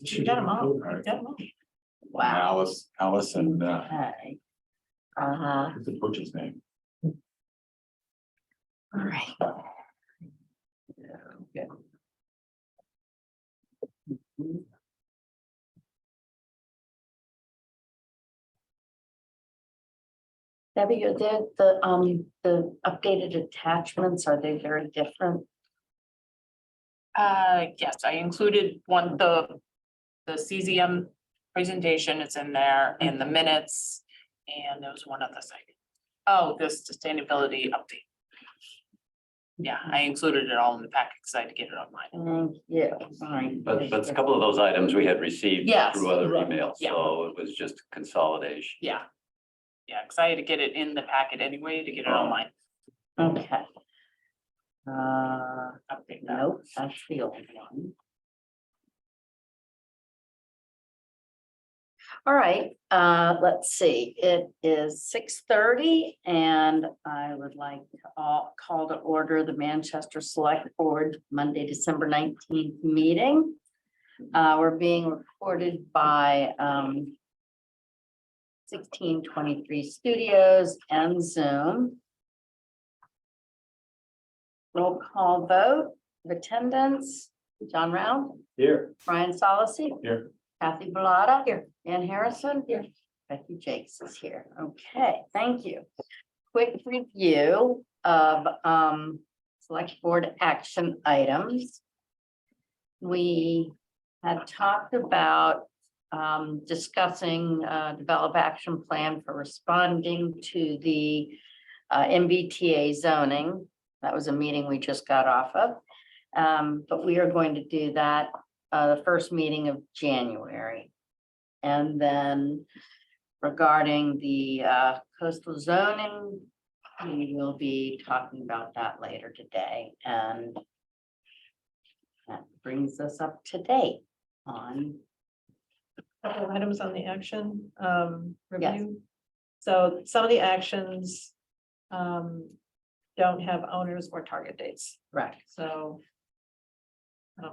You got them all. You got 'em all. Wow. Alice and, Okay. what's the butcher's name? All right. Okay. Debbie, are the updated attachments, are they very different? Yes, I included the CZM presentation is in there and the minutes. And there was one other thing. Oh, the sustainability update. Yeah, I included it all in the packet because I had to get it online. Thank you. All right. But a couple of those items we had received Yes, through other right, emails, yeah. so it was just consolidation. Yeah. Yeah, because I had to get it in the packet anyway to get it online. Okay. Update that. Nope, that's the old one. All right, let's see, it is 6:30 and I would like to call to order the Manchester Select Board Monday, December 19th meeting. We're being recorded by 1623 Studios and Zoom. Roll call vote of attendance, John Round, Here. Brian Solacey. Here. Kathy Bellata. Here. Ann Harrison. Here. Becky Jakes is here. Okay, thank you. Quick review of select board action items. We had talked about discussing develop action plan for responding to the MBTA zoning. That was a meeting we just got off of. But we are going to do that the first meeting of January. And then regarding the coastal zoning, we will be talking about that later today. And that brings us up to date on. Couple of items on the action Yes. review. So some of the actions don't have owners or target dates. Correct. So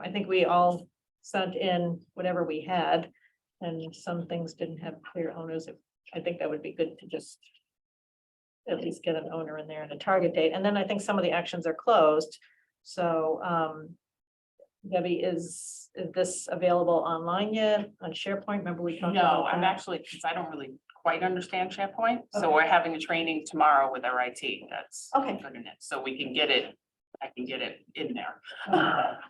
I think we all sent in whatever we had, and some things didn't have clear owners. I think that would be good to just at least get an owner in there and a target date. And then I think some of the actions are closed. So Debbie, is this available online yet on SharePoint? Remember we talked No, about I'm that? actually, because I don't really quite understand SharePoint, so Okay. we're having a training tomorrow with our IT. That's Okay. putting it, so we can get it. I can get it in there.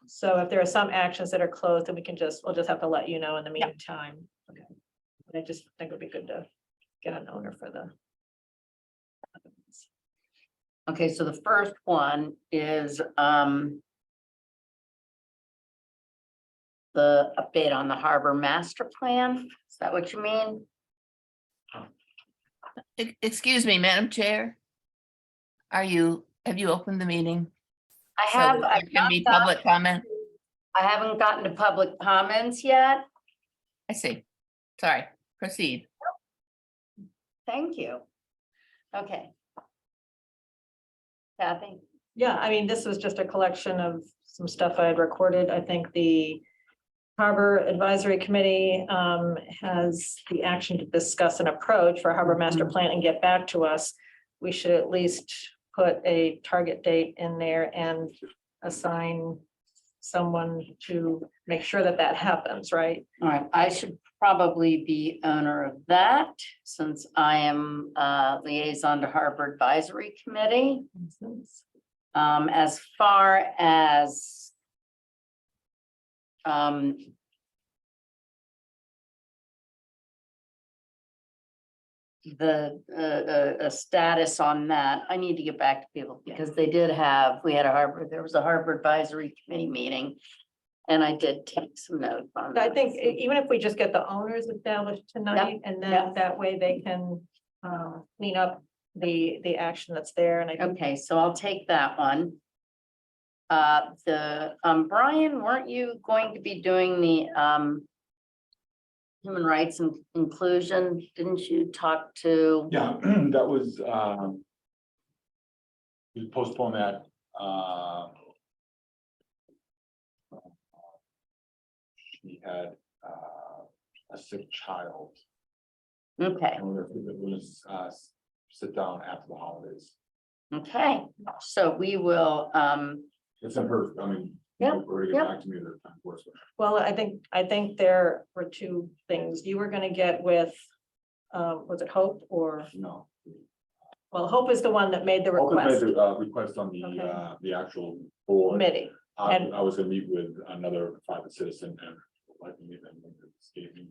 So if there are some actions that are closed, then we'll just have to let you know in the Yeah. meantime. Okay. But I just think it would be good to get an owner for the. Okay, so the first one is the update on the harbor master plan. Is that what you mean? Excuse me, Madam Chair. Have you opened the meeting? I so have, that I've there can not be gotten- public comment? I haven't gotten to public comments yet. I see. Sorry, proceed. Thank you. Okay. Kathy? Yeah, I mean, this was just a collection of some stuff I had recorded. I think the Harbor Advisory Committee has the action to discuss an approach for Harbor Master Plan and get back to us. We should at least put a target date in there and assign someone to make sure that that happens, right? All right, I should probably be owner of that since I am liaison to Harbor Advisory Committee. As far as the status on that, I need to get back to people because we there was a Harbor Advisory Committee meeting. And I did take some notes on So I that. think even if we just get the owners established tonight, and yep. then that way they can clean up the action that's there, and I think. Okay, so I'll take that one. Brian, weren't you going to be doing the human rights and inclusion? Didn't you talk to? Yeah, that was, we postponed that, we had, a sick child. Okay, And we're gonna, sit down after the holidays. okay, so we will, It's in her, I mean. Yeah, We're gonna yeah. get back to me the time course. Well, I think there were two things. You were gonna get with, was it Hope or, No. well, Hope is the one that made the Hope has request made the, request on Okay. the actual board. committee. and- I was gonna meet with another private citizen and like meet them. Escape me.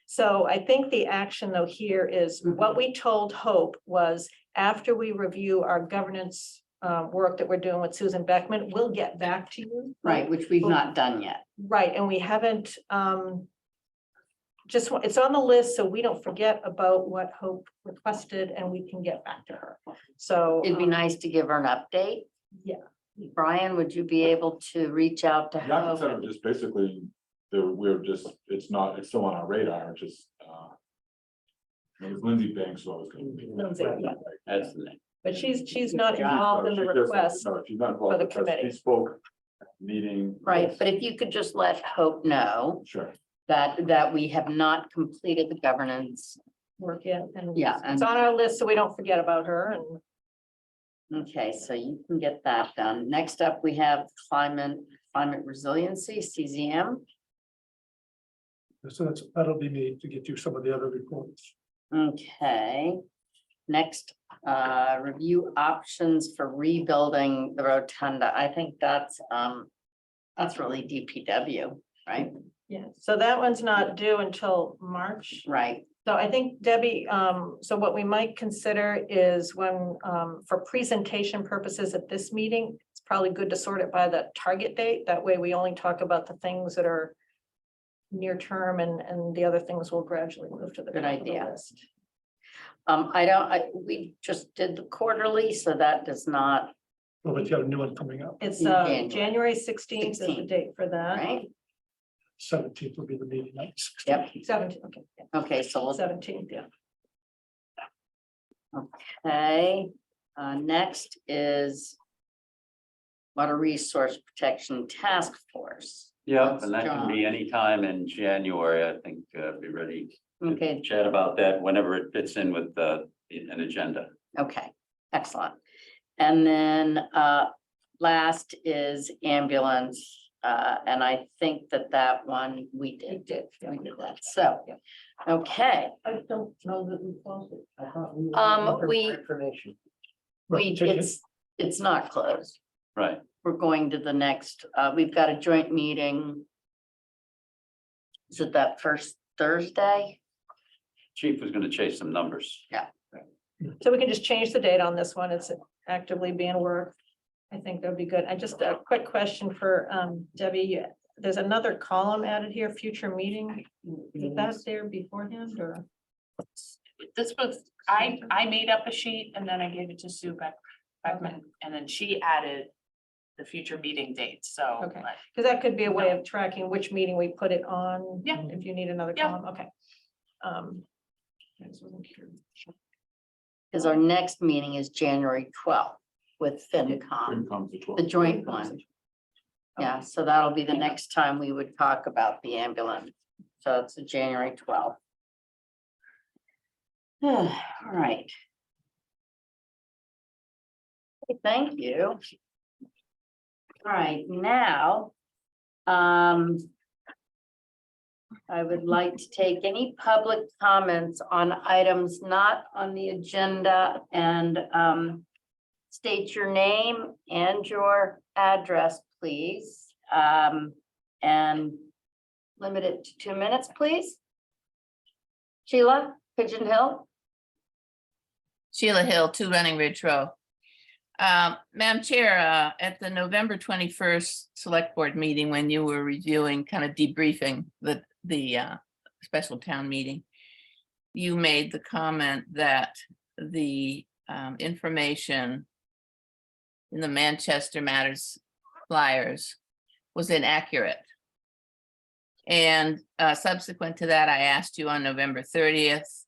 So I think the action though here is what we told Hope was after we review our governance work that we're doing with Susan Beckman, we'll get back to you. right, which we've not done yet. Right, and we haven't it's on the list, so we don't forget about what Hope requested and we can get back to her. So. It'd be nice to give her an update. Yeah. Brian, would you be able to reach out to Yeah, I can Hope? send them just basically, it's still on our radar, just, it was Lindsay Banks, so I was Lindsay, yeah. gonna. That's the name. But she's not involved in the request. No, she's not involved for the because committee. She spoke at the meeting. Right, but if you could just let Hope know Sure. that we have not completed the governance. Work yet, and Yeah, it's and, on our list, so we don't forget about her, and okay, so you can get that done. Next up, we have climate resiliency, CZM. So that'll be me to get you some of the other reports. Okay. Next, review options for rebuilding the rotunda. I think that's really DPW, right? yeah, so that one's not due until March. Right, So I think Debbie, so what we might consider is when, for presentation purposes at this meeting, it's probably good to sort it by the target date. That way we only talk about the things that are near term and the other things will gradually move to the. Good top of the idea. list. we just did the quarterly, so that does not, Well, but you have a new one coming up. It's In January. January 16th is the 16th. date for that. right? 17th will be the meeting night. Yep, 17th, okay, okay, so we'll 17th, yeah. okay, next is Water Resource Protection Task Force. Yeah, and that can John. be anytime in January, I think, be ready to Okay, chat about that whenever it fits in with an agenda. okay, excellent. And then last is ambulance, and I think that one we did, we did that, so, okay. I don't know that we closed it. I thought we. Information. It's not closed. Right. We're going to the next, we've got a joint meeting. Is it that first Thursday? Chief was gonna chase some numbers. So we can just change the date on this one. It's actively being worked. I think that'd be good. And just a quick question for Debbie. There's another column added here, future meeting. Is that there beforehand or? This was, I made up a sheet and then I gave it to Sue Beckman, and then she added the future meeting dates, so. Okay. Because that could be a way of tracking which meeting we put it on. Yeah. If you need another Yeah. column, okay. I just wasn't sure. Because our next meeting is January 12th with FinCom, Comes the 12th. the joint one. Yeah, so that'll be the next time we would talk about the ambulance. So it's a January 12th. All right. Thank you. All right, now, I would like to take any public comments on items not on the agenda and state your name and your address, please. And limit it to 2 minutes, please. Sheila, Pigeon Hill. Sheila Hill, 2 Running Ridge Row. Madam Chair, at the November 21st Select Board meeting, when you were reviewing, kind of debriefing the special town meeting, you made the comment that the information in the Manchester Matters flyers was inaccurate. And subsequent to that, I asked you on November 30th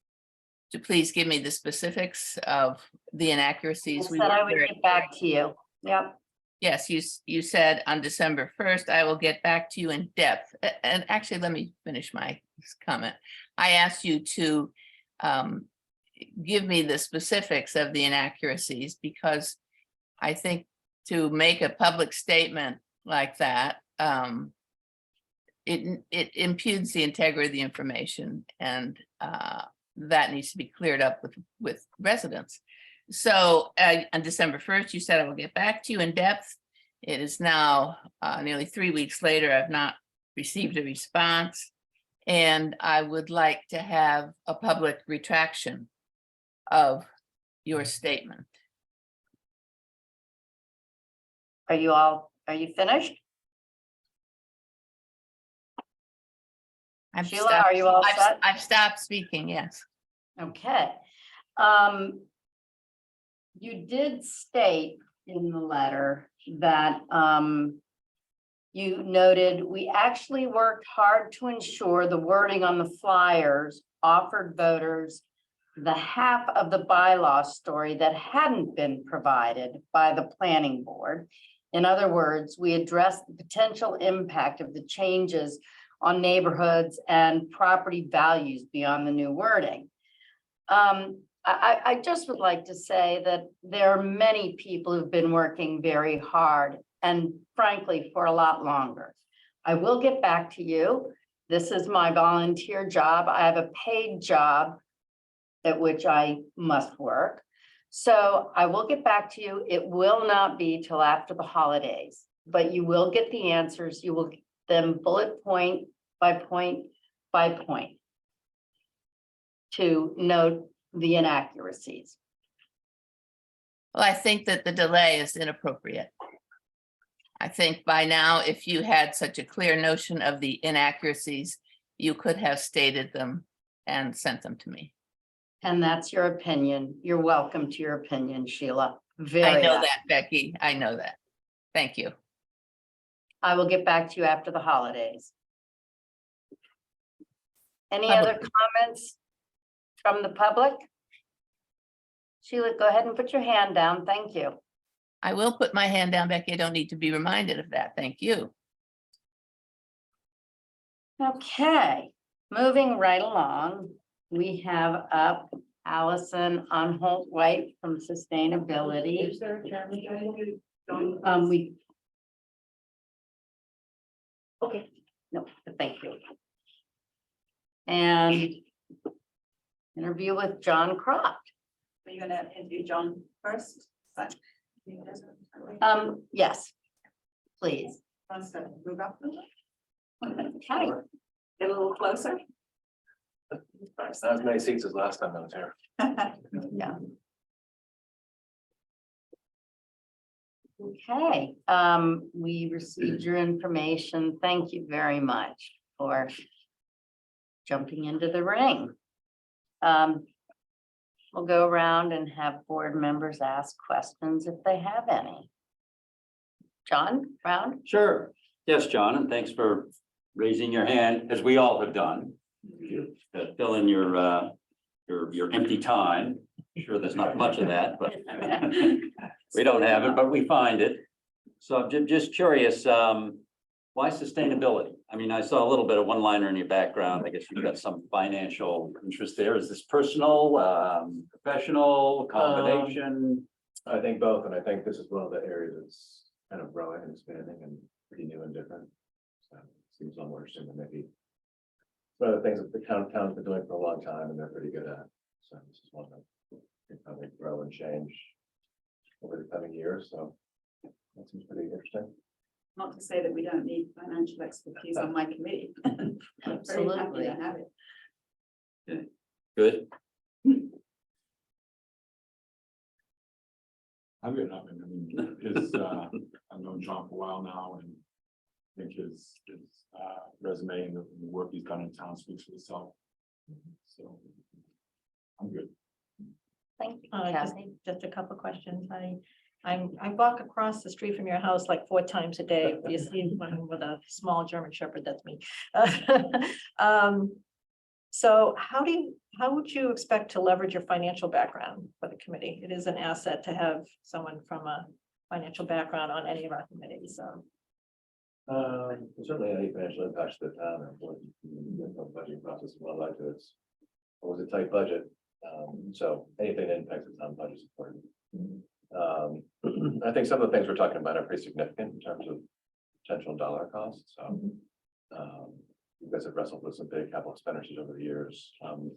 to please give me the specifics of the I inaccuracies. said I would get back to you. Yep, Yes, you said on December 1st, I will get back to you in depth. And actually, let me finish my comment. I asked you to give me the specifics of the inaccuracies because I think to make a public statement like that, it impugns the integrity of the information, and that needs to be cleared up with residents. So on December 1st, you said I will get back to you in depth. It is now nearly 3 weeks later. I've not received a response. And I would like to have a public retraction of your statement. Are you finished? I've Sheila, stopped- are you all set? I've stopped speaking, yes. Okay. You did state in the letter that you noted, we actually worked hard to ensure the wording on the flyers offered voters the half of the bylaw story that hadn't been provided by the planning board. In other words, we addressed the potential impact of the changes on neighborhoods and property values beyond the new wording. I just would like to say that there are many people who've been working very hard and frankly, for a lot longer. I will get back to you. This is my volunteer job. I have a paid job at which I must work. So I will get back to you. It will not be till after the holidays, but you will get the answers. You will get them bullet point by point by point to note the inaccuracies. Well, I think that the delay is inappropriate. I think by now, if you had such a clear notion of the inaccuracies, you could have stated them and sent them to me. And that's your opinion. You're welcome to your opinion, Sheila. I Very know happy. that, Becky. I know that. Thank you. I will get back to you after the holidays. Any Public. other comments from the public? Sheila, go ahead and put your hand down. Thank you. I will put my hand down, Becky. I don't need to be reminded of that. Thank you. Okay, moving right along, we have up Allison Unholt White from Sustainability. We. Okay, no, but thank you. And interview with John Croft. Are you gonna interview John first? Yes, please. Wants to move up a little? Okay. Get a little closer? Not as many seats as last time I was here. Yeah. Okay, we received your information. Thank you very much for jumping into the ring. We'll go around and have board members ask questions if they have any. John, Brown? Sure. Yes, John, and thanks for raising your hand, as we all have done. To fill in your empty time. Sure, there's not much of that, but we don't have it, but we find it. So I'm just curious, why sustainability? I mean, I saw a little bit of one-liner in your background. I guess you've got some financial interest there. Is this personal, professional, combination? I think both, and I think this is one of the areas that's kind of growing and expanding and pretty new and different. So it seems a little more interesting than maybe one of the things that the town's been doing for a long time and they're pretty good at. So this is one that can probably grow and change over the coming years. So that seems pretty interesting. Not to say that we don't need financial expertise on my committee. I'm very happy Absolutely. to have it. Good. I've got nothing. I mean, his, I've known John for a while now and I think his resume and the work he's done in town speaks for itself. So I'm good. Thank you, Just, Kathy. just a couple questions. I walk across the street from your house like 4 times a day. You see one with a small German Shepherd, that's me. So how would you expect to leverage your financial background for the committee? It is an asset to have someone from a financial background on any of our committees, so. Certainly any financial impacts to the town are important. The budgeting process is well like it's always a tight budget. So anything that impacts the town budget is important. I think some of the things we're talking about are pretty significant in terms of potential dollar costs. So you guys have wrestled with some big capital expenditures over the years, and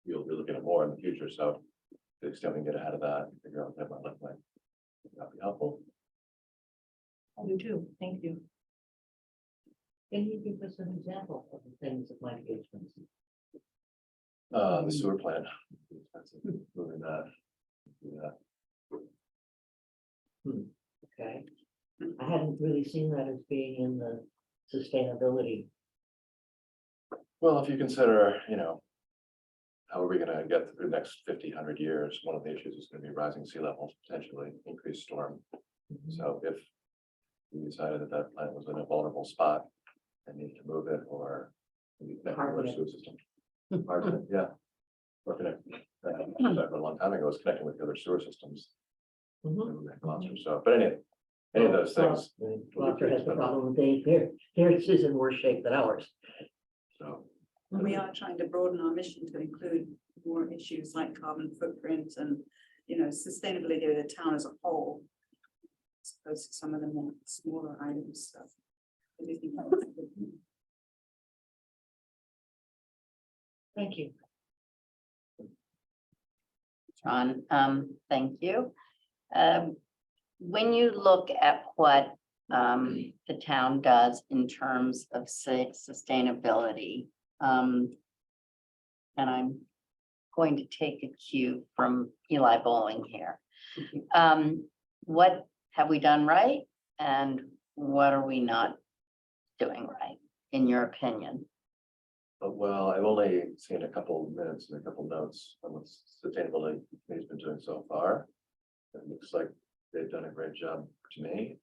you'll be looking at more in the future. So to the extent we can get ahead of that, figure out what that might look like, that'd be helpful. I do too, thank you. Can you give us an example of the things that might be expensive? The sewer plant, expensive, moving that. Do that. Okay, I hadn't really seen that as being in the sustainability. Well, if you consider, how are we gonna get through the next 50, 100 years? One of the issues is gonna be rising sea levels, potentially increased storm. So if we decided that that plant was in a vulnerable spot and needed to move it or maybe connect to our sewer system. Harden it, yeah. Or connect, a long time ago, was connecting with the other sewer systems. So, but any of those things, Gloucester has the problem with theirs is in worse shape than ours. so. And we are trying to broaden our mission to include more issues like carbon footprint and, sustainability of the town as a whole. As opposed to some of the more smaller items, so. I do think that's a good thing. Thank you. John, thank you. When you look at what the town does in terms of sustainability, and I'm going to take a cue from Eli Bowling here. What have we done right? And what are we not doing right, in your opinion? Well, I've only seen a couple minutes and a couple notes on what sustainability committee's been doing so far. It looks like they've done a great job to me.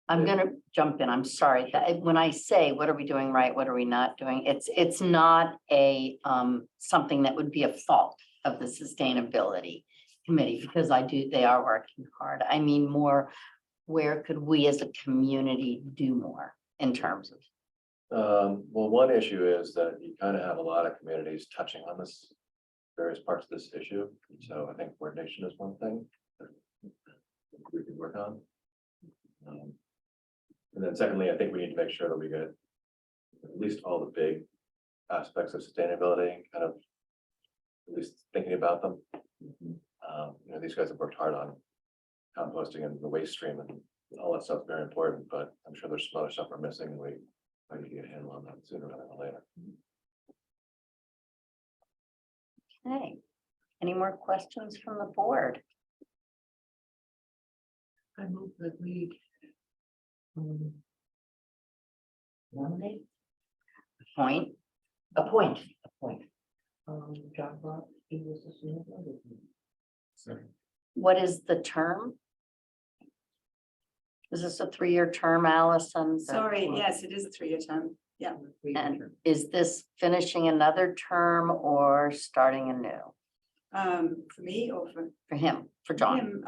I'm gonna jump in, I'm sorry, when I say, what are we doing right, what are we not doing, it's not a, something that would be a fault of the sustainability committee, because they are working hard. I mean, more, where could we as a community do more in terms of? Well, one issue is that you kind of have a lot of communities touching on this, various parts of this issue. So I think coordination is one thing that we could work on. And then secondly, I think we need to make sure that we get at least all the big aspects of sustainability, kind of at least thinking about them. These guys have worked hard on composting and the waste stream and all that stuff is very important, but I'm sure there's some other stuff we're missing and we might need to get a handle on that sooner rather than later. Okay, any more questions from the board? I move that we nominate, Point, appoint. John Brock, he was the sustainability. what is the term? Is this a 3-year term, Allison? Sorry, yes, it is a 3-year term. Yeah. And is this finishing another term or starting a new? For me or For him, for John? him,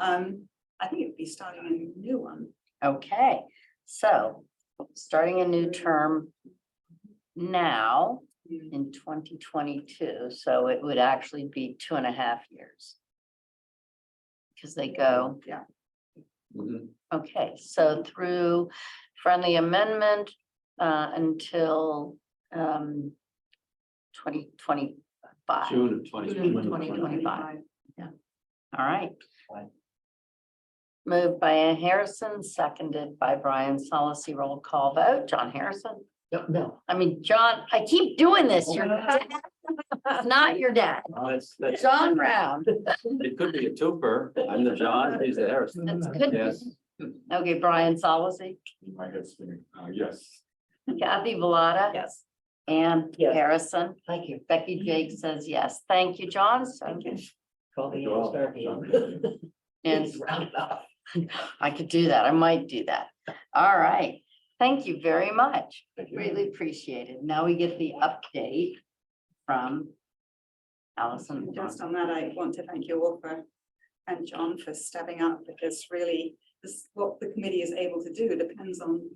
I think it'd be starting a new one. Okay, so starting a new term now in 2022, so it would actually be 2.5 years. Because they go. Yeah. Okay, so through friendly amendment until 2025. June of 2025. All right. Moved by Ann Harrison, seconded by Brian Solacey. Roll call vote. John Harrison. No, I mean, John, I keep doing this. Your dad. It's not your dad. That's, John Brown. it could be a twofer. I'm the John, he's the Harrison. That's good. Yes. Okay, Brian Solacey, My head's spinning. Yes. Kathy Bellata. Yes. And Yes. Harrison. thank you. Becky Jake says yes. Thank you, John. So, Call me Well, start. and It's round up. I could do that. I might do that. All right. Thank you very much. Thank you. Really appreciate it. Now we get the update from Allison. Just on that, I want to thank you all and John for stepping up, because really this, what the committee is able to do depends on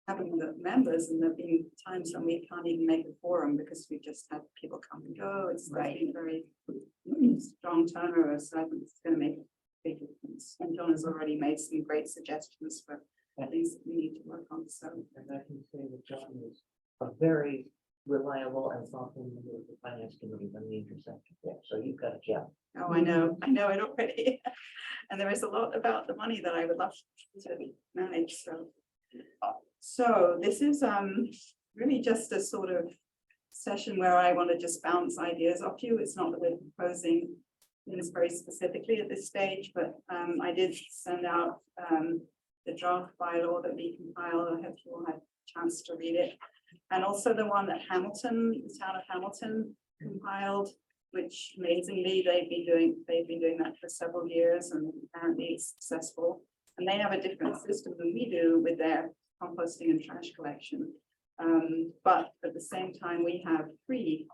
having the members, and there've been times when we can't even make a forum because we just had people come and go. It's been very strong turnover, so I think it's gonna make a big difference. And John has already made some great suggestions for things that we need to work on, so. And I can say that John is a very reliable and thoughtful member of the finance committee on the intersection there, so you've got a job. Oh, I know it already. And there is a lot about the money that I would love to manage, so. So this is really just a sort of session where I want to just bounce ideas off you. It's not that we're proposing things very specifically at this stage, but I did send out the draft bylaw that we compiled. I hope you all had a chance to read it. And also the one that Hamilton, the town of Hamilton compiled, which amazingly they've been doing that for several years and apparently it's successful. And they have a different system than we do with their composting and trash collection. But at the same time, we have free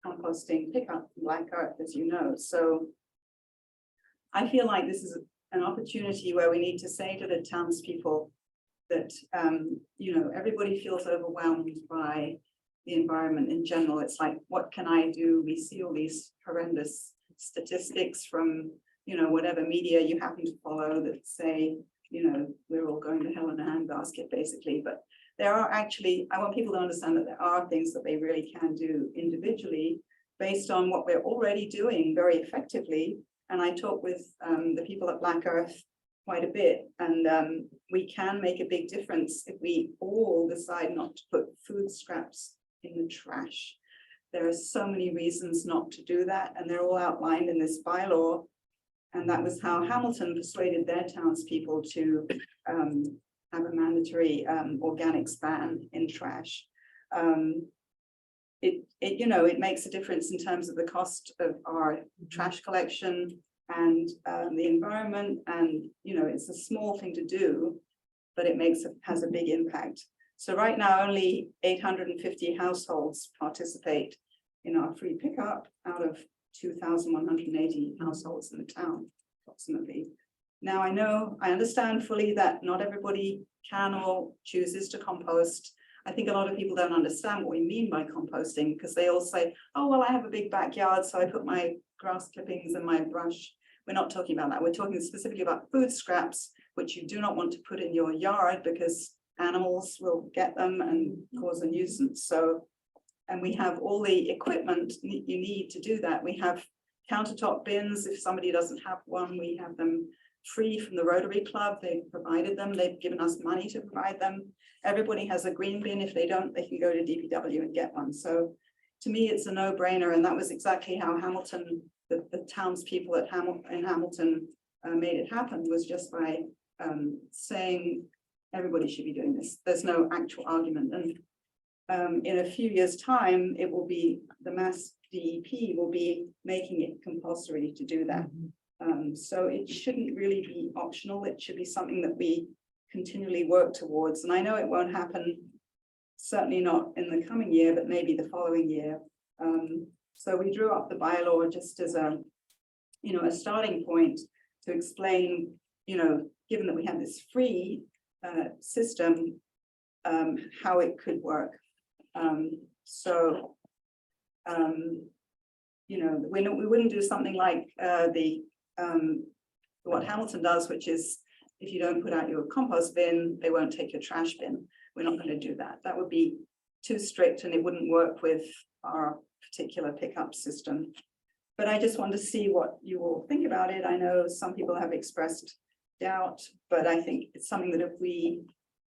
composting pickup in Black Earth, as you know. So I feel like this is an opportunity where we need to say to the townspeople that, you know, everybody feels overwhelmed by the environment in general. It's like, what can I do? We see all these horrendous statistics from, you know, whatever media you happen to follow that say, you know, we're all going to hell in a handbasket, basically. But there are actually, I want people to understand that there are things that they really can do individually based on what we're already doing very effectively. And I talk with the people at Black Earth quite a bit, and we can make a big difference if we all decide not to put food scraps in the trash. There are so many reasons not to do that, and they're all outlined in this bylaw. And that was how Hamilton persuaded their townspeople to have a mandatory organics ban in trash. You know, it makes a difference in terms of the cost of our trash collection and the environment. And, you know, it's a small thing to do, but it has a big impact. So right now, only 850 households participate in our free pickup out of 2,180 households in the town, approximately. Now, I understand fully that not everybody can or chooses to compost. I think a lot of people don't understand what we mean by composting because they all say, oh, well, I have a big backyard, so I put my grass clippings and my brush. We're not talking about that. We're talking specifically about food scraps, which you do not want to put in your yard because animals will get them and cause a nuisance. So, and we have all the equipment you need to do that. We have countertop bins. If somebody doesn't have one, we have them free from the Rotary Club. They've provided them. They've given us money to provide them. Everybody has a green bin. If they don't, they can go to DPW and get one. So to me, it's a no-brainer. And that was exactly how Hamilton, the townspeople at Hamilton made it happen, was just by saying everybody should be doing this. There's no actual argument. And in a few years' time, it will be, the Mass DEP will be making it compulsory to do that. So it shouldn't really be optional. It should be something that we continually work towards. And I know it won't happen, certainly not in the coming year, but maybe the following year. So we drew up the bylaw just as a, you know, a starting point to explain, you know, given that we have this free system, how it could work. You know, we wouldn't do something like what Hamilton does, which is if you don't put out your compost bin, they won't take your trash bin. We're not going to do that. That would be too strict and it wouldn't work with our particular pickup system. But I just want to see what you all think about it. I know some people have expressed doubt, but I think it's something that if we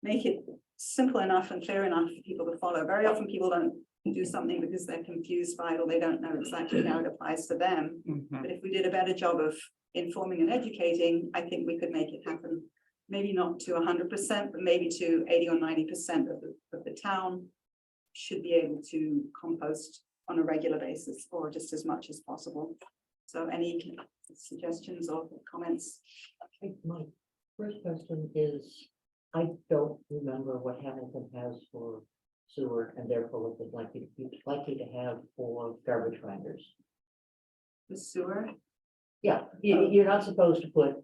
make it simple enough and clear enough for people to follow, very often people don't do something because they're confused by it or they don't know exactly how it applies to them. But if we did a better job of informing and educating, I think we could make it happen. Maybe not to 100%, but maybe to 80 or 90% of the town should be able to compost on a regular basis or just as much as possible. So any suggestions or comments? I think my first question is, I don't remember what Hamilton has for sewer and therefore what they're likely to have for garbage finders. The sewer? Yeah, you're not supposed to put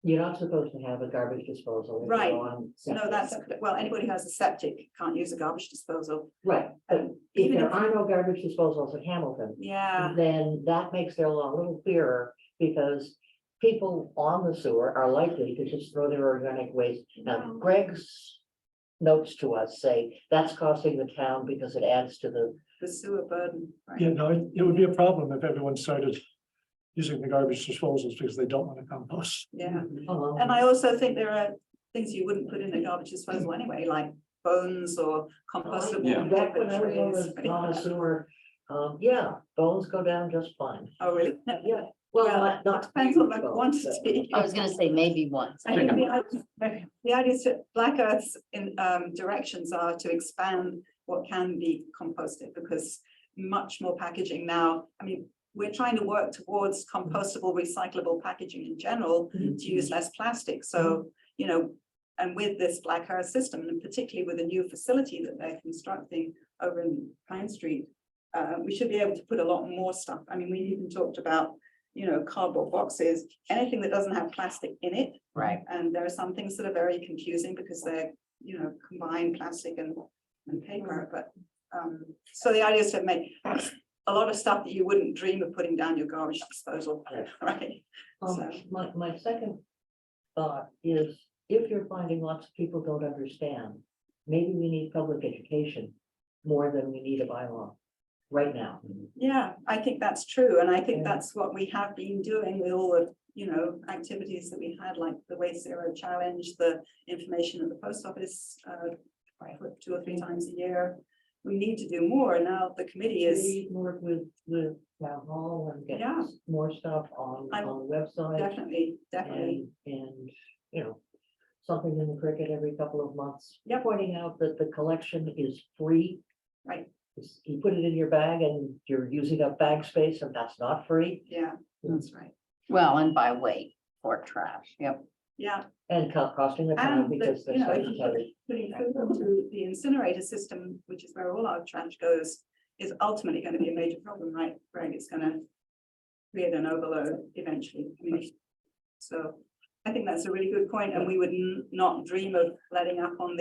You're not supposed to have a garbage disposal. if you're Right. on No, septic. that's, well, anybody who has a septic can't use a garbage disposal. Right, but if Even there if are you- no garbage disposals in Hamilton, Yeah, then that makes their law a little clearer, because people on the sewer are likely to just throw their organic waste. Now, Greg's notes to us say that's costing the town because it adds to the sewer burden, Yeah, right? no, it would be a problem if everyone started using the garbage disposals because they don't want to compost. Yeah. the. And I also think there are things you wouldn't put in a garbage disposal anyway, like bones or compostable Yeah. Back when I paper was trays. on the sewer, yeah, bones go down just fine. Oh, really? Yeah, well, not. Depends on the huge bones, quantity. I was gonna say maybe once. I think the idea is that Black Earth's in directions are to expand what can be composted, because much more packaging now, I mean, we're trying to work towards compostable, recyclable packaging in general but- to use less plastic, so, you know. And with this Black Earth system, and particularly with a new facility that they're constructing over in Pine Street, we should be able to put a lot more stuff. I mean, we even talked about, you know, cardboard boxes, anything that doesn't have plastic in it. Right. And there are some things that are very confusing because they're, you know, combined plastic and paper, but, so the idea is to make a lot of stuff that you wouldn't dream of putting down your garbage disposal, right? So- My second thought is, if you're finding lots of people don't understand, maybe we need public education more than we need a bylaw right now. Yeah, I think that's true, and I think Yeah. that's what we have been doing with all of, you know, activities that we had, like the Waste Zero Challenge, the information at the post office, for 2 or 3 times a year. We need to do more, and now the committee is We work with town hall and get Yeah. more stuff on I'm the website. definitely. And, you know, something in the cricket every couple of months. Yep. Pointing out that the collection is free. Right. You put it in your bag and you're using up bag space, and that's not free, Yeah, that's right. Well, and by weight for trash, yep. Yeah, and costing the town and because you know, there's if you secretary. putting food into the incinerator system, which is where all our trash goes, is ultimately going to be a major problem, right, Greg? It's gonna create an overload eventually. I mean, so I think that's a really good point, and we would not dream of letting up on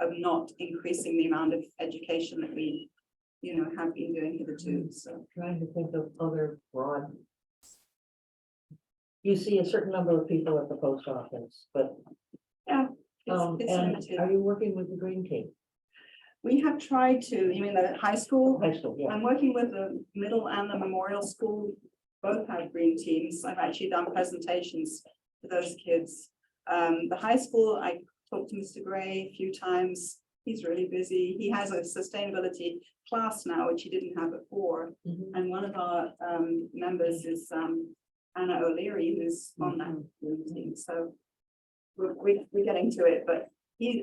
of not increasing the amount of education that we, you know, have been doing hitherto, so. Trying to think of other broad. You see a certain number of people at the post office, but, It's and limited. are you working with the green team? We have tried to, you mean the high school? High school, yeah. I'm working with the middle and the memorial school, both have green teams. I've actually done presentations for those kids. The high school, I talked to Mr. Gray a few times. He's really busy. He has a sustainability class now, which he didn't have before. Mhm. And one of our members is Anna O'Leary, who's on that green team. So we're getting to it, but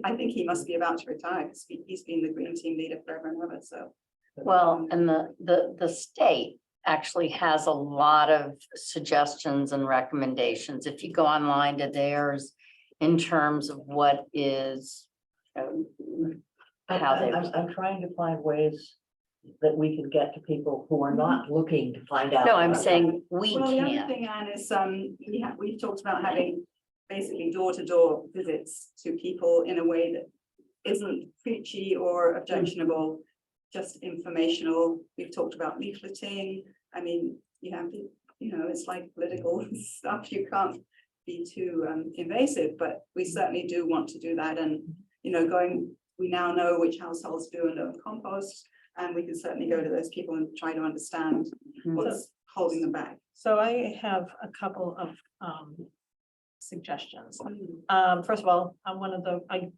I think he must be about to retire because he's been the green team leader forever and ever, so. Well, and the state actually has a lot of suggestions and recommendations. If you go online to theirs in terms of what is how they. I'm trying to find ways that we can get to people who are not looking to find out. No, I'm saying we Well, the other can't. thing, Anne, is we've talked about having basically door-to-door visits to people in a way that isn't preachy or objectionable, just informational. We've talked about leafleting. I mean, you have to, you know, it's like political stuff. You can't be too invasive, but we certainly do want to do that. And, you know, we now know which households do and don't compost, and we can certainly go to those people and try to understand what's holding them back. So I have a couple of suggestions. First of all, I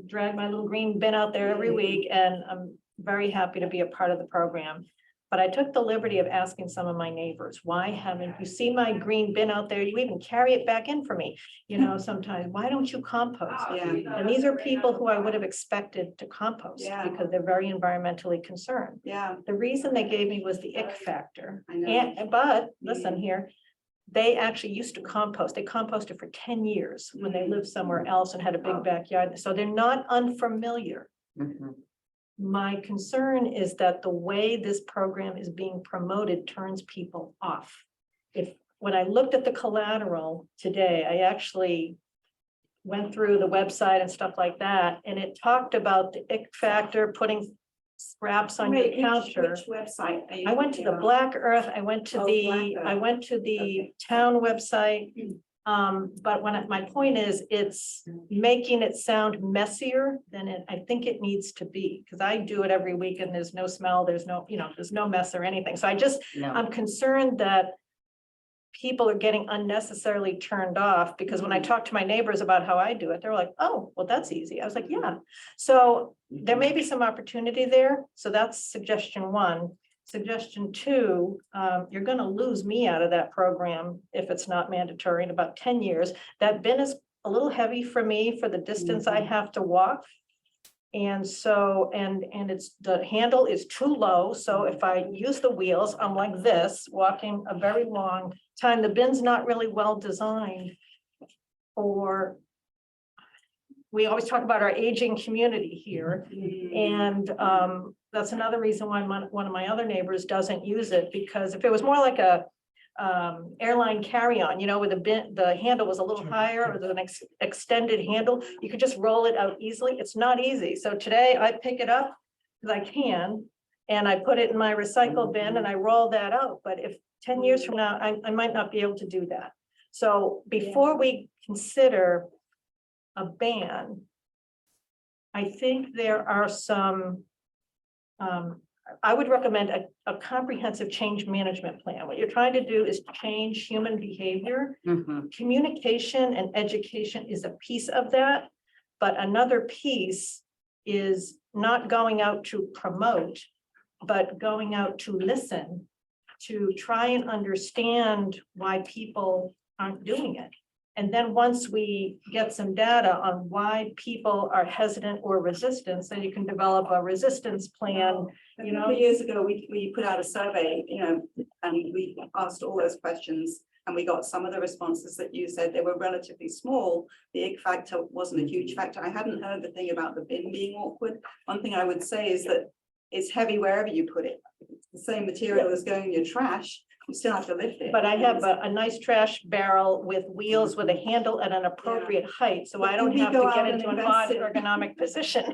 drag my little green bin out there every week, and I'm very happy to be a part of the program. But I took the liberty of asking some of my neighbors, why haven't you seen my green bin out there? You even carry it back in for me, you know, sometimes, why don't you compost? Yeah. And these are people who I would have expected to compost Yeah. because they're very environmentally concerned. Yeah, The reason they gave me was the ick factor. I know. But listen here, they actually used to compost. They composted for 10 years when they lived somewhere else and had a big backyard. So they're not unfamiliar. Mhm. My concern is that the way this program is being promoted turns people off. If when I looked at the collateral today, I actually went through the website and stuff like that, and it talked about the ick factor, putting scraps on your Wait, counter. which website? are you I went to talking the about? Black Earth, I went to Oh, the, Black I Earth. went to the Okay. town website. But my point is, it's making it sound messier than I think it needs to be, because I do it every week and there's no smell, there's no, there's no mess or anything. So No, I'm concerned that people are getting unnecessarily turned off, because when I talk to my neighbors about how I do it, they're like, oh, well, that's easy. I was like, yeah. So there may be some opportunity there. So that's suggestion one. Suggestion two, you're gonna lose me out of that program if it's not mandatory in about 10 years. That bin is a little heavy for me for the distance I have to walk. And so, and it's, the handle is too low, so if I use the wheels, I'm like this, walking a very long time. The bin's not really well designed for. We always talk about our aging community here, and that's another reason why one of my other neighbors doesn't use it, because if it was more like a airline carry-on, where the handle was a little higher, or there's an extended handle, you could just roll it out easily. It's not easy. So today I pick it up because I can, and I put it in my recycle bin and I roll that out. But if 10 years from now, I might not be able to do that. So before we consider a ban, I think there are some, I would recommend a comprehensive change management plan. What you're trying to do is change human behavior. mhm, Communication and education is a piece of that, but another piece is not going out to promote, but going out to listen, to try and understand why people aren't doing it. And then once we get some data on why people are hesitant or resistant, then you can develop a resistance plan. A couple of years ago, we put out a survey, and we asked all those questions. And we got some of the responses that you said. They were relatively small. The ick factor wasn't a huge factor. I hadn't heard the thing about the bin being awkward. One thing I would say is that it's heavy wherever you put it. It's the same material as going in your trash. You still have to lift it. But I have a nice trash barrel with wheels with a handle at an appropriate height, so I don't We have go to out get and into an invest odd in- ergonomic position.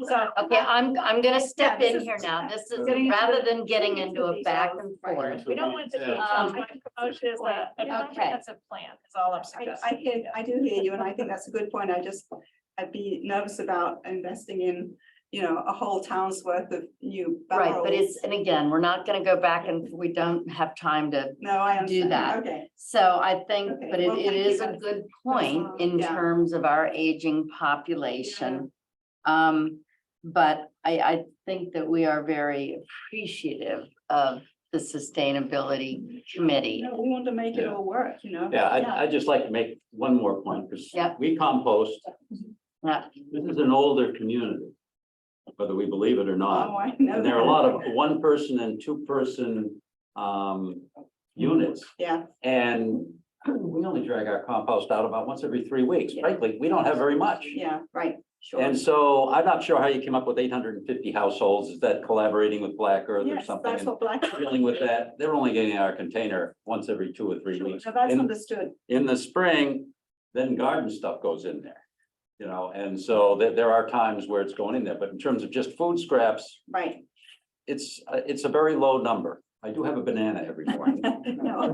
So. okay, I'm gonna step Yeah, in this here is- now. This is, getting into rather the- than getting into a back and Right. forth. We don't want to, my promotion is a Okay. comprehensive plan, is all I'm I suggesting. do hear you, and I think that's a good point. I'd be nervous about investing in, a whole town's worth of new barrels. Right, but and again, we're not gonna go back and we don't have time to, No, I understand. that. Okay, so I think, Okay, but well, it thank you. is a good point in yeah. terms of our aging population. But I think that we are very appreciative of the Sustainability Committee. we want to make it Yeah. all work, Yeah, I'd just like to make one more point, because Yeah. we compost. Yeah. This is an older community, whether we believe it or Oh, not. I know. And there are a that. lot of one-person and two-person units. Yeah, And we only drag our compost out about once every 3 weeks. Frankly, we don't have very much. yeah, right, sure. And so I'm not sure how you came up with 850 households. Is that collaborating with Black Earth or Yes, something? that's and what Black. Dealing with that, they're only getting our container once every 2 or 3 Sure, weeks. no, that's In- understood. In the spring, then garden stuff goes in there. And so there are times where it's going in there, but in terms of just food scraps, Right. it's a very low number. I do have a banana every morning. No,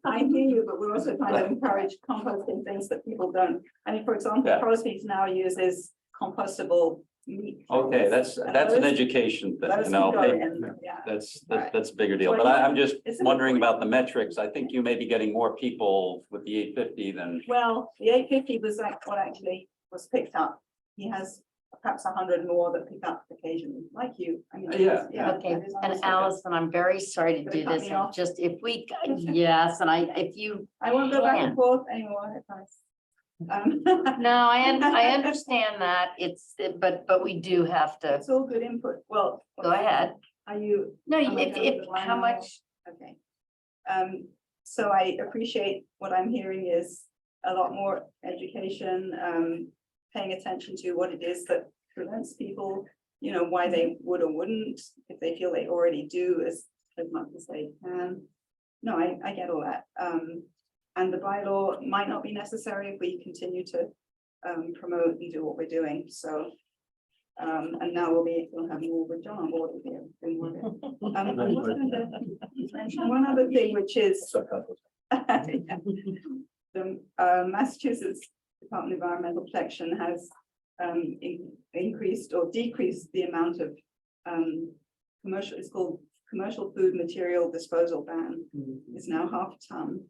I hear you, but we're also trying to encourage composting things that people don't. I mean, for example, Yeah. Crosby's now uses compostable meat. Okay, that's an those- education thing, Those can go in, yeah. that's a bigger deal, Well, but yeah, I'm just it's a good wondering point. about the metrics. I think you may be getting more people with the 850 than. Well, the 850 was like what actually was picked up. He has perhaps 100 more that pick up occasionally, like you. I mean, Yeah. Okay, that is and understood. Allison, I'm very sorry to Gonna do cut this, me off? just if we, yes, and if you, I won't go back Yeah. and forth anymore. I promise. no, I understand that, but we do have to, It's all good input. Well. go ahead. Are you? No, am I if, going to how line much, Okay. So I appreciate what I'm hearing is a lot more education, paying attention to what it is that prevents people, why they would or wouldn't, if they feel they already do as much as they can. no, I get all that. And the bylaw might not be necessary if we continue to promote and do what we're doing, so. And now we'll have more with John on board with you. I was going to mention one other thing, which is the Massachusetts Department of Environmental Protection has increased or decreased the amount of commercial, it's called commercial food material disposal ban, is now 0.5 ton.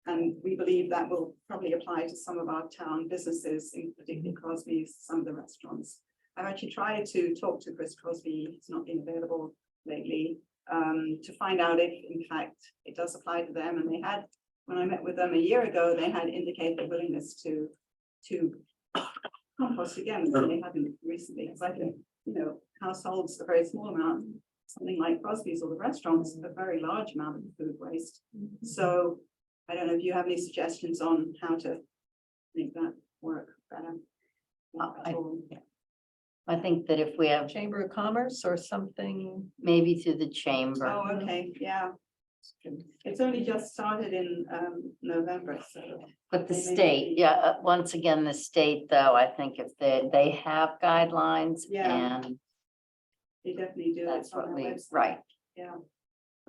And we believe that will probably apply to some of our town businesses, in particular Crosby's, some of the restaurants. I've actually tried to talk to Chris Crosby, he's not been available lately, to find out if in fact it does apply to them. And they had, when I met with them a year ago, they had indicated their willingness to compost again, but they haven't recently, because I think, you know, households, a very small amount, something like Crosby's or the restaurants, a very large amount of food waste. So I don't know if you have any suggestions on how to make that work better. I think that if we have Chamber of Commerce or something. maybe through the chamber. Oh, okay, yeah. It's only just started in November, so. But the Maybe. state, yeah, once again, the state, though, I think if they have guidelines Yeah. and They definitely do. that's It's on what their we, website. right. Yeah.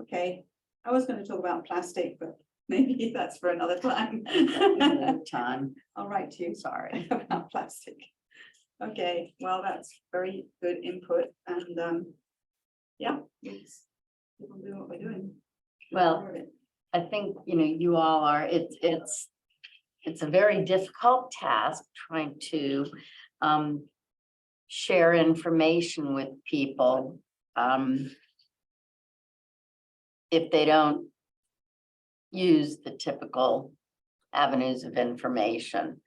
Okay, I was gonna talk about plastic, but maybe that's for another time. Another time, I'll write to you sorry. about plastic. Okay, well, that's very good input and yeah, it's people do what we're doing. Well, I think, you know, you all are, it's a very difficult task trying to share information with people. If they don't use the typical avenues of information.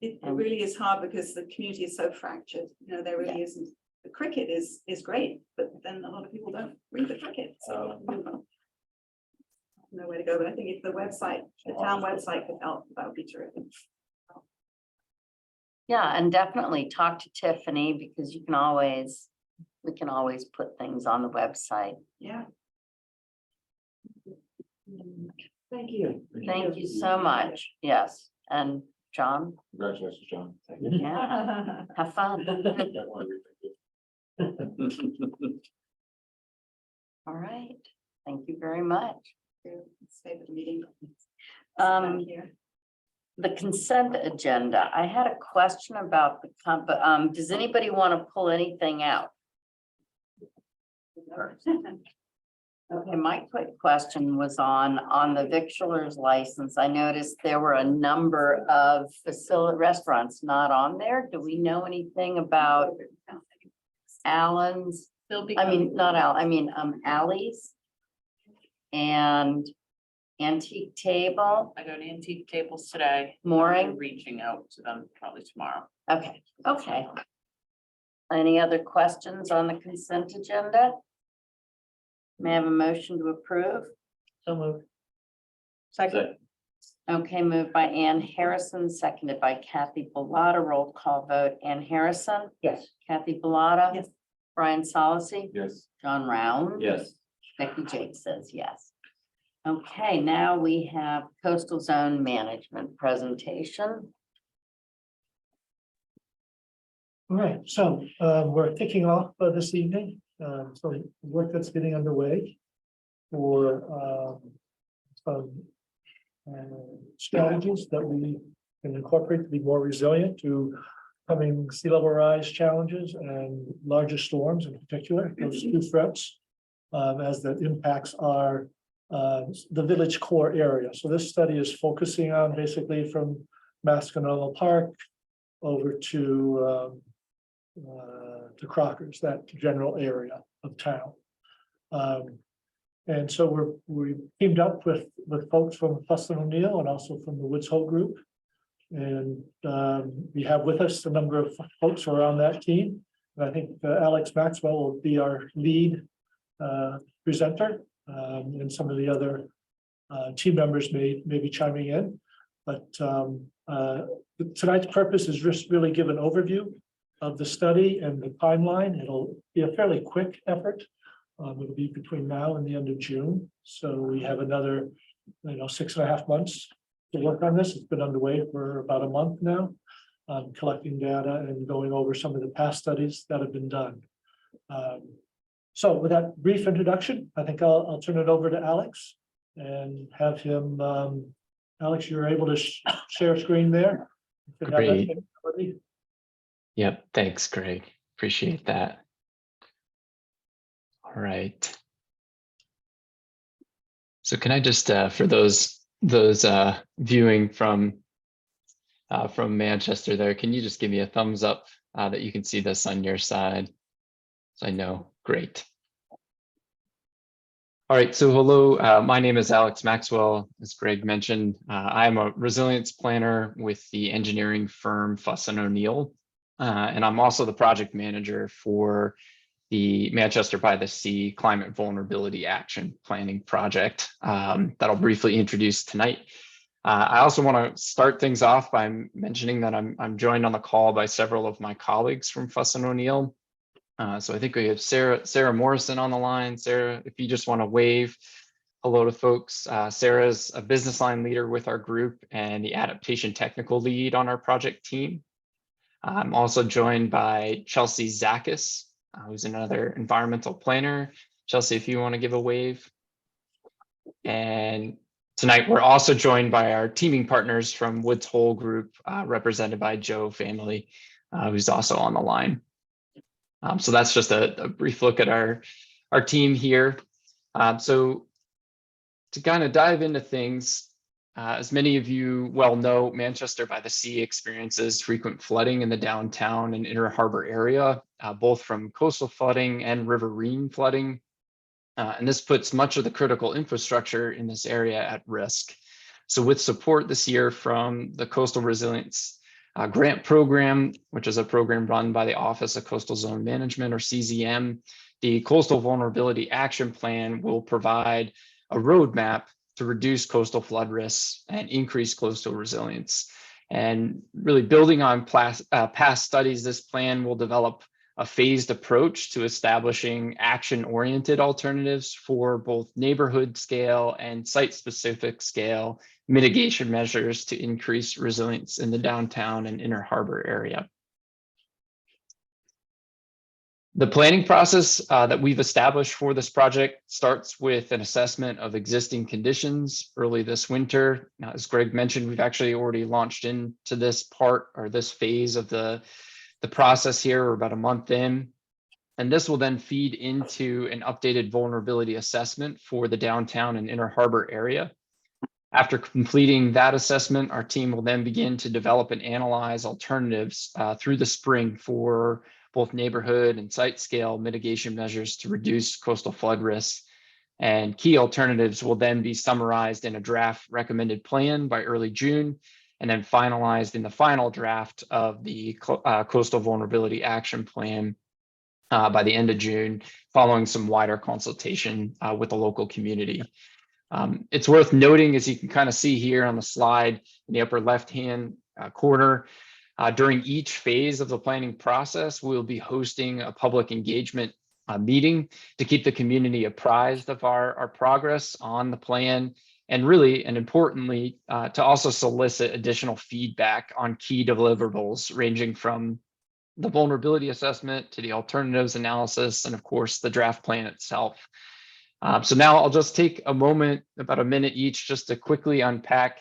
It really is hard because the community is so fractured, you know, there really isn't, the cricket is great, but then a lot of people don't read the cricket, so. No way to go, but I think if the website, the town website could help, that would be terrific. Yeah, and definitely talk to Tiffany because we can always put things on the website. Yeah. Thank you. Thank you so much. Yes, and John, Congratulations, John. yeah, have fun. All right, thank you very much. Stay for the meeting. Um, Here. The consent agenda, I had a question about does anybody want to pull anything out? Okay, my quick question was on the victualler's license. I noticed there were a number of restaurants not on there. Do we know anything about Allen's? They'll be. I mean, not Al, I mean, Alley's and Antique Table, I go to Antique Tables today. Mooring. I'm reaching out to them probably tomorrow. Okay, okay. Any other questions on the consent agenda? May I have a motion to approve? So moved. Second, Okay, moved by Ann Harrison, seconded by Kathy Bellata. Roll call vote. Ann Harrison, Yes. Kathy Bellata. Yes. Brian Solacey. Yes. John Round. Yes. Becky Jake says yes. Okay, now we have coastal zone management presentation. All right, so we're kicking off this evening, so work that's getting underway for some strategies that we can incorporate to be more resilient to coming sea level rise challenges and larger storms in particular, those two threats, as that impacts our the village core area. So this study is focusing on basically from Masconolo Park over to Crockers, that general area of town. And so we teamed up with folks from Fussin O'Neill and also from the Woods Hole Group. And we have with us a number of folks who are on that team. And I think Alex Maxwell will be our lead presenter. And some of the other team members may be chiming in. But tonight's purpose is just really give an overview of the study and the timeline. It'll be a fairly quick effort. It'll be between now and the end of June. So we have another 6.5 months to work on this. It's been underway for about a month now. Collecting data and going over some of the past studies that have been done. So with that brief introduction, I think I'll turn it over to Alex and have him, Alex, you're able to share screen there. You can have that Great. capability. Yep, thanks, Greg. Appreciate that. All right. So can I just, for those viewing from Manchester there, can you just give me a thumbs up that you can see this on your side? So I know, great. All right, so hello, my name is Alex Maxwell. As Greg mentioned, I'm a resilience planner with the engineering firm Fuss & O'Neill. And I'm also the project manager for the Manchester by the Sea Climate Vulnerability Action Planning Project that I'll briefly introduce tonight. I also want to start things off by mentioning that I'm joined on the call by several of my colleagues from Fuss & O'Neill. So I think we have Sarah Morrison on the line. Sarah, if you just want to wave hello to folks. Sarah's a business line leader with our group and the adaptation technical lead on our project team. I'm also joined by Chelsea Zakis, who's another environmental planner. Chelsea, if you want to give a wave. And tonight, we're also joined by our teaming partners from Woods Hole Group, represented by Joe Family, who's also on the line. So that's just a brief look at our team here. So to kind of dive into things, as many of you well know, Manchester by the Sea experiences frequent flooding in the downtown and Inner Harbor area, both from coastal flooding and riverine flooding. And this puts much of the critical infrastructure in this area at risk. So with support this year from the Coastal Resilience Grant Program, which is a program run by the Office of Coastal Zone Management, or CZM, the Coastal Vulnerability Action Plan will provide a roadmap to reduce coastal flood risks and increase coastal resilience. And really building on past studies, this plan will develop a phased approach to establishing action-oriented alternatives for both neighborhood scale and site-specific scale mitigation measures to increase resilience in the downtown and Inner Harbor area. The planning process that we've established for this project starts with an assessment of existing conditions early this winter. Now, as Greg mentioned, we've actually already launched into this part or this phase of the process here. We're about a month in, and this will then feed into an updated vulnerability assessment for the downtown and Inner Harbor area. After completing that assessment, our team will then begin to develop and analyze alternatives through the spring for both neighborhood and site scale mitigation measures to reduce coastal flood risks. And key alternatives will then be summarized in a draft recommended plan by early June, and then finalized in the final draft of the Coastal Vulnerability Action Plan by the end of June, following some wider consultation with the local community. It's worth noting, as you can kind of see here on the slide in the upper left-hand corner, during each phase of the planning process, we'll be hosting a public engagement meeting to keep the community apprised of our progress on the plan, and really, and importantly, to also solicit additional feedback on key deliverables ranging from the vulnerability assessment to the alternatives analysis, and of course, the draft plan itself. So now I'll just take a moment, about a minute each, just to quickly unpack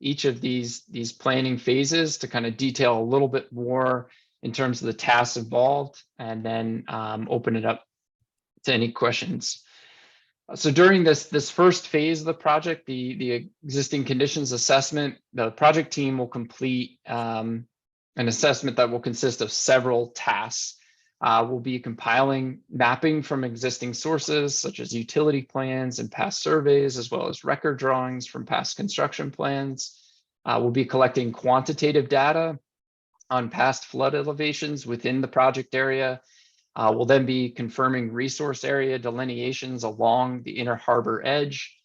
each of these planning phases to kind of detail a little bit more in terms of the tasks involved, and then open it up to any questions. So during this first phase of the project, the existing conditions assessment, the project team will complete an assessment that will consist of several tasks. We'll be compiling mapping from existing sources such as utility plans and past surveys, as well as record drawings from past construction plans. We'll be collecting quantitative data on past flood elevations within the project area. We'll then be confirming resource area delineations along the Inner Harbor edge.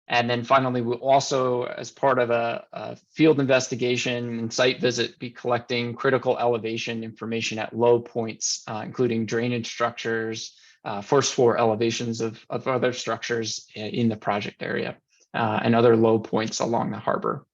And then finally, we'll also, as part of a field investigation and site visit, be collecting critical elevation information at low points, including drainage structures, first floor elevations of other structures in the project area. and other low points along the harbor.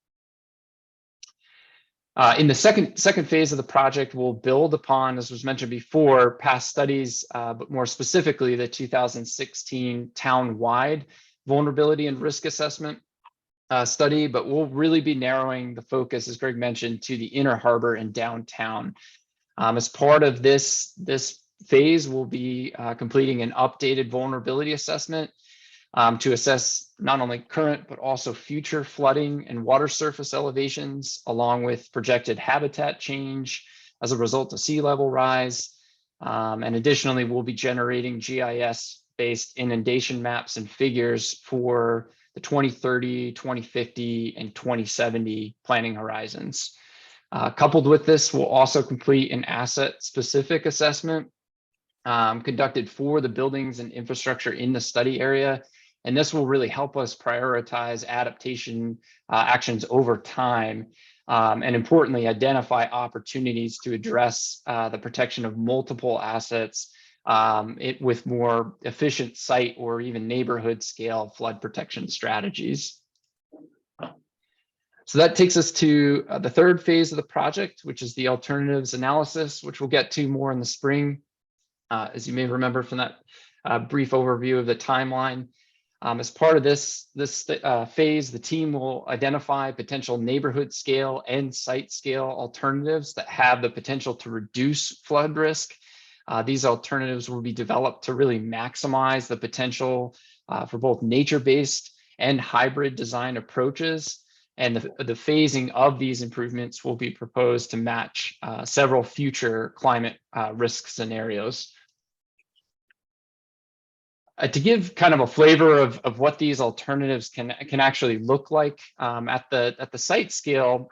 In the second phase of the project, we'll build upon, as was mentioned before, past studies, but more specifically, the 2016 town-wide vulnerability and risk assessment study, but we'll really be narrowing the focus, as Greg mentioned, to the inner harbor and downtown. As part of this phase, we'll be completing an updated vulnerability assessment to assess not only current, but also future flooding and water surface elevations, along with projected habitat change as a result of sea level rise. And additionally, we'll be generating GIS-based inundation maps and figures for the 2030, 2050, and 2070 planning horizons. Coupled with this, we'll also complete an asset-specific assessment conducted for the buildings and infrastructure in the study area. And this will really help us prioritize adaptation actions over time, and importantly, identify opportunities to address the protection of multiple assets with more efficient site or even neighborhood scale flood protection strategies. So that takes us to the third phase of the project, which is the alternatives analysis, which we'll get to more in the spring. As you may remember from that brief overview of the timeline. As part of this phase, the team will identify potential neighborhood scale and site scale alternatives that have the potential to reduce flood risk. These alternatives will be developed to really maximize the potential for both nature-based and hybrid design approaches. And the phasing of these improvements will be proposed to match several future climate risk scenarios. To give kind of a flavor of what these alternatives can actually look like at the site scale,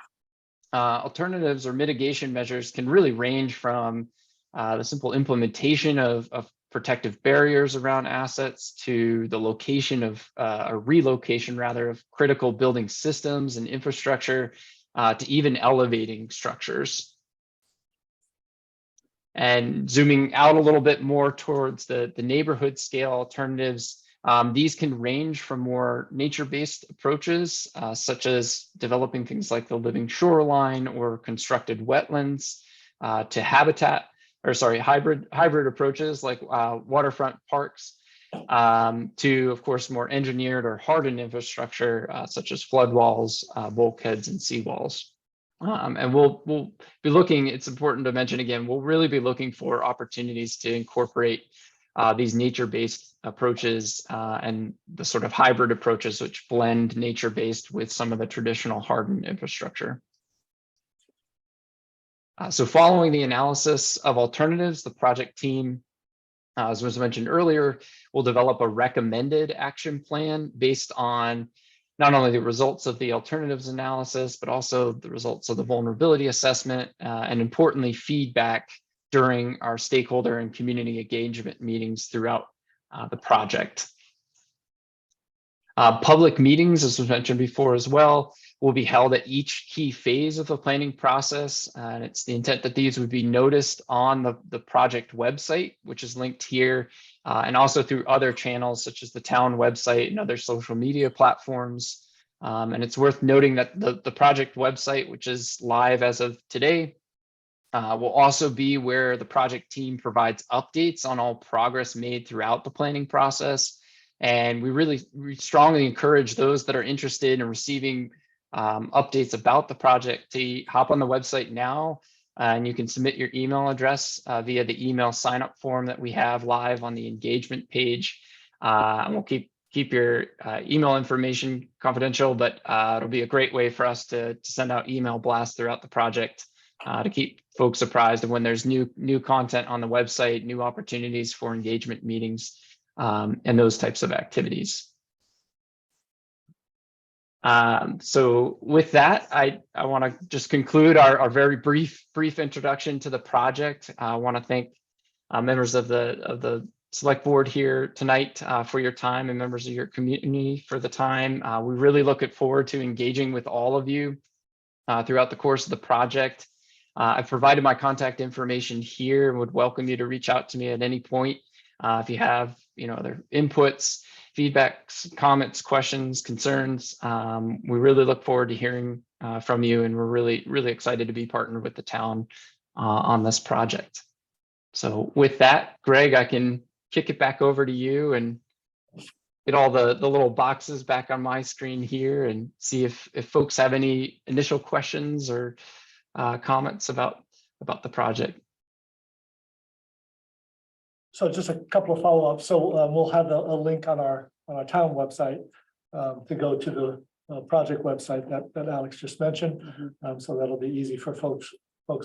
alternatives or mitigation measures can really range from the simple implementation of protective barriers around assets to the location of a relocation rather of critical building systems and infrastructure to even elevating structures. And zooming out a little bit more towards the neighborhood scale alternatives, these can range from more nature-based approaches, such as developing things like the living shoreline or constructed wetlands, to hybrid approaches like waterfront parks, to, of course, more engineered or hardened infrastructure, such as flood walls, bulkheads, and seawalls. And we'll be looking, it's important to mention again, we'll really be looking for opportunities to incorporate these nature-based approaches and the sort of hybrid approaches which blend nature-based with some of the traditional hardened infrastructure. So following the analysis of alternatives, the project team, as was mentioned earlier, will develop a recommended action plan based on not only the results of the alternatives analysis, but also the results of the vulnerability assessment, and importantly, feedback during our stakeholder and community engagement meetings throughout the project. Public meetings, as was mentioned before as well, will be held at each key phase of the planning process. And it's the intent that these would be noticed on the project website, which is linked here, and also through other channels such as the town website and other social media platforms. And it's worth noting that the project website, which is live as of today, will also be where the project team provides updates on all progress made throughout the planning process. And we strongly encourage those that are interested in receiving updates about the project to hop on the website now, and you can submit your email address via the email sign-up form that we have live on the engagement page. And we'll keep your email information confidential, but it'll be a great way for us to send out email blasts throughout the project to keep folks apprised of when there's new content on the website, new opportunities for engagement meetings, and those types of activities. So with that, I want to just conclude our very brief introduction to the project. I want to thank members of the select board here tonight for your time, and members of your community for the time. We really look forward to engaging with all of you throughout the course of the project. I've provided my contact information here and would welcome you to reach out to me at any point if you have other inputs. If feedbacks, comments, questions, concerns. We really look forward to hearing from you, and we're really excited to be partnered with the town on this project. So with that, Greg, I can kick it back over to you and get all the little boxes back on my screen here and see if folks have any initial questions or comments about the project. So just a couple of follow-ups. So we'll have a link on our town website to go to the project website that Alex just mentioned. So that'll be easy for folks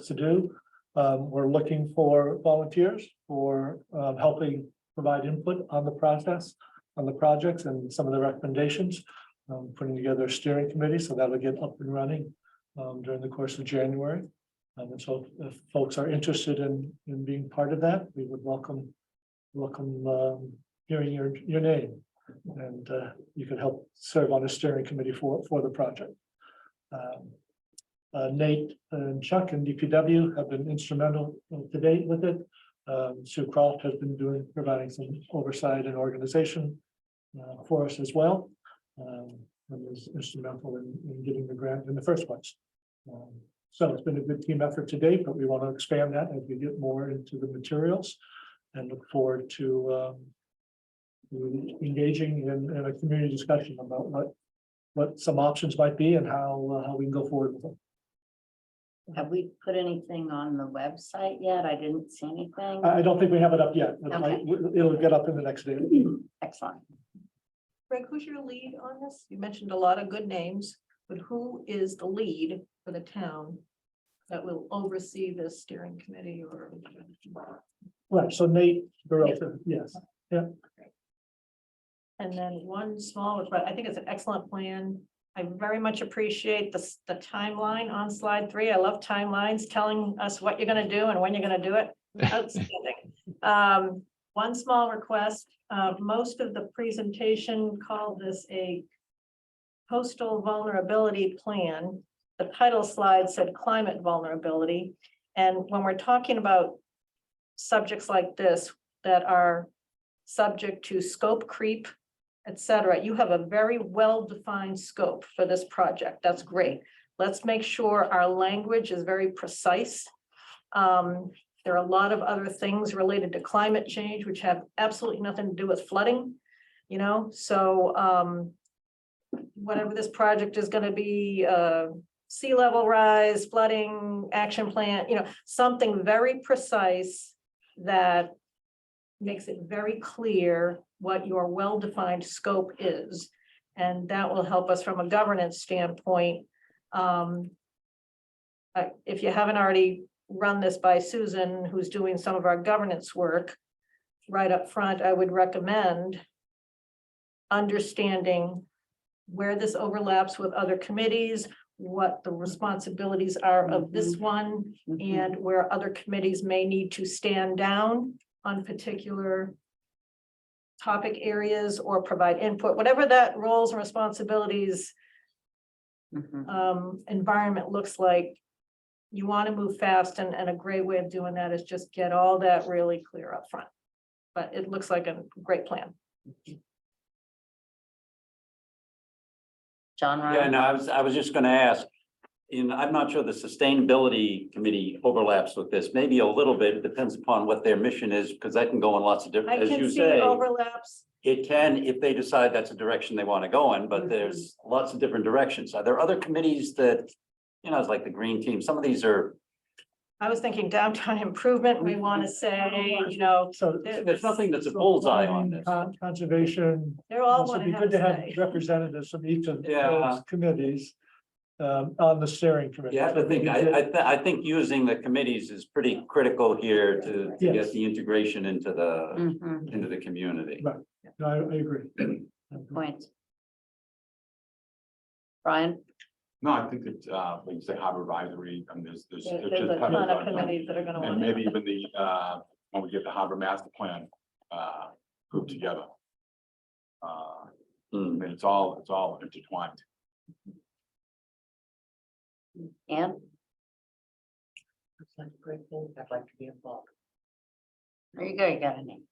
to do. We're looking for volunteers for helping provide input on the process, on the projects and some of the recommendations. Putting together a steering committee, so that'll get up and running during the course of January. And so if folks are interested in being part of that, we would welcome hearing your name. And you can help serve on a steering committee for the project. Nate and Chuck and DPW have been instrumental to date with it. Sue Croft has been providing some oversight and organization for us as well. And was instrumental in getting the grant in the first place. So it's been a good team effort to date, but we want to expand that as we get more into the materials and look forward to engaging in a community discussion about what some options might be and how we can go forward with them. Have we put anything on the website yet? I didn't see anything. I don't think we have it up yet. Okay. It'll get up in the next day. Excellent. Greg, who's your lead on this? You mentioned a lot of good names, but who is the lead for the town that will oversee this steering committee or? Right, so Nate, Berelta, yes. And then one small, but I think it's an excellent plan. I very much appreciate the timeline on slide 3. I love timelines, telling us what you're gonna do and when you're gonna do it. Outstanding. One small request, most of the presentation called this a coastal vulnerability plan. The title slide said climate vulnerability. And when we're talking about subjects like this that are subject to scope creep, etc., you have a very well-defined scope for this project. That's great. Let's make sure our language is very precise. There are a lot of other things related to climate change, which have absolutely nothing to do with flooding, you know, so whatever this project is going to be, sea level rise, flooding, action plan, you know, something very precise that makes it very clear what your well-defined scope is. And that will help us from a governance standpoint. If you haven't already run this by Susan, who's doing some of our governance work, right up front, I would recommend understanding where this overlaps with other committees, what the responsibilities are of this one, and where other committees may need to stand down on particular topic areas or provide input, whatever that roles and responsibilities environment looks like. You want to move fast, and a great way of doing that is just get all that really clear up front. But it looks like a great plan. John Yeah, Ryan? no, I was just gonna ask, I'm not sure the sustainability committee overlaps with this, maybe a little bit, depends upon what their mission is, because that can go in lots of I different, as can you see say. overlaps. It can, if they decide that's a direction they want to go in, but there's lots of different directions. Are there other committees that, you know, it's like the green team, some of these are, I was thinking downtown improvement, we want to say, you know, So. there's nothing that's a bullseye on this. Conservation. they're all Also want be to good to have say. representatives from each of Yeah. those committees on the steering committee. you have to think, I think using the committees is pretty critical here to get Yes. the integration into Mhm. the community. Right. No, I agree. Point. Brian? No, I think that, like you say, harbor advisory, I mean, there's There's just a kind ton of of, committees that are going to and want maybe to. even when we get the harbor master plan, grouped together. I mean, it's all intertwined. Ann? That's a great thing. I'd like to be involved. There you go, you got a name.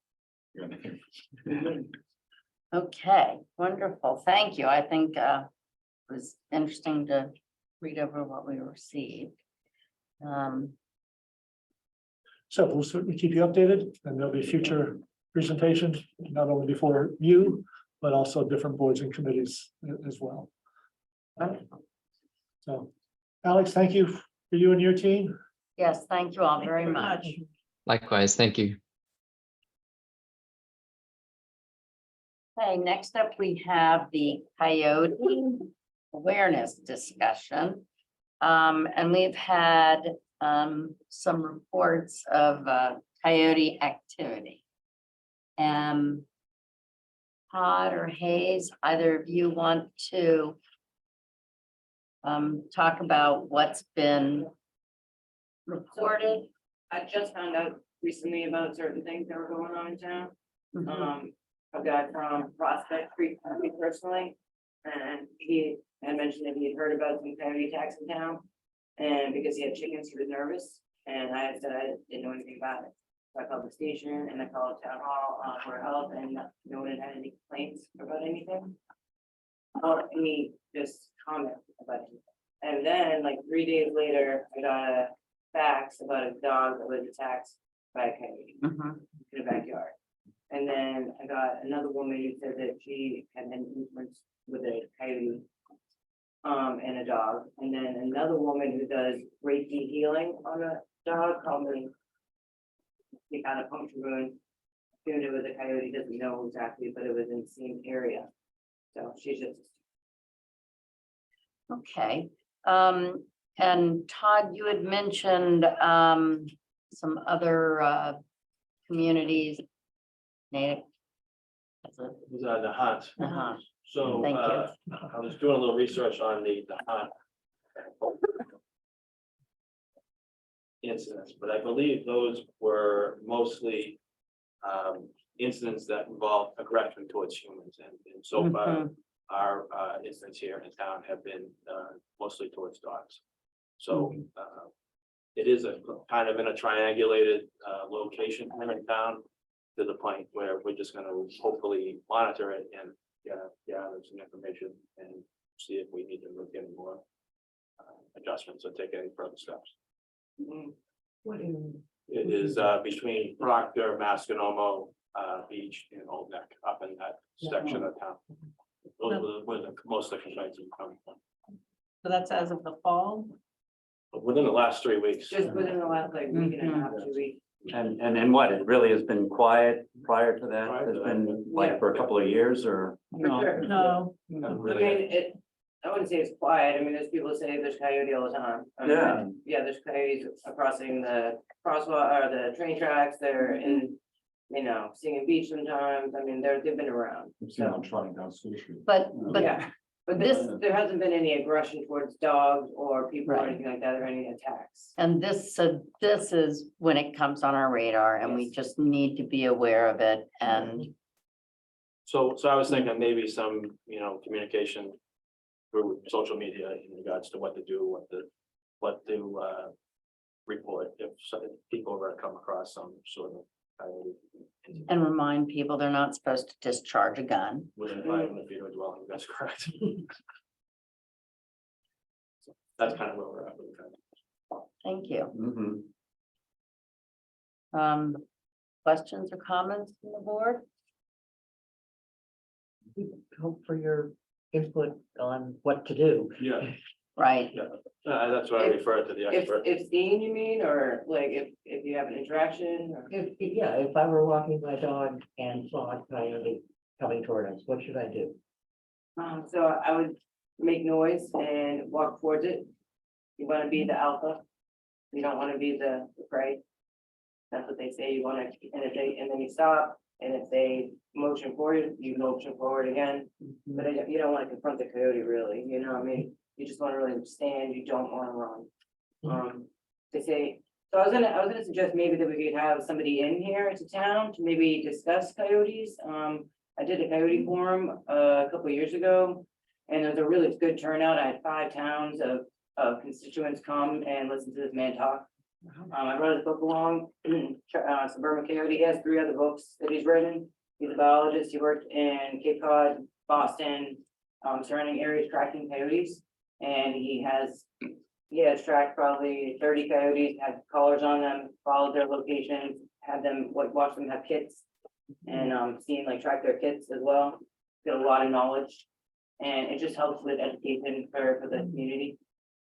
Okay, wonderful. Thank you. I think it was interesting to read over what we received. So we'll certainly keep you updated, and there'll be future presentations, not only before you, but also different boards and committees as well. Wonderful. So, Alex, thank you for you and your team. Yes, thank you all Thank you very very much. much. Likewise, thank you. Okay, next up, we have the coyote awareness discussion. And we've had some reports of coyote activity. Todd or Hayes, either of you want to talk about what's been reported? I just found out recently about certain things that were going on in town. Mhm. A guy from Prospect Creek, me personally, and he had mentioned that he had heard about some coyote attacks in town. And because he had chickens, he was nervous, and I said I didn't know anything about it. So I called the station and I called town hall for help, and no one had any complaints about anything. Or any just comment about it. And then like 3 days later, I got a fax about a dog that was attacked by a coyote Mhm. in the backyard. And then I got another woman who said that she had been influenced with a coyote. And a dog, and then another woman who does Reiki healing on a dog called me. He found a puncture wound. Assumed it was a coyote, doesn't know exactly, but it was in the same area. So she's just. Okay, and Todd, you had mentioned some other communities. Native. That's it. It was the hunt. Uh-huh. So Thank you. I was doing a little research on the hunt. Incidents, but I believe those were mostly incidents that involve aggression towards humans, and so far our incidents here in town have been mostly towards dogs. So it is a kind of in a triangulated location here in town, to the point where we're just gonna hopefully monitor it and gather some information and see if we need to look any more adjustments or take any further steps. It is between Proctor, Masconomo, Beach, and Old Neck, up in that section of town. Those were where the most of the complaints are coming from. So that's as of the fall. But within the last 3 weeks. Just within the last like week and a half, 2 weeks. And what, it really has been quiet prior to that? It's been like for a couple of years or? For sure. No, I mean, I wouldn't say it's quiet. I mean, there's people say there's coyote all the time. I mean, Yeah. Yeah, there's coyotes crossing the crosswalk or the train tracks. They're in, Singing Beach sometimes. I mean, they've been around. I'm seeing them trotting down School Street. But Yeah, but there hasn't been any aggression towards dogs or people or Right. anything like that, or any attacks. and this is when it comes on our radar, and we Yes. just need to be aware of it. And So I was thinking maybe some, communication through social media in regards to what to do, what to report if people were to come across some sort of coyote incident and remind people they're not supposed to discharge a gun. within 500 feet of a dwelling. That's correct. So that's kind of where we're at with that. Thank you. Mhm. Questions or comments from the board? Hope for your input on what to do. Yeah, Right, that's why I referred to the expert. If seen, you mean, or like if you have an interaction or? If I were walking my dog and saw a coyote coming toward us, what should I do? So I would make noise and walk towards it. You wanna be the alpha. You don't wanna be the prey. That's what they say, you wanna, and then you stop, and if they motion forward, you motion forward again. But you don't wanna confront the coyote really, you know what I mean? You just wanna really stand, you don't wanna run. They say, so I was gonna suggest maybe that we could have somebody in here to town to maybe discuss coyotes. I did a coyote forum a couple of years ago. And there was a really good turnout. I had 5 towns of constituents come and listen to this man talk. I brought his book along, Suburban Coyote. He has 3 other books that he's written. He's a biologist. He worked in Cape Cod, Boston, surrounding areas tracking coyotes. And he has tracked probably 30 coyotes, had collars on them, followed their locations, had them, watch them have kits. And seen like track their kits as well. Got a lot of knowledge. And it just helps with education for the community.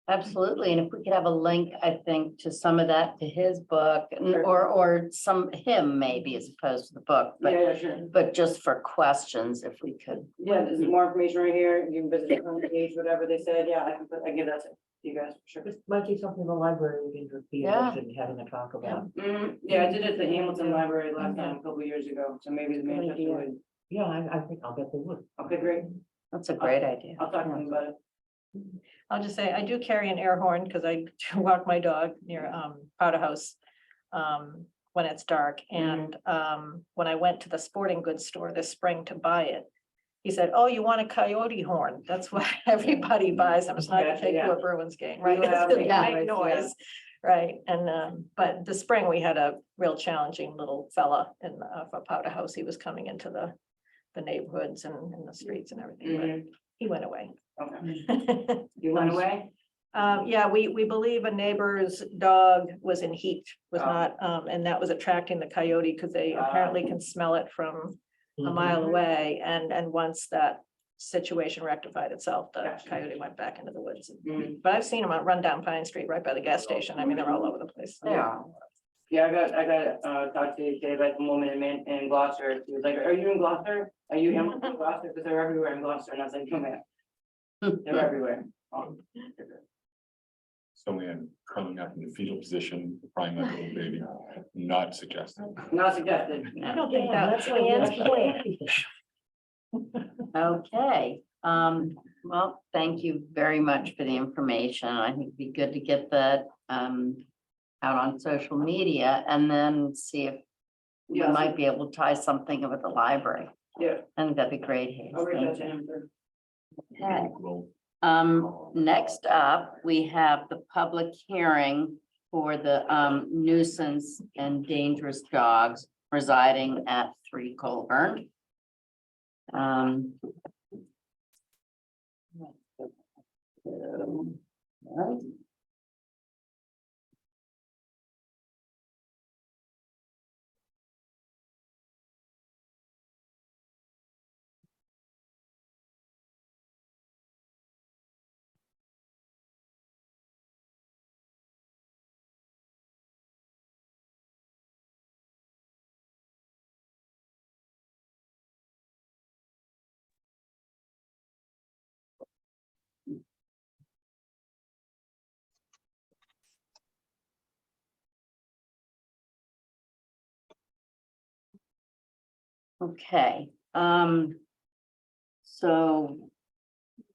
Absolutely, and if we could have a link, I think, to some of that, to his book, Sure. or some, him maybe as opposed to the book, Yeah, sure. but just for questions, if we could. Yeah, there's more information right here. You can visit the front page, whatever they said. Yeah, I can give that to you guys for sure. This might be something the library would be Yeah. interested in having a talk about. Yeah, I did it at the Hamilton Library last time, a couple of years ago, so maybe the Good Manchester idea. would. Yeah, I think, I'll bet they would. Okay, great. That's a great idea. I'll talk to them about it. I'll just say, I do carry an air horn because I do walk my dog near Powder House when it's dark. And when I went to the sporting goods store this spring to buy it, he said, "Oh, you want a coyote horn? That's what everybody buys them. It's not to Gotcha, take to yeah. a Bruins game, right? You have It's to to make noise." Right, and but the spring we had a real challenging little fella in for Powder House. He was coming into the neighborhoods and in the streets and everything, but he went away. Okay, you went away? Yeah, we believe a neighbor's dog was in heat, was Oh. not, and that was attracting the coyote because they apparently can smell it from a mile away. And once that situation rectified itself, the Gotcha. coyote went back into the woods. Mhm. But I've seen them run down Pine Street right by the gas station. I mean, they're all over the place. Yeah. Yeah, I got talked to today about the woman in Gloucester. She was like, "Are you in Gloucester? Are you in Gloucester? Because they're everywhere in Gloucester." And I was like, "Oh man, they're everywhere." So in curling up in the fetal position, crying like a little baby, not suggested. Not suggested. I don't think Yeah, that's that's like- Anne's that's plan. Okay, well, thank you very much for the information. I think it'd be good to get that out on social media and then see if we Yeah. might be able to tie something with the library. Yeah. I think that'd be great. Hayes. I'll reach Thank out to you. him for. Okay. Well, Next up, we have the public hearing for the nuisance and dangerous dogs residing at 3 Colburn. Right. Okay, so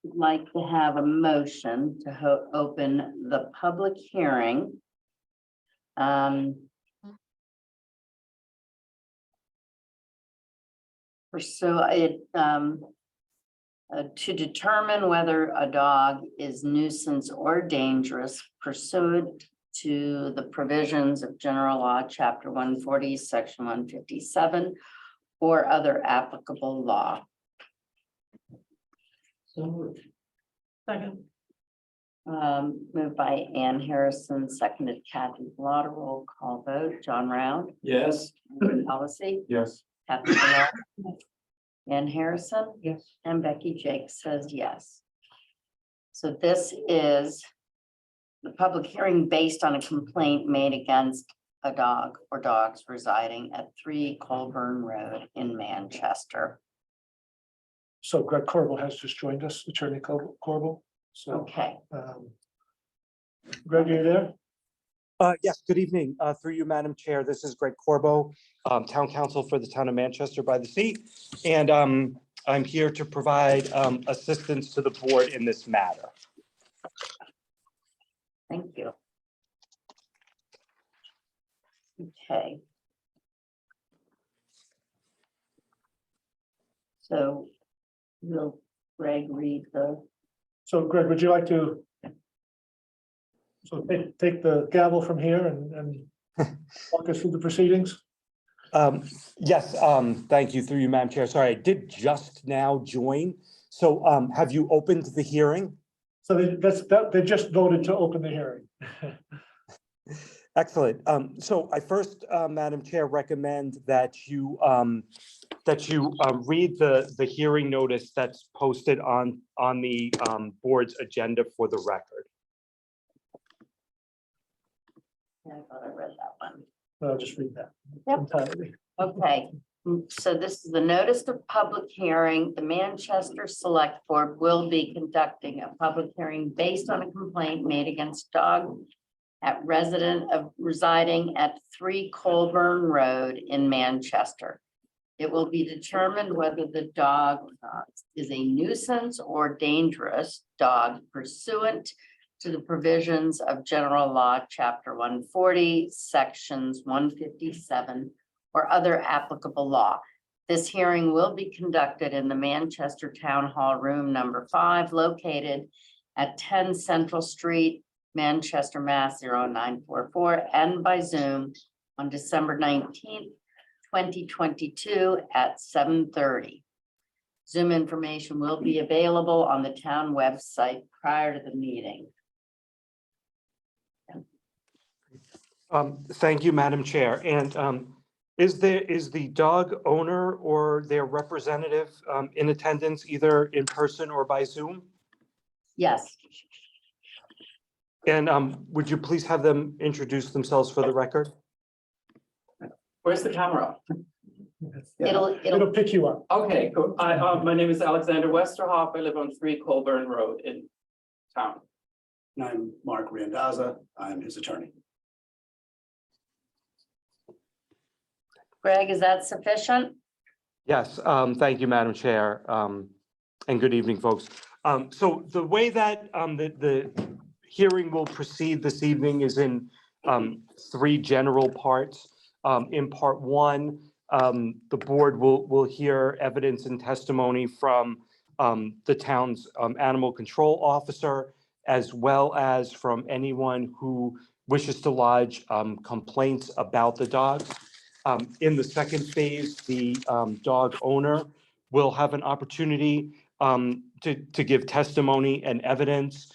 I'd like to have a motion to open the public hearing. To determine whether a dog is nuisance or dangerous pursuant to the provisions of General Law, Chapter 140, Section 157, or other applicable law. So moved. Second. Moved by Ann Harrison, seconded Kathy Blotter, roll call vote, John Round, Yes. policy, yes, Kathy Blotter, Ann Harrison, Yes. and Becky Jake says yes. So this is the public hearing based on a complaint made against a dog or dogs residing at 3 Colburn Road in Manchester. So Greg Corbel has just joined us, Attorney Corbel. So, Okay, Greg, are you there? Yes, good evening. Through you, Madam Chair, this is Greg Corbo, Town Council for the Town of Manchester by the Sea. And I'm here to provide assistance to the board in this matter. thank you. Okay. So will Greg read the, So Greg, would you like to? So take the gavel from here and walk us through the proceedings? Yes, thank you through you, Madam Chair. Sorry, I did just now join. So have you opened the hearing? So they just voted to open the hearing. Excellent. So I first, Madam Chair, recommend that you read the hearing notice that's posted on the board's agenda for the record. I thought I read that one. I'll just read that Yep. entirely. Okay, so this is the notice of public hearing. The Manchester Select Board will be conducting a public hearing based on a complaint made against dog at resident of residing at 3 Colburn Road in Manchester. It will be determined whether the dog is a nuisance or dangerous dog pursuant to the provisions of General Law, Chapter 140, Sections 157, or other applicable law. This hearing will be conducted in the Manchester Town Hall Room number 5, located at 10 Central Street, Manchester, Mass. 09444, and by Zoom on December 19th, 2022 at 7:30. Zoom information will be available on the town website prior to the meeting. Thank you, Madam Chair. And is the dog owner or their representative in attendance, either in person or by Zoom? Yes, And would you please have them introduce themselves for the record? Where's the camera? it'll Pick you up. Okay, cool. My name is Alexander Westerhoff. I live on 3 Colburn Road in town. And I'm Mark Randazza. I'm his attorney. Greg, is that sufficient? Yes, thank you, Madam Chair, and good evening, folks. So the way that the hearing will proceed this evening is in 3 general parts. In part 1, the board will hear evidence and testimony from the town's animal control officer, as well as from anyone who wishes to lodge complaints about the dogs. In the second phase, the dog owner will have an opportunity to give testimony and evidence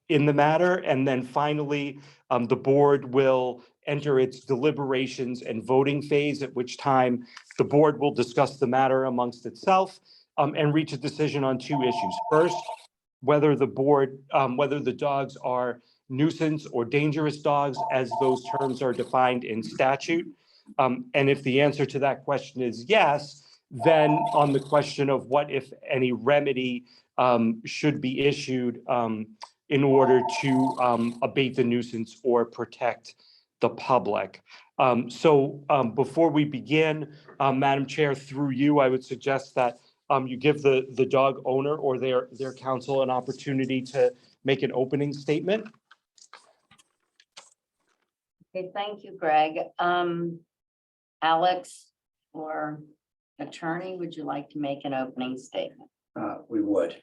in the matter. And then finally, the board will enter its deliberations and voting phase, at which time the board will discuss the matter amongst itself and reach a decision on 2 issues. First, whether the dogs are nuisance or dangerous dogs, as those terms are defined in statute. And if the answer to that question is yes, then on the question of what, if any, remedy should be issued in order to abate the nuisance or protect the public. So before we begin, Madam Chair, through you, I would suggest that you give the dog owner or their counsel an opportunity to make an opening statement. Okay, thank you, Greg. Alex or attorney, would you like to make an opening statement? We would.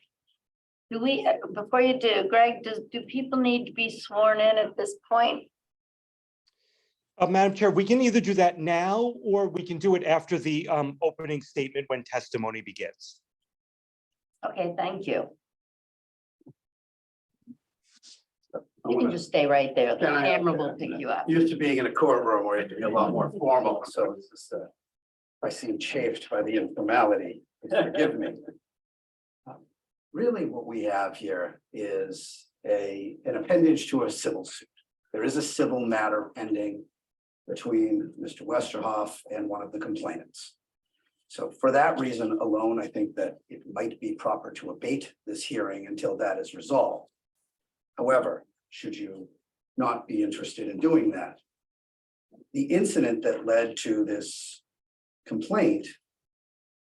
Do we, before you do, Greg, do people need to be sworn in at this point? Madam Chair, we can either do that now or we can do it after the opening statement when testimony begins. Okay, thank you. You can just stay right there. The camera will pick you up. Used to being in a courtroom where you have to be a lot more formal, so this is, if I seem chafed by the informality, forgive me. Really, what we have here is an appendage to a civil suit. There is a civil matter pending between Mr. Westerhoff and one of the complainants. So for that reason alone, I think that it might be proper to abate this hearing until that is resolved. However, should you not be interested in doing that, the incident that led to this complaint,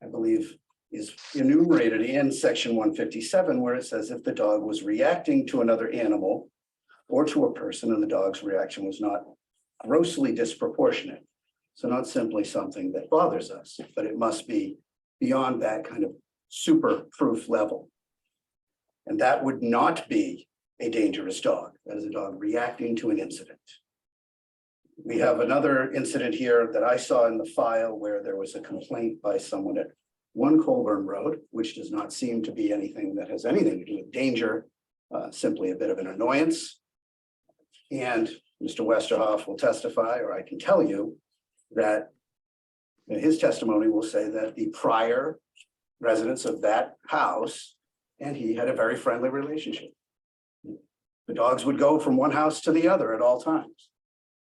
I believe, is enumerated in section 157, where it says if the dog was reacting to another animal or to a person and the dog's reaction was not grossly disproportionate. So not simply something that bothers us, but it must be beyond that kind of super proof level. And that would not be a dangerous dog. That is a dog reacting to an incident. We have another incident here that I saw in the file where there was a complaint by someone at 1 Colburn Road, which does not seem to be anything that has anything to do with danger, simply a bit of an annoyance. And Mr. Westerhoff will testify, or I can tell you that his testimony will say that the prior residents of that house and he had a very friendly relationship. The dogs would go from one house to the other at all times.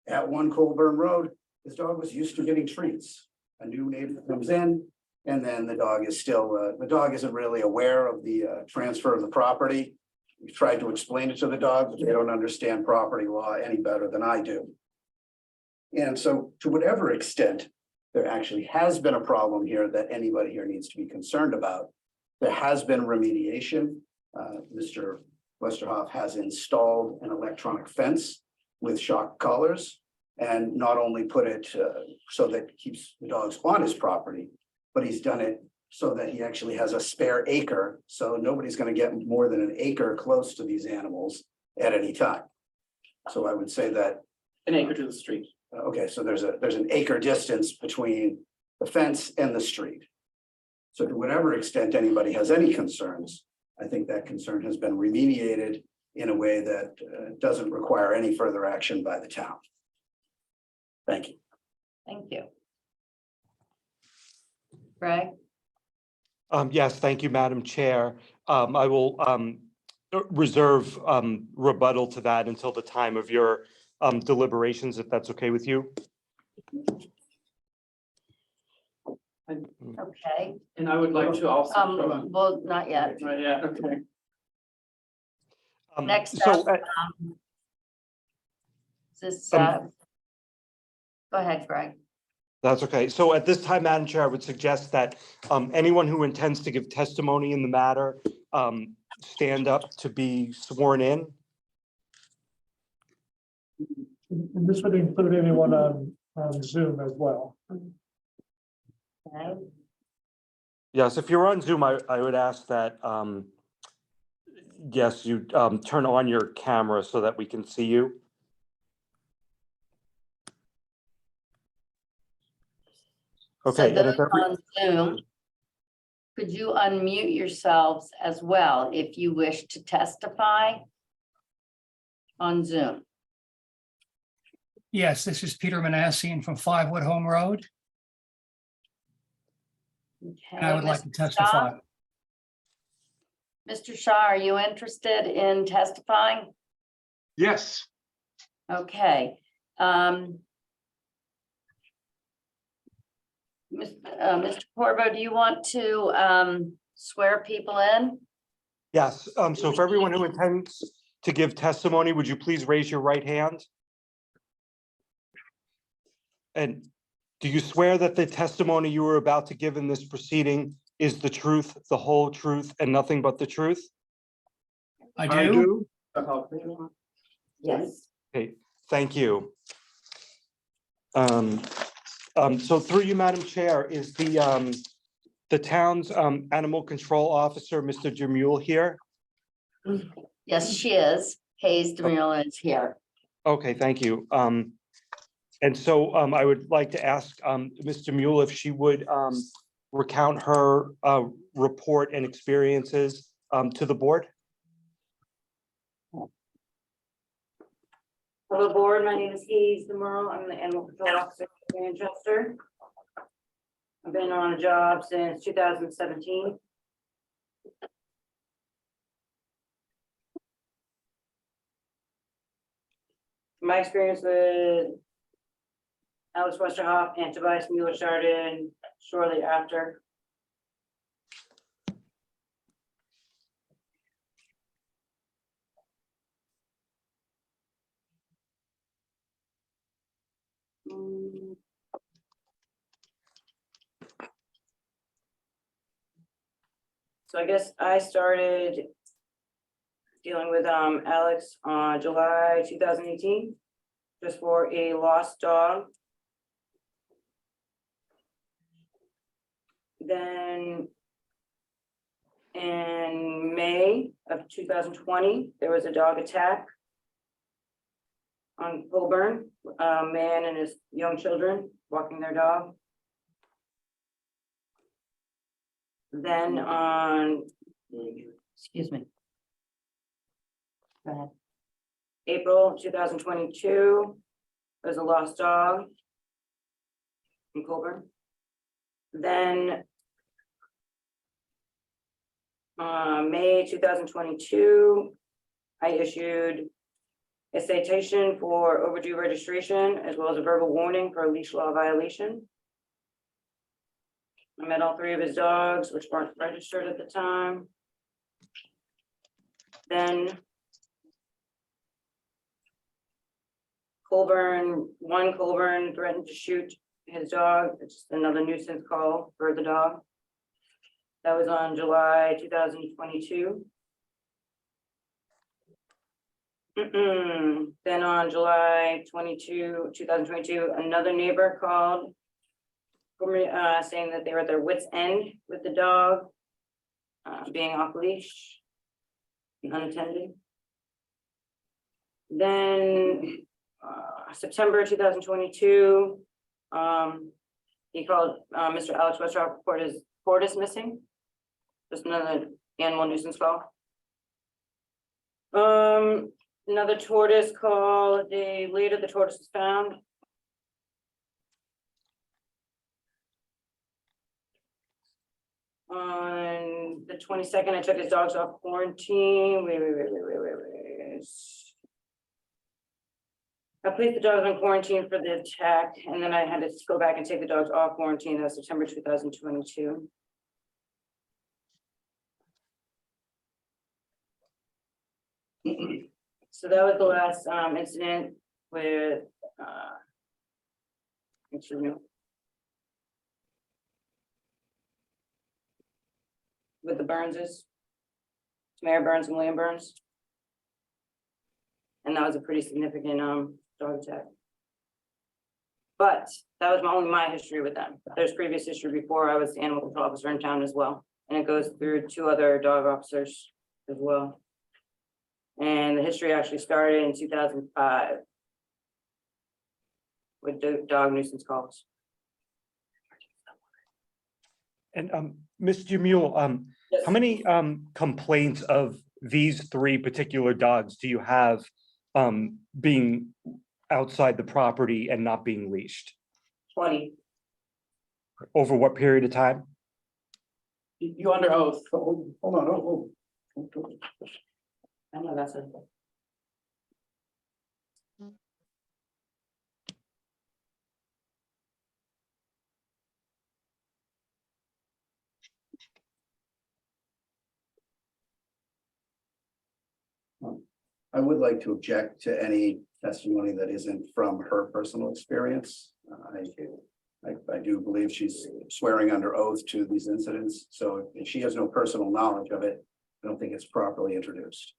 At 1 Colburn Road, his dog was used to getting treats. A new neighbor comes in, and then the dog is still, the dog isn't really aware of the transfer of the property. We've tried to explain it to the dog, but they don't understand property law any better than I do. And so to whatever extent there actually has been a problem here that anybody here needs to be concerned about, there has been remediation. Mr. Westerhoff has installed an electronic fence with shock collars and not only put it so that it keeps the dogs on his property, but he's done it so that he actually has a spare acre. So nobody's going to get more than an acre close to these animals at any time. So I would say that. An acre to the street. Okay, so there's an acre distance between the fence and the street. So to whatever extent anybody has any concerns, I think that concern has been remediated in a way that doesn't require any further action by the town. Thank you. Thank you. Greg? Yes, thank you, Madam Chair. I will reserve rebuttal to that until the time of your deliberations, if that's okay with you. Okay, And I would like to also. well, not yet. Yeah, okay. Next So, up, this, go ahead, Greg. That's okay. So at this time, Madam Chair, I would suggest that anyone who intends to give testimony in the matter stand up to be sworn in. And this would include anyone on Zoom as well. Okay. Yes, if you're on Zoom, I would ask that, yes, you turn on your camera so that we can see you. Okay. So and if those every- on Zoom, could you unmute yourselves as well if you wish to testify on Zoom? Yes, this is Peter Manassian from 5 Woodhome Road, and I would like to Mr. Shaw? testify. Mr. Shaw, are you interested in testifying? Yes, Okay. Mr. Corvo, do you want to swear people in? Yes, so for everyone who intends to give testimony, would you please raise your right hand? And do you swear that the testimony you are about to give in this proceeding is the truth, the whole truth, and nothing but the truth? I I do. do. Yes. Okay, thank you. So through you, Madam Chair, is the town's animal control officer, Mr. Jamule, here? Yes, she is. Hayes DeMille is here. Okay, thank you. And so I would like to ask Ms. Jamule if she would recount her report and experiences to the board. Hello, board. My name is Hayes DeMille. I'm the animal control officer in Manchester. I've been on a job since 2017. My experience with Alex Westerhoff and Tobias Mueller started shortly after. So I guess I started dealing with Alex on July 2018, just for a lost dog. Then in May of 2020, there was a dog attack on Colburn, a man and his young children walking their dog. Then on Excuse me. Go ahead. April 2022, there's a lost dog in Colburn. Then May 2022, I issued a citation for overdue registration as well as a verbal warning for a leash law violation. I met all three of his dogs, which weren't registered at the time. Then Colburn threatened to shoot his dog. It's another nuisance call for the dog. That was on July 2022. Then on July 2022, another neighbor called saying that they were at their wits' end with the dog being off leash and unattended. Then September 2022, he called Mr. Alex Westroff, report his tortoise missing. Just another animal nuisance call. Another tortoise call, a day later, the tortoise was found. On the 22nd, I took his dogs off quarantine. Wait. I placed the dogs on quarantine for the attack, and then I had to go back and take the dogs off quarantine. That was September 2022. So that was the last incident with with the Burnses, Mayor Burns and William Burns. And that was a pretty significant dog attack. But that was only my history with them. There's previous history before. I was the animal control officer in town as well. And it goes through 2 other dog officers as well. And the history actually started in 2005 with the dog nuisance calls. And Mr. Mule, how many complaints of these 3 particular dogs do you have being outside the property and not being leashed? 20. Over what period of time? You under oath. Hold on. I know that's it. I would like to object to any testimony that isn't from her personal experience. I do believe she's swearing under oath to these incidents, so if she has no personal knowledge of it, I don't think it's properly introduced.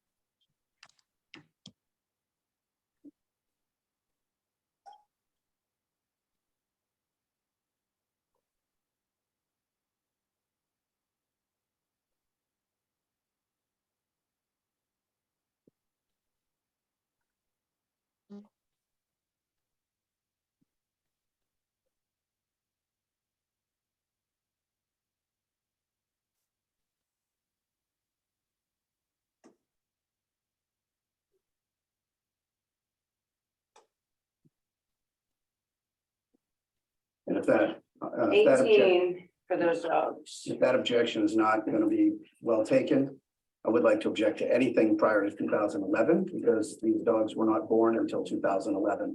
And if that, 18 for those dogs. if that objection is not going to be well taken, I would like to object to anything prior to 2011 because these dogs were not born until 2011.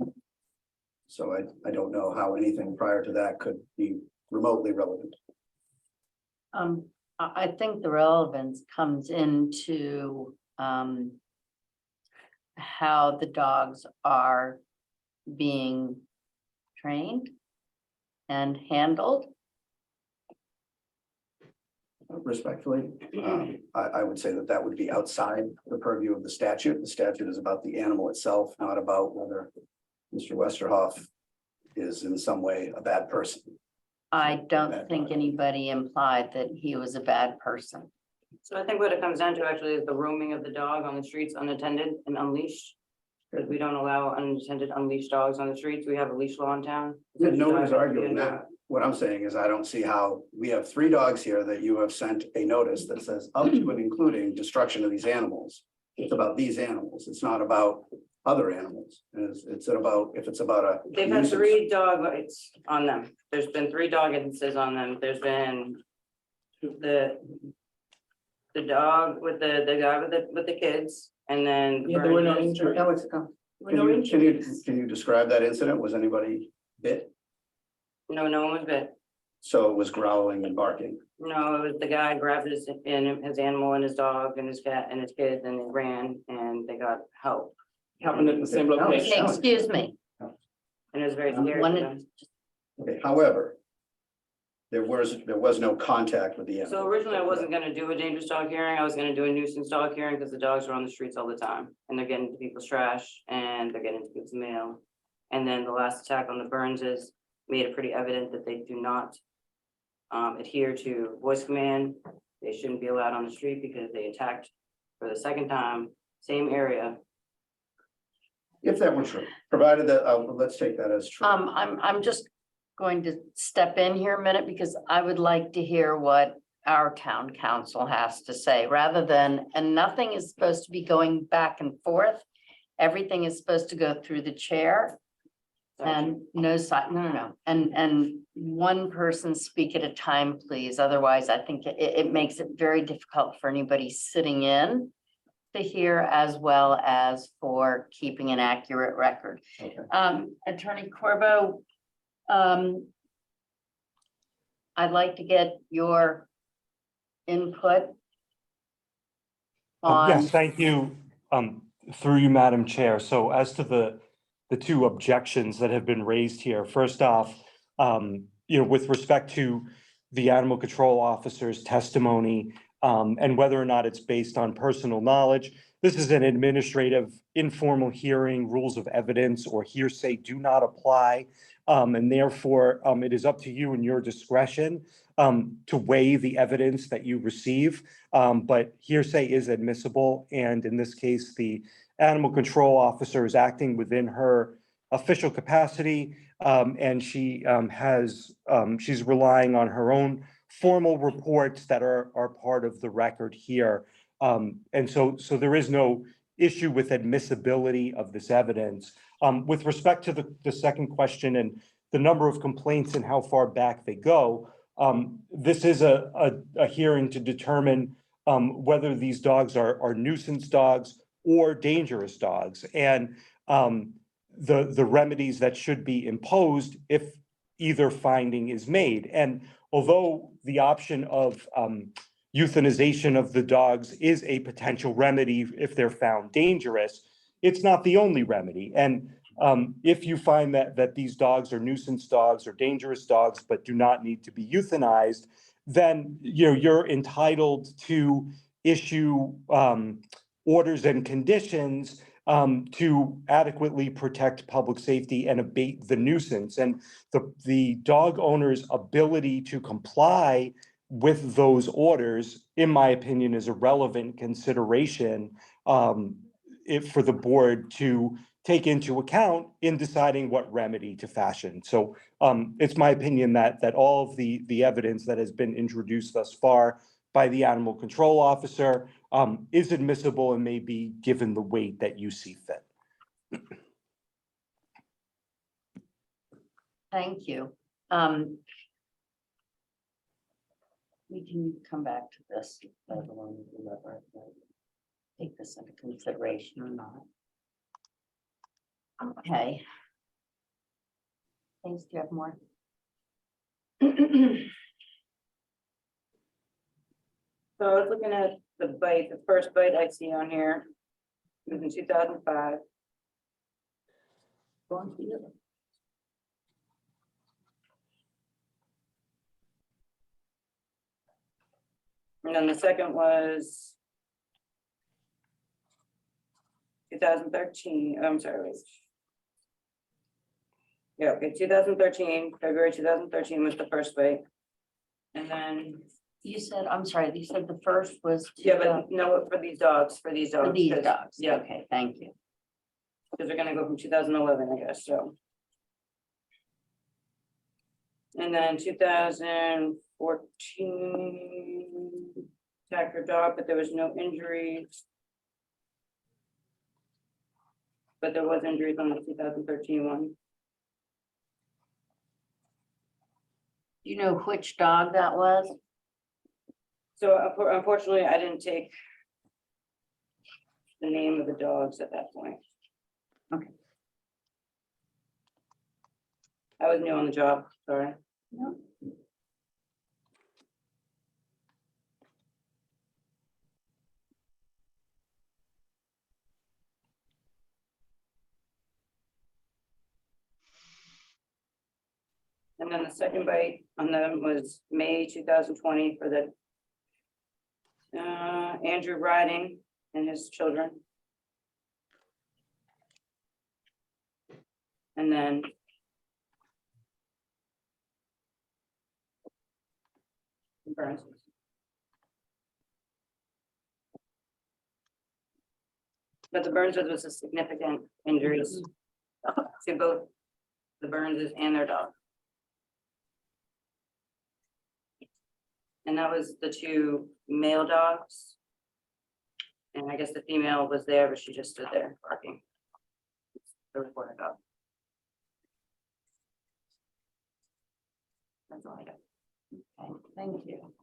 So I don't know how anything prior to that could be remotely relevant. I think the relevance comes into how the dogs are being trained and handled. Respectfully, I would say that would be outside the purview of the statute. The statute is about the animal itself, not about whether Mr. Westerhoff is in some way a bad person. I don't think anybody implied that he was a bad person. So I think what it comes down to actually is the roaming of the dog on the streets unattended and unleashed. Because we don't allow unattended unleashed dogs on the streets. We have a leash law in town. Nobody's arguing that. What I'm saying is I don't see how, we have 3 dogs here that you have sent a notice that says up to and including destruction of these animals. It's about these animals. It's not about other animals. It's about, if it's about a. They've had 3 dog bites on them. There's been 3 dog instances on them. There's been the dog with the guy with the kids, and then. Yeah, there were no Burns. injuries. Alex, come. Can you describe that incident? Was anybody bit? No, no one was bit. So it was growling and barking. No, it was the guy grabbed his animal and his dog and his cat and his kids, and they ran and they got help. Happened at the same Okay, location. excuse me. And it was very scary. for them. Okay, however. There was no contact with the animal. So originally I wasn't gonna do a dangerous dog hearing. I was gonna do a nuisance dog hearing because the dogs are on the streets all the time. And they're getting into people's trash and they're getting into people's mail. And then the last attack on the Burnses made it pretty evident that they do not adhere to voice command. They shouldn't be allowed on the street because they attacked for the 2nd time, same area. If that were true, provided that, let's take that as true. I'm just going to step in here a minute because I would like to hear what our town council has to say, rather than, and nothing is supposed to be going back and forth. Everything is supposed to go through the chair. And no side, no. And one person speak at a time, please. Otherwise, I think it makes it very difficult for anybody sitting in to hear, as well as for keeping an accurate record. Okay. Attorney Corbo, I'd like to get your input on. Yes, thank you, through you, Madam Chair. So as to the 2 objections that have been raised here, first off, with respect to the animal control officer's testimony, and whether or not it's based on personal knowledge, this is an administrative informal hearing. Rules of evidence or hearsay do not apply. And therefore, it is up to you and your discretion to weigh the evidence that you receive. But hearsay is admissible. And in this case, the animal control officer is acting within her official capacity. And she she's relying on her own formal reports that are part of the record here. And so there is no issue with admissibility of this evidence. With respect to the second question and the number of complaints and how far back they go, this is a hearing to determine whether these dogs are nuisance dogs or dangerous dogs, and the remedies that should be imposed if either finding is made. And although the option of euthanization of the dogs is a potential remedy if they're found dangerous, it's not the only remedy. And if you find that these dogs are nuisance dogs or dangerous dogs but do not need to be euthanized, then you're entitled to issue orders and conditions to adequately protect public safety and abate the nuisance. And the dog owner's ability to comply with those orders, in my opinion, is a relevant consideration for the board to take into account in deciding what remedy to fashion. So it's my opinion that all of the evidence that has been introduced thus far by the animal control officer is admissible and may be given the weight that you see fit. Thank you. We can come back to this, whether we take this into consideration or not. Okay. Thanks, do you have more? So I was looking at the first bite I see on here. It was in 2005. And then the second was 2013, I'm sorry. Yeah, okay, 2013, February 2013 was the first bite. And then, You said, I'm sorry, you said the first was. yeah, but no, for these dogs, For these dogs, Yeah. okay, thank you. Because they're gonna go from 2011, I guess, so. And then 2014. Attacked her dog, but there was no injuries. But there was injuries on the 2013 one. Do you know which dog that was? So unfortunately, I didn't take the name of the dogs at that point. Okay. I was new on the job, sorry. No. And then the second bite on them was May 2020 for the Andrew Riding and his children. And then Burns. But the Burns was a significant injuries to both the Burnses and their dog. And that was the two male dogs. And I guess the female was there, but she just stood there barking. The report I got. That's all I got. Okay, thank you.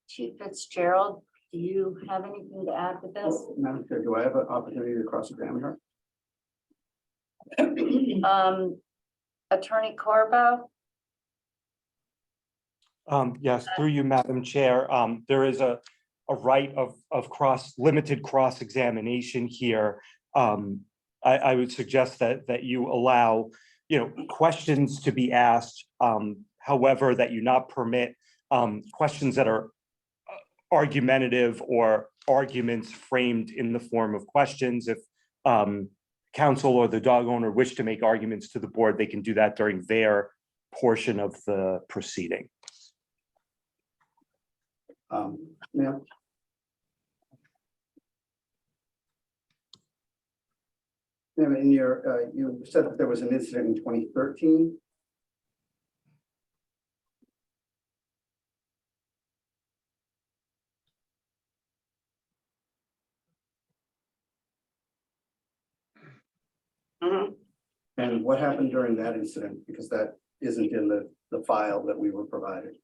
Chief Fitzgerald, do you have anything to add to this? Madam Chair, do I have an opportunity to cross-examine her? Attorney Corbo? Yes, through you, Madam Chair, there is a right of limited cross-examination here. I would suggest that you allow, questions to be asked, however, that you not permit questions that are argumentative or arguments framed in the form of questions. If counsel or the dog owner wish to make arguments to the board, they can do that during their portion of the proceeding. Ma'am? Ma'am, in your, you said that there was an incident in 2013. And what happened during that incident? Because that isn't in the file that we were provided.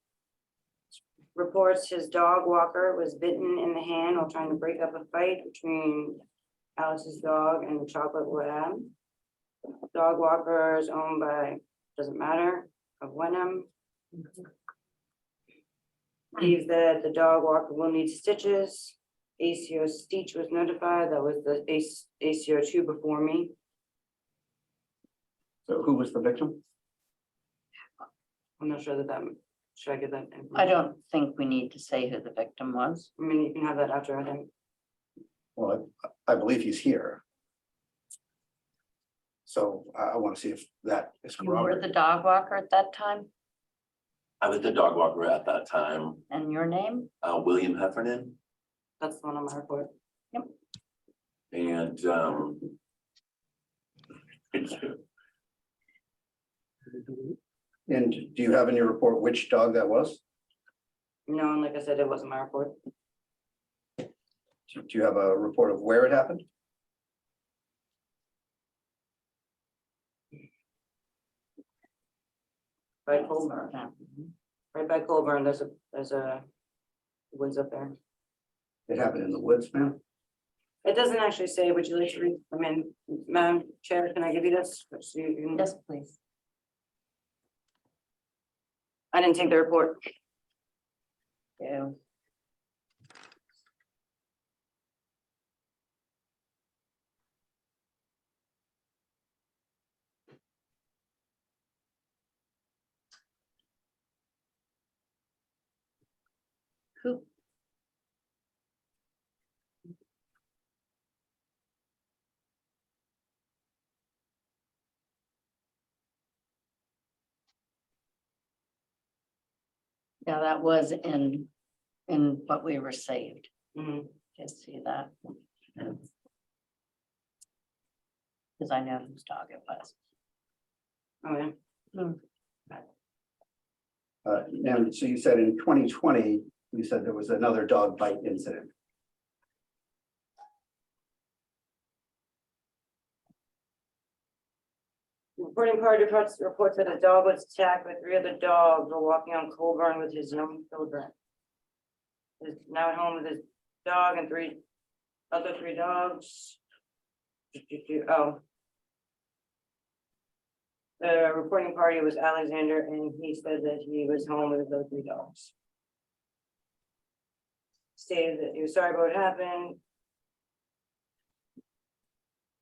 Reports his dog Walker was bitten in the hand while trying to break up a fight between Alice's dog and the chocolate lab. Dog Walker is owned by, doesn't matter, of Wenham. Believes that the dog Walker will need stitches. ACO Steech was notified. That was the ACO 2 before me. So who was the victim? I'm not sure that should I get that? I don't think we need to say who the victim was. I mean, you can have that after, I think. Well, I believe he's here. So I want to see if that is You were corroborated. the dog walker at that time, I was the dog walker at that time, and your name? William Heffernan, That's the one on my report. and And do you have in your report which dog that was? No, and like I said, it wasn't my report. Do you have a report of where it happened? By Colburn. Right by Colburn, there's a woods up there. It happened in the woods, ma'am? It doesn't actually say, would you like to read? I mean, Madam Chair, can I give you this? So you can- Yes, please. I didn't take the report. Yeah. Who? Yeah, that was in what we received. Mhm. Just see that. because I know whose dog it was. Oh, yeah. And so you said in 2020, you said there was another dog bite incident. Reporting party reports that a dog was attacked with 3 other dogs while walking on Colburn with his young children. He's now at home with his dog and 3 other 3 dogs. Oh. The reporting party was Alexander, and he said that he was home with those 3 dogs. Stated that he was sorry about what happened.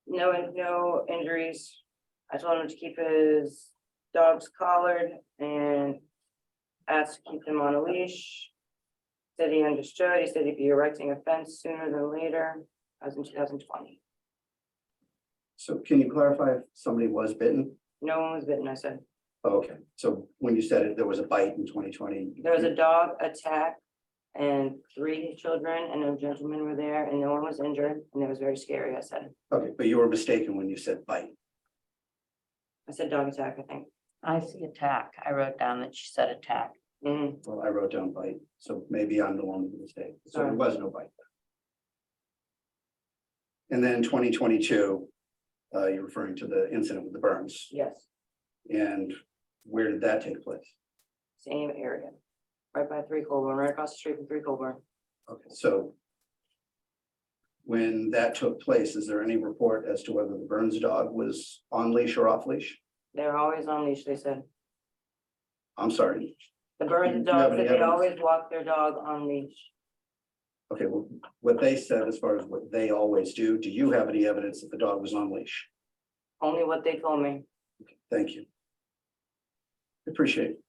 No injuries. I told him to keep his dogs collared and asked to keep them on a leash. Said he understood. He said he'd be erecting a fence sooner than later. That was in 2020. So can you clarify if somebody was bitten? No one was bitten, I said. Oh, okay, so when you said it, there was a bite in 2020. There was a dog attack and 3 children and a gentleman were there and no one was injured and it was very scary, I said. Okay, but you were mistaken when you said bite. I said dog attack, I think. I see attack. I wrote down that she said attack. Well, I wrote down bite, so maybe I'm the one with the mistake. So there was no bite. And then 2022, you're referring to the incident with the burns. Yes, And where did that take place? same area. Right by 3 Colburn, right across the street from 3 Colburn. Okay, so when that took place, is there any report as to whether the Burns dog was on leash or off leash? They're always on leash, they said. I'm sorry. The Burns Do you have dogs, any that they evidence? always walk their dog on leash. Okay, well, what they said as far as what they always do you have any evidence that the dog was on leash? Only what they told me. Thank you. Appreciate it.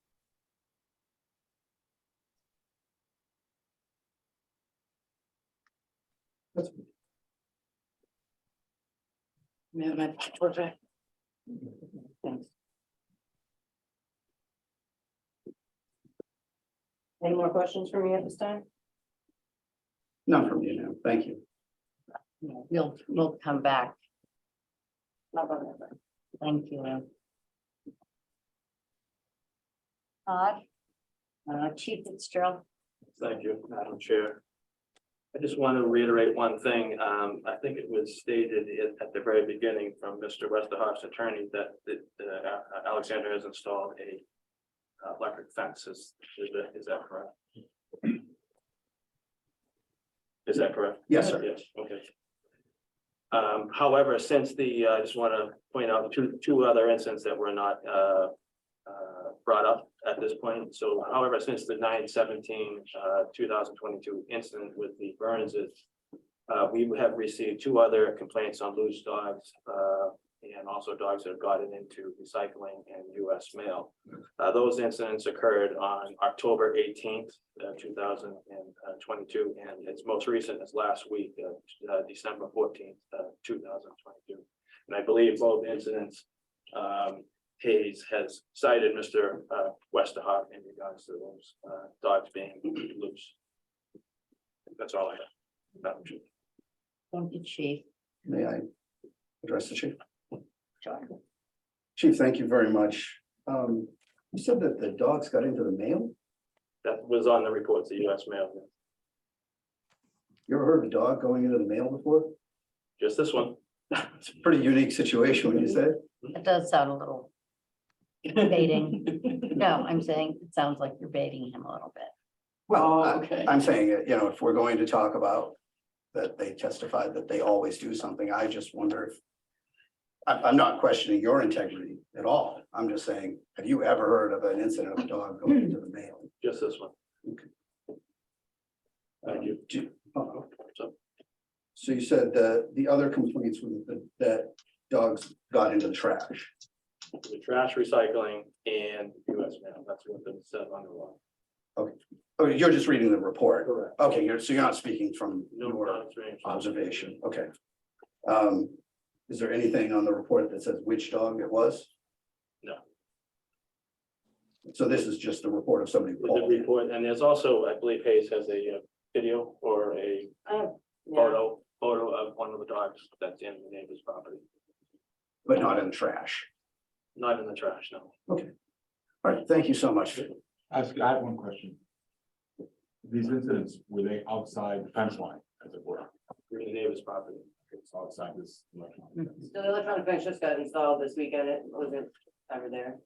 That's- May I have my report back? Thanks. Any more questions for me at this time? None from you now, thank you. We'll come back. Not about that. Thank you. Todd? Chief Fitzgerald? Thank you, Madam Chair. I just want to reiterate one thing. I think it was stated at the very beginning from Mr. Westerhoff's attorney that Alexander has installed a electric fence. Is that correct? Is that correct? Yes, sir. Yes, okay. However, since I just want to point out two other incidents that were not brought up at this point. So however, since the 9/17/2022 incident with the Burnses, we have received 2 other complaints on loose dogs and also dogs that have gotten into recycling and US mail. Those incidents occurred on October 18th, 2022, and its most recent is last week, December 14th, 2022. And I believe both incidents, Hayes has cited Mr. Westerhoff in regards to those dogs being loose. That's all I have. Madam Chair. Thank you, Chief. May I address the chief? Sure. Chief, thank you very much. You said that the dogs got into the mail? That was on the reports, the US mail. You ever heard of a dog going into the mail before? Just this one. It's a pretty unique situation when you say it. It does sound a little baiting. No, I'm saying it sounds like you're baiting him a little bit. Well, okay. I'm saying, if we're going to talk about that they testified that they always do something, I just wonder if I'm not questioning your integrity at all. I'm just saying, have you ever heard of an incident of a dog going into the mail? Just this one. Thank you. So you said that the other complaints were that dogs got into the trash. The trash recycling and US mail, that's what it said on the law. Okay. Oh, you're just reading the report. Correct. Okay, so you're not speaking from No, your not strange. observation. Okay. Is there anything on the report that says which dog it was? No. So this is just the report of somebody who The called. in. report, and there's also, I believe Hayes has a video or a Yeah. photo of one of the dogs that's in the neighbor's property. but not in the trash. Not in the trash, no. Okay. All right, thank you so much. I have one question. These incidents, were they outside the fence line, as it were? The neighbor's property. It's outside this. So the electronic fence just got installed this weekend, it wasn't ever there.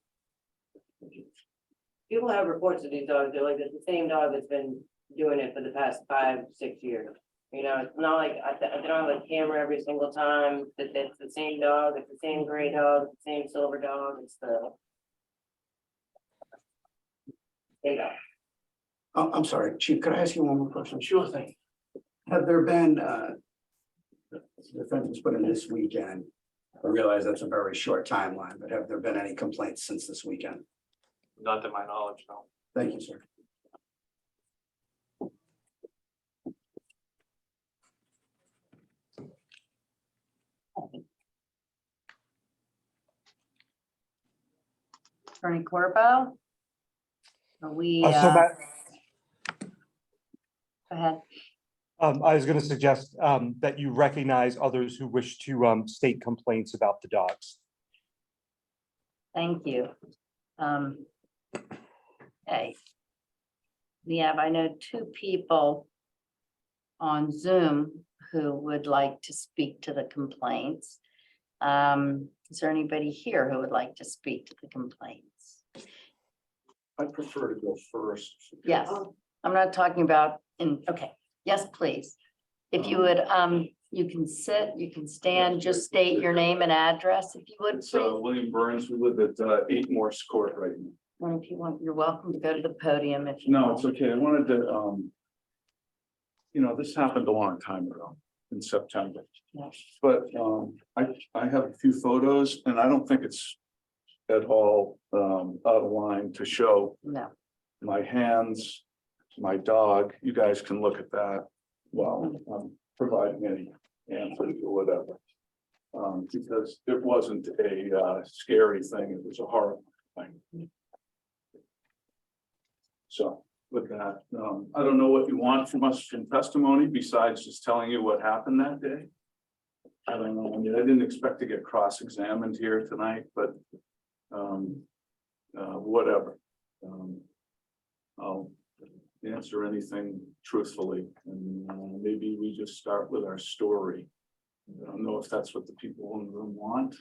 People have reports of these dogs, they're like, it's the same dog that's been doing it for the past 5-6 years. You know, it's not like, they don't have a camera every single time, that it's the same dog, it's the same gray dog, it's the same silver dog, it's the. There you go. I'm sorry, Chief, could I ask you one more question? Sure thing. Have there been, the fence was put in this weekend? I realize that's a very short timeline, but have there been any complaints since this weekend? Not to my knowledge, no. Thank you, sir. Attorney Corbo? Are we, So go ahead. I was gonna suggest, that you recognize others who wish to, state complaints about the dogs. Thank you. Okay. We have, I know, 2 people on Zoom who would like to speak to the complaints. Is there anybody here who would like to speak to the complaints? I prefer to go first. Yes, I'm not talking about okay, yes, please. If you would, you can sit, you can stand, just state your name and address if you would, It's please. William Burns, we live at 8 Morse Court right now. And if you want, you're welcome to go to the podium if you. No, want. it's okay. I wanted to, you know, this happened a long time ago in September. Yes. But I have a few photos and I don't think it's at all out of line to show No. my hands, my dog. You guys can look at that while I'm providing any answers or whatever. Because it wasn't a scary thing, it was a horrible thing. So with that, I don't know what you want from us from testimony besides just telling you what happened that day. I don't know, I mean, I didn't expect to get cross-examined here tonight, but whatever. I'll answer anything truthfully, and maybe we just start with our story. I don't know if that's what the people in the room want.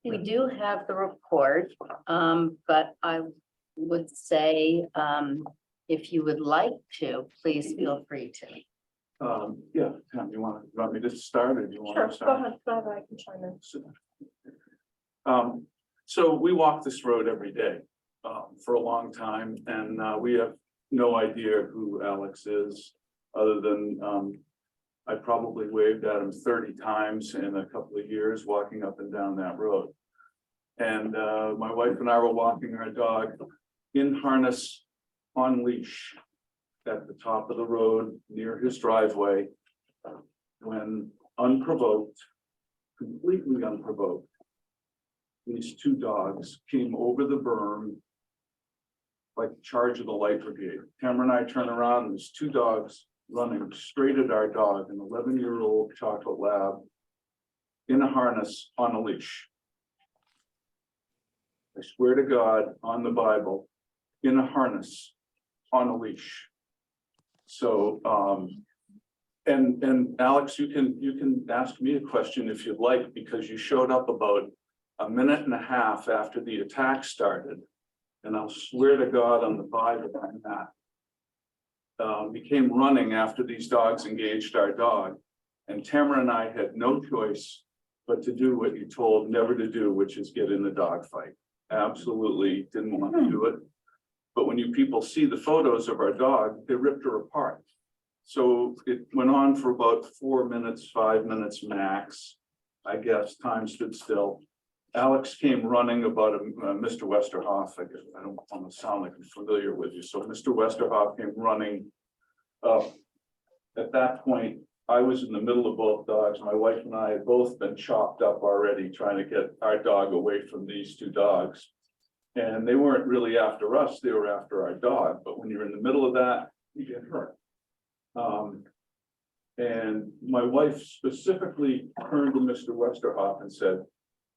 We do have the report, but I would say, if you would like to, please feel free to. Yeah, Pam, you want me to start or do you want to start? Go ahead, I can chime in. So we walk this road every day for a long time, and we have no idea who Alex is, other than I probably waved at him 30 times in a couple of years walking up and down that road. And my wife and I were walking our dog in harness on leash at the top of the road near his driveway when unprovoked, completely unprovoked, these 2 dogs came over the berm like charge of the light brigade. Tamara and I turn around, and there's 2 dogs running straight at our dog, an 11-year-old chocolate lab in a harness on a leash. I swear to God on the Bible, in a harness on a leash. So, and Alex, you can ask me a question if you'd like, because you showed up about a minute and a half after the attack started. And I'll swear to God on the Bible on that. We came running after these dogs engaged our dog. And Tamara and I had no choice but to do what you told never to do, which is get in the dog fight. Absolutely didn't want to do it. But when you people see the photos of our dog, they ripped her apart. So it went on for about 4 minutes, 5 minutes max. I guess time stood still. Alex came running about Mr. Westerhoff. I guess I don't want to sound like I'm familiar with you. So Mr. Westerhoff came running up. At that point, I was in the middle of both dogs. My wife and I had both been chopped up already trying to get our dog away from these 2 dogs. And they weren't really after us, they were after our dog. But when you're in the middle of that, you get hurt. And my wife specifically turned to Mr. Westerhoff and said,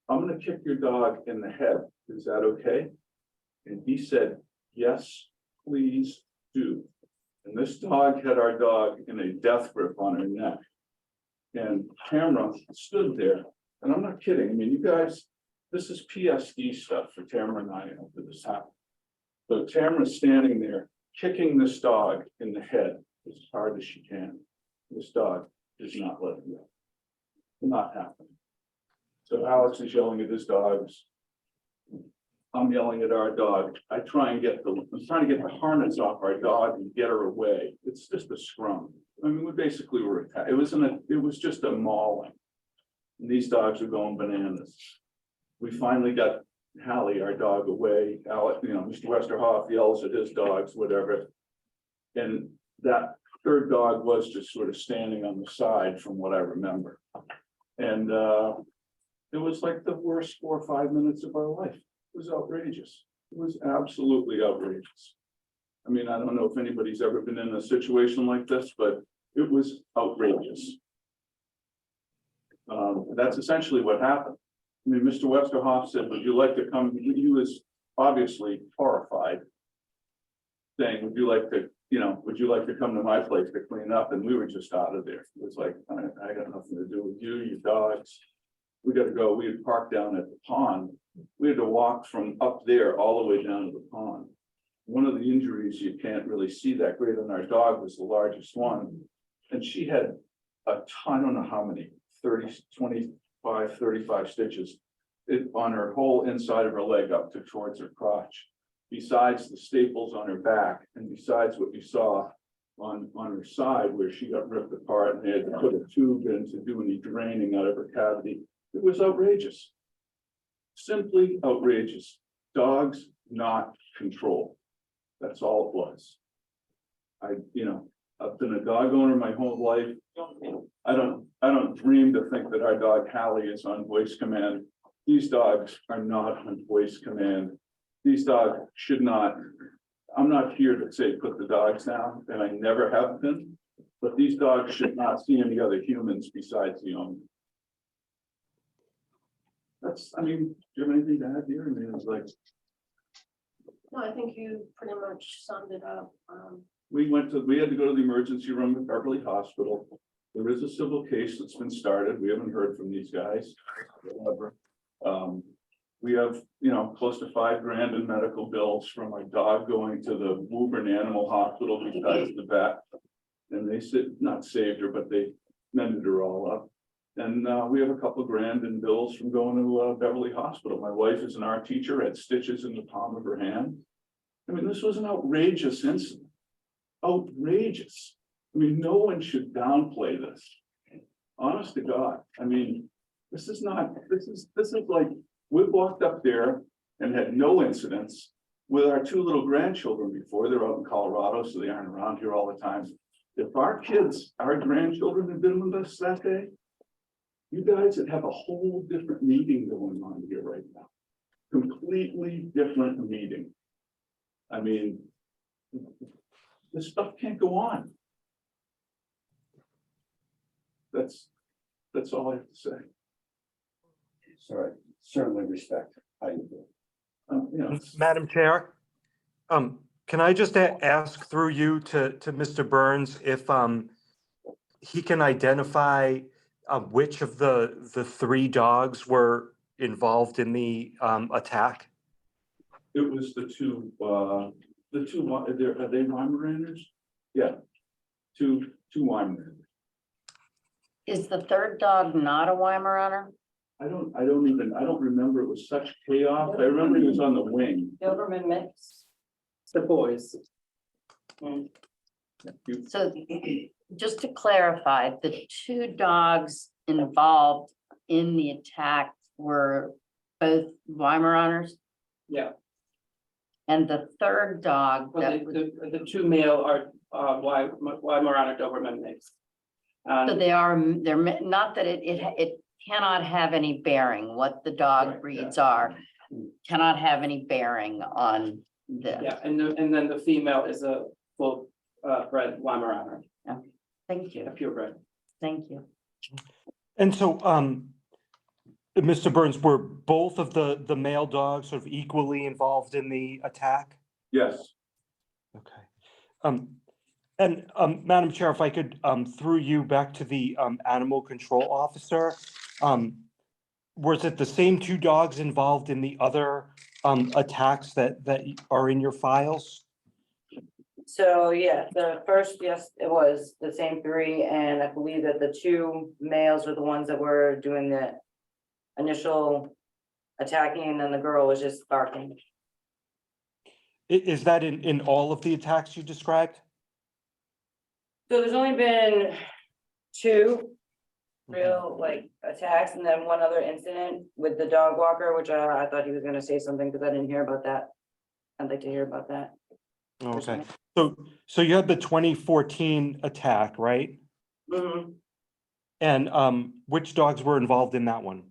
I'm gonna kick your dog in the head. Is that okay? And he said, yes, please do. And this dog had our dog in a death grip on her neck. And Tamara stood there, and I'm not kidding. I mean, you guys, this is PSD stuff for Tamara and I after this happened. So Tamara's standing there, kicking this dog in the head as hard as she can. This dog does not let it go. Not happening. So Alex is yelling at his dogs. I'm yelling at our dog. I'm trying to get the harness off our dog and get her away. It's just a scrum. I mean, we basically were attacked. It was just a mauling. And these dogs are going bananas. We finally got Hallie, our dog, away. Alex, Mr. Westerhoff yells at his dogs, whatever. And that third dog was just sort of standing on the side from what I remember. And it was like the worst 4 or 5 minutes of our life. It was outrageous. It was absolutely outrageous. I mean, I don't know if anybody's ever been in a situation like this, but it was outrageous. That's essentially what happened. I mean, Mr. Westerhoff said, would you like to come? He was obviously horrified, saying, would you like to come to my place to clean up? And we were just out of there. It was like, I got nothing to do with you, you dogs. We got to go. We had parked down at the pond. We had to walk from up there all the way down to the pond. One of the injuries you can't really see that great on our dog was the largest one. And she had a ton, I don't know how many, 30, 25, 35 stitches on her whole inside of her leg up to towards her crotch. Besides the staples on her back, and besides what you saw on her side where she got ripped apart and they had to put a tube in to do any draining out of her cavity. It was outrageous. Simply outrageous. Dogs not controlled. That's all it was. I've been a dog owner my whole life. I don't dream to think that our dog Hallie is on voice command. These dogs are not on voice command. These dogs should not. I'm not here to say put the dogs down, and I never have been, but these dogs should not see any other humans besides the owner. I mean, do you have anything to add here? I mean, it's like. No, I think you pretty much summed it up. We had to go to the emergency room at Beverly Hospital. There is a civil case that's been started. We haven't heard from these guys. Whatever. We have, close to $5 grand in medical bills from my dog going to the Woburn Animal Hospital besides the vet. And they not saved her, but they mended her all up. And we have a couple of grand in bills from going to Beverly Hospital. My wife is an art teacher, had stitches in the palm of her hand. I mean, this was an outrageous incident. Outrageous. I mean, no one should downplay this. Honest to God. I mean, this is like, we've walked up there and had no incidents with our 2 little grandchildren before. They're out in Colorado, so they aren't around here all the time. If our grandchildren had been with us that day, you guys would have a whole different meeting going on here right now. Completely different meeting. I mean, this stuff can't go on. That's all I have to say. Sorry, certainly respect how you do. Madam Chair, can I just ask through you to Mr. Burns if he can identify which of the 3 dogs were involved in the attack? It was the two, are they Weimaraners? Yeah, two Weimaraners. Is the third dog not a Weimaraner? I don't remember. It was such chaos. I remember he was on the wing. Doberman mix. The boys. So just to clarify, the 2 dogs involved in the attack were both Weimaraners? Yeah, And the third dog well, that was, the 2 male are Weimaraner Doberman mix. so they're not that it cannot have any bearing, what the dog Right, breeds are, cannot have any bearing on this. Yeah, and then the female is a full bred Weimaraner. Thank you. If you're right. Thank you. And so, Mr. Burns, were both of the male dogs sort of equally involved in the attack? Yes, Okay. Madam Chair, if I could, through you back to the, animal control officer. Was it the same two dogs involved in the other, attacks that are in your files? So, yeah, the first, yes, it was the same three, and I believe that the two males were the ones that were doing the initial attacking, and then the girl was just barking. Is that in all of the attacks you described? So there's only been two real like attacks, and then one other incident with the dog walker, which I thought he was gonna say something because I didn't hear about that. I'd like to hear about that. Okay, so you had the 2014 attack, right? Mm-hmm. And which dogs were involved in that one?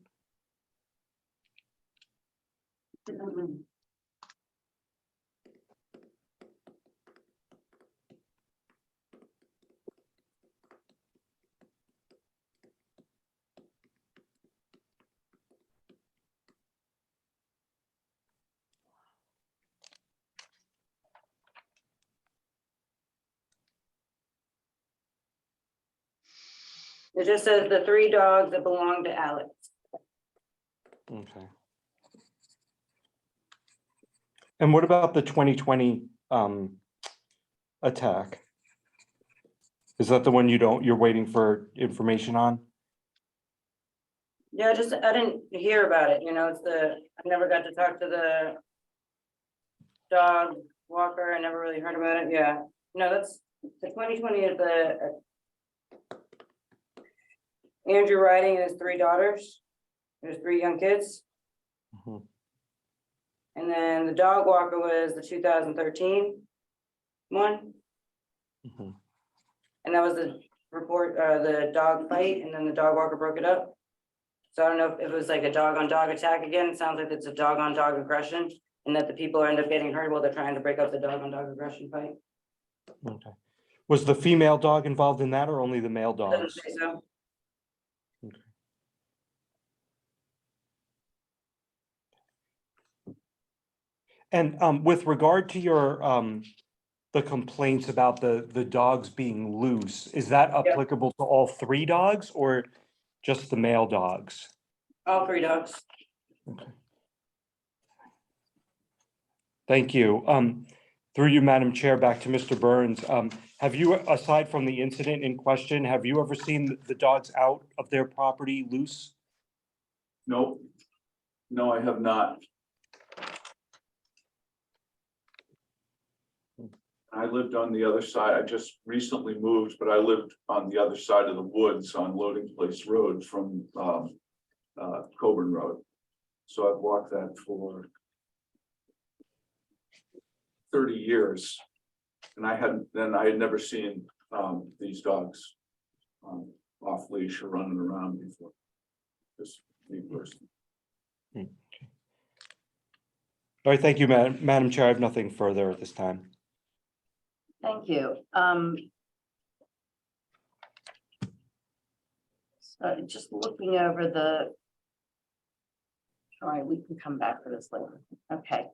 It just says the three dogs that belong to Alex. Okay. And what about the 2020 attack? Is that the one you're waiting for information on? Yeah, I didn't hear about it, it's I never got to talk to the dog walker, I never really heard about it, yeah. No, that's, the 2020 is the Andrew Riding and his three daughters, there's three young kids. Mhm. And then the dog walker was the 2013 one, Mhm. and that was the report, the dog fight, and then the dog walker broke it up. So I don't know if it was like a dog on dog attack again. It sounds like it's a dog on dog aggression, and that the people end up getting hurt while they're trying to break up the dog on dog aggression fight. Okay. Was the female dog involved in that or only the male Doesn't dogs? say so. And with regard to your the complaints about the dogs being loose, is that applicable to all three dogs or just the male dogs? All three dogs. Thank you. Through you, Madam Chair, back to Mr. Burns. Have you, aside from the incident in question, have you ever seen the dogs out of their property loose? no, no, I have not. I lived on the other side. I just recently moved, but I lived on the other side of the woods on Loading Place Road from Coburn Road. So I've walked that for 30 years. And I had never seen these dogs off leash or running around before. Just me personally. All right, thank you, Madam Chair. I have nothing further at this time. Thank you. So just looking over all right, we can come back to this later. Okay.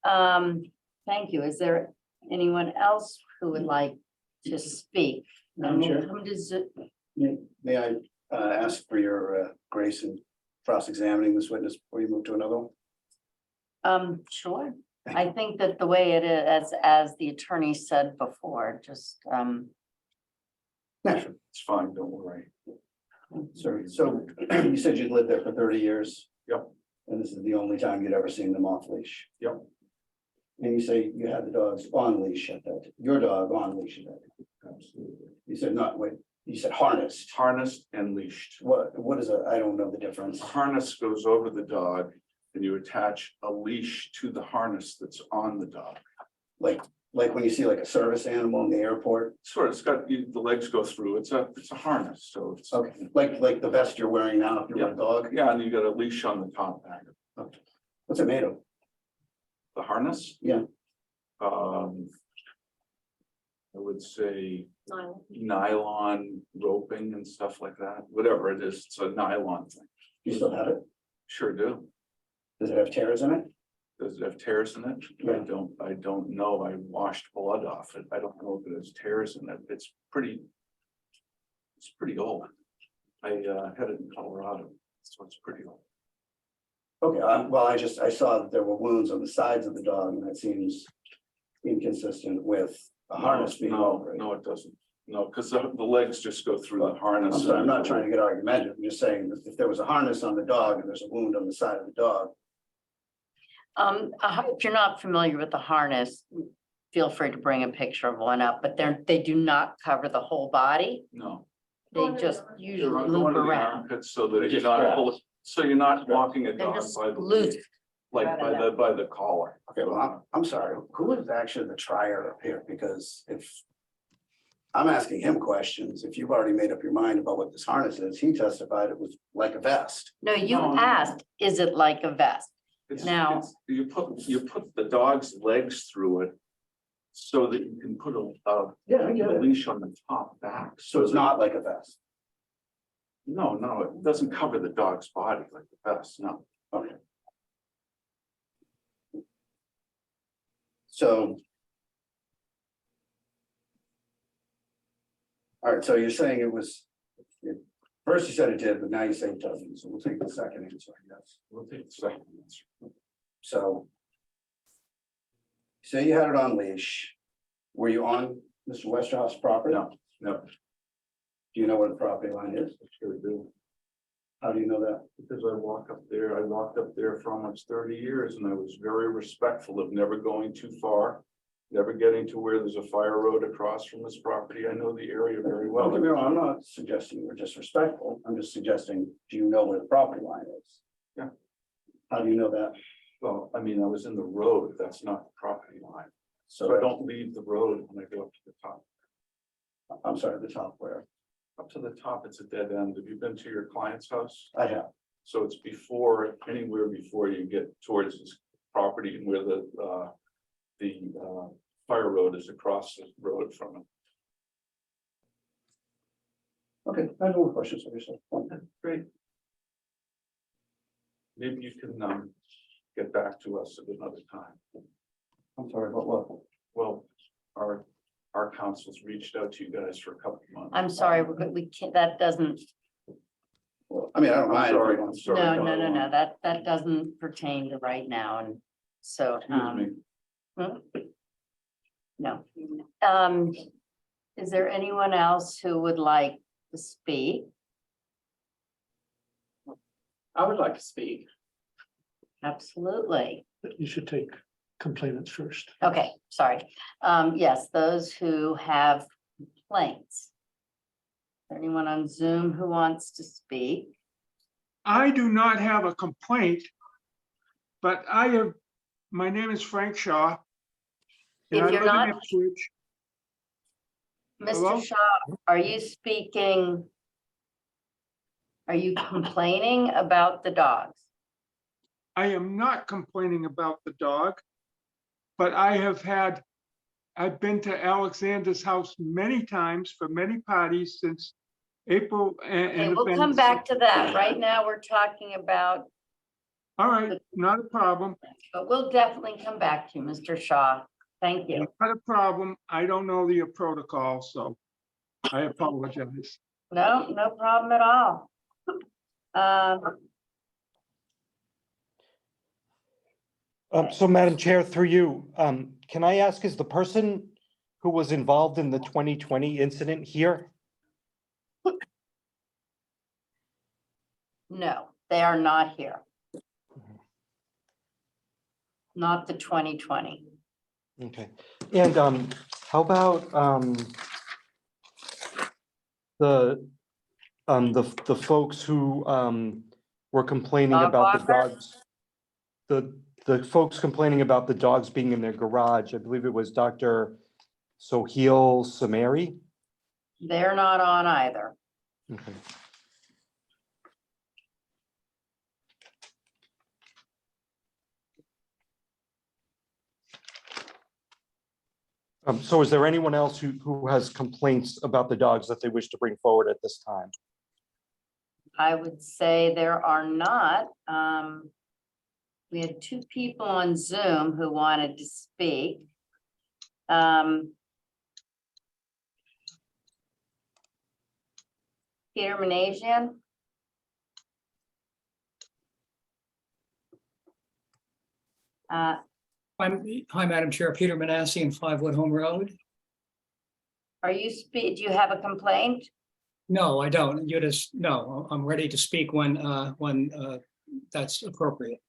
Thank you. Is there anyone else who would like to speak? Madam Chair. May May I ask for your grace in cross-examining this witness before you move to another one? Sure. I think that the way it is, as the attorney said before, just, It's fine, don't worry. Sorry, so you said you'd lived there for 30 years? Yep. And this is the only time you'd ever seen them off leash? Yep. And you say you had the dogs on leash at that, your dog on leash at that? Absolutely. You said not, wait, you said harnessed. Harnessed and leashed. What is I don't know the difference. Harness goes over the dog and you attach a leash to the harness that's on the dog. Like when you see like a service animal in the airport? Sort of, it's got, the legs go through, it's a harness, so it's. Okay, like the vest you're wearing now if you're a dog? Yeah, and you got a leash on the top back. Okay. What's it made of? The harness? Yeah. I would say nylon roping and stuff like that, whatever it is, it's a nylon thing. You still have it? Sure do. Does it have tears in it? Does it have tears in it? I don't know. I washed blood off it. I don't know if it has tears in it. It's pretty old. I had it in Colorado, so it's pretty old. Okay, well, I saw that there were wounds on the sides of the dog, and that seems inconsistent with a harness being over it. No, it doesn't. No, because the legs just go through the harness. I'm sorry, I'm not trying to get argumentative. I'm just saying that if there was a harness on the dog and there's a wound on the side of the dog. If you're not familiar with the harness, feel free to bring a picture of one up, but they do not cover the whole body. No. They just They're usually going loop to the around. armpits so that They're you're just not, so you're not walking a They're dog just by the, loose. like by the collar. Okay, well, I'm sorry, who is actually the trier up here? Because if I'm asking him questions, if you've already made up your mind about what this harness is, he testified it was like a vest. No, you No. asked, is it like a vest? Now- You put the dog's legs through it so that you can put a Yeah, I get it. leash on the top back. So it's not like a vest. No, it doesn't cover the dog's body like the vest, no. Okay. So. All right, so you're saying it was, first you said it did, but now you say it doesn't, so we'll take the second answer, I guess. We'll take the second answer. So. Say you had it on leash. Were you on Mr. Westerhoff's property? No, Do you know where the property line is? I sure do. How do you know that? Because I walked up there for almost 30 years and I was very respectful of never going too far. Never getting to where there's a fire road across from this property. I know the area very well. Don't get me wrong, I'm not suggesting you're disrespectful. I'm just suggesting, do you know where the property line is? Yeah. How do you know that? Well, I mean, I was in the road. That's not the property line. So I don't leave the road when I go up to the top. I'm sorry, the top where? Up to the top, it's a dead end. Have you been to your client's house? I have. So it's anywhere before you get towards this property and where the fire road is across the road from it. Okay, I have no more questions for yourself. Great. Maybe you can get back to us at another time. I'm sorry, but what? Well, our council's reached out to you guys for a couple of months. I'm sorry, we can't, that doesn't, Well, I mean, I don't mind. I'm sorry. no, that doesn't pertain to right now, and so, Excuse me. no. Is there anyone else who would like to speak? I would like to speak. Absolutely. You should take complainants first. Okay, sorry. Yes, those who have complaints. Anyone on Zoom who wants to speak? I do not have a complaint, but my name is Frank Shaw. and If I you're live in not- Ipswich. Hello? Mr. Shaw, are you speaking? Are you complaining about the dogs? I am not complaining about the dog, but I've been to Alexander's house many times for many parties since April Okay, and. we'll come back to that. Right now, we're talking about, All right, not a problem, but we'll definitely come back to you, Mr. Shaw. Thank you. not a problem. I don't know the protocol, so I apologize. No, no problem at all. So Madam Chair, through you, can I ask, is the person who was involved in the 2020 incident here? No, they are not here. Not the 2020. Okay, and how about the folks who were complaining Dog about the walker? dogs? The folks complaining about the dogs being in their garage, I believe it was Dr. Soheil Samari. They're not on either. Okay. So is there anyone else who has complaints about the dogs that they wish to bring forward at this time? I would say there are not. We had 2 people on Zoom who wanted to speak. Peter Manasian. Hi, Madam Chair, Peter Manassi and 5 Woodhome Road. Do you have a complaint? No, I don't. No, I'm ready to speak when that's appropriate.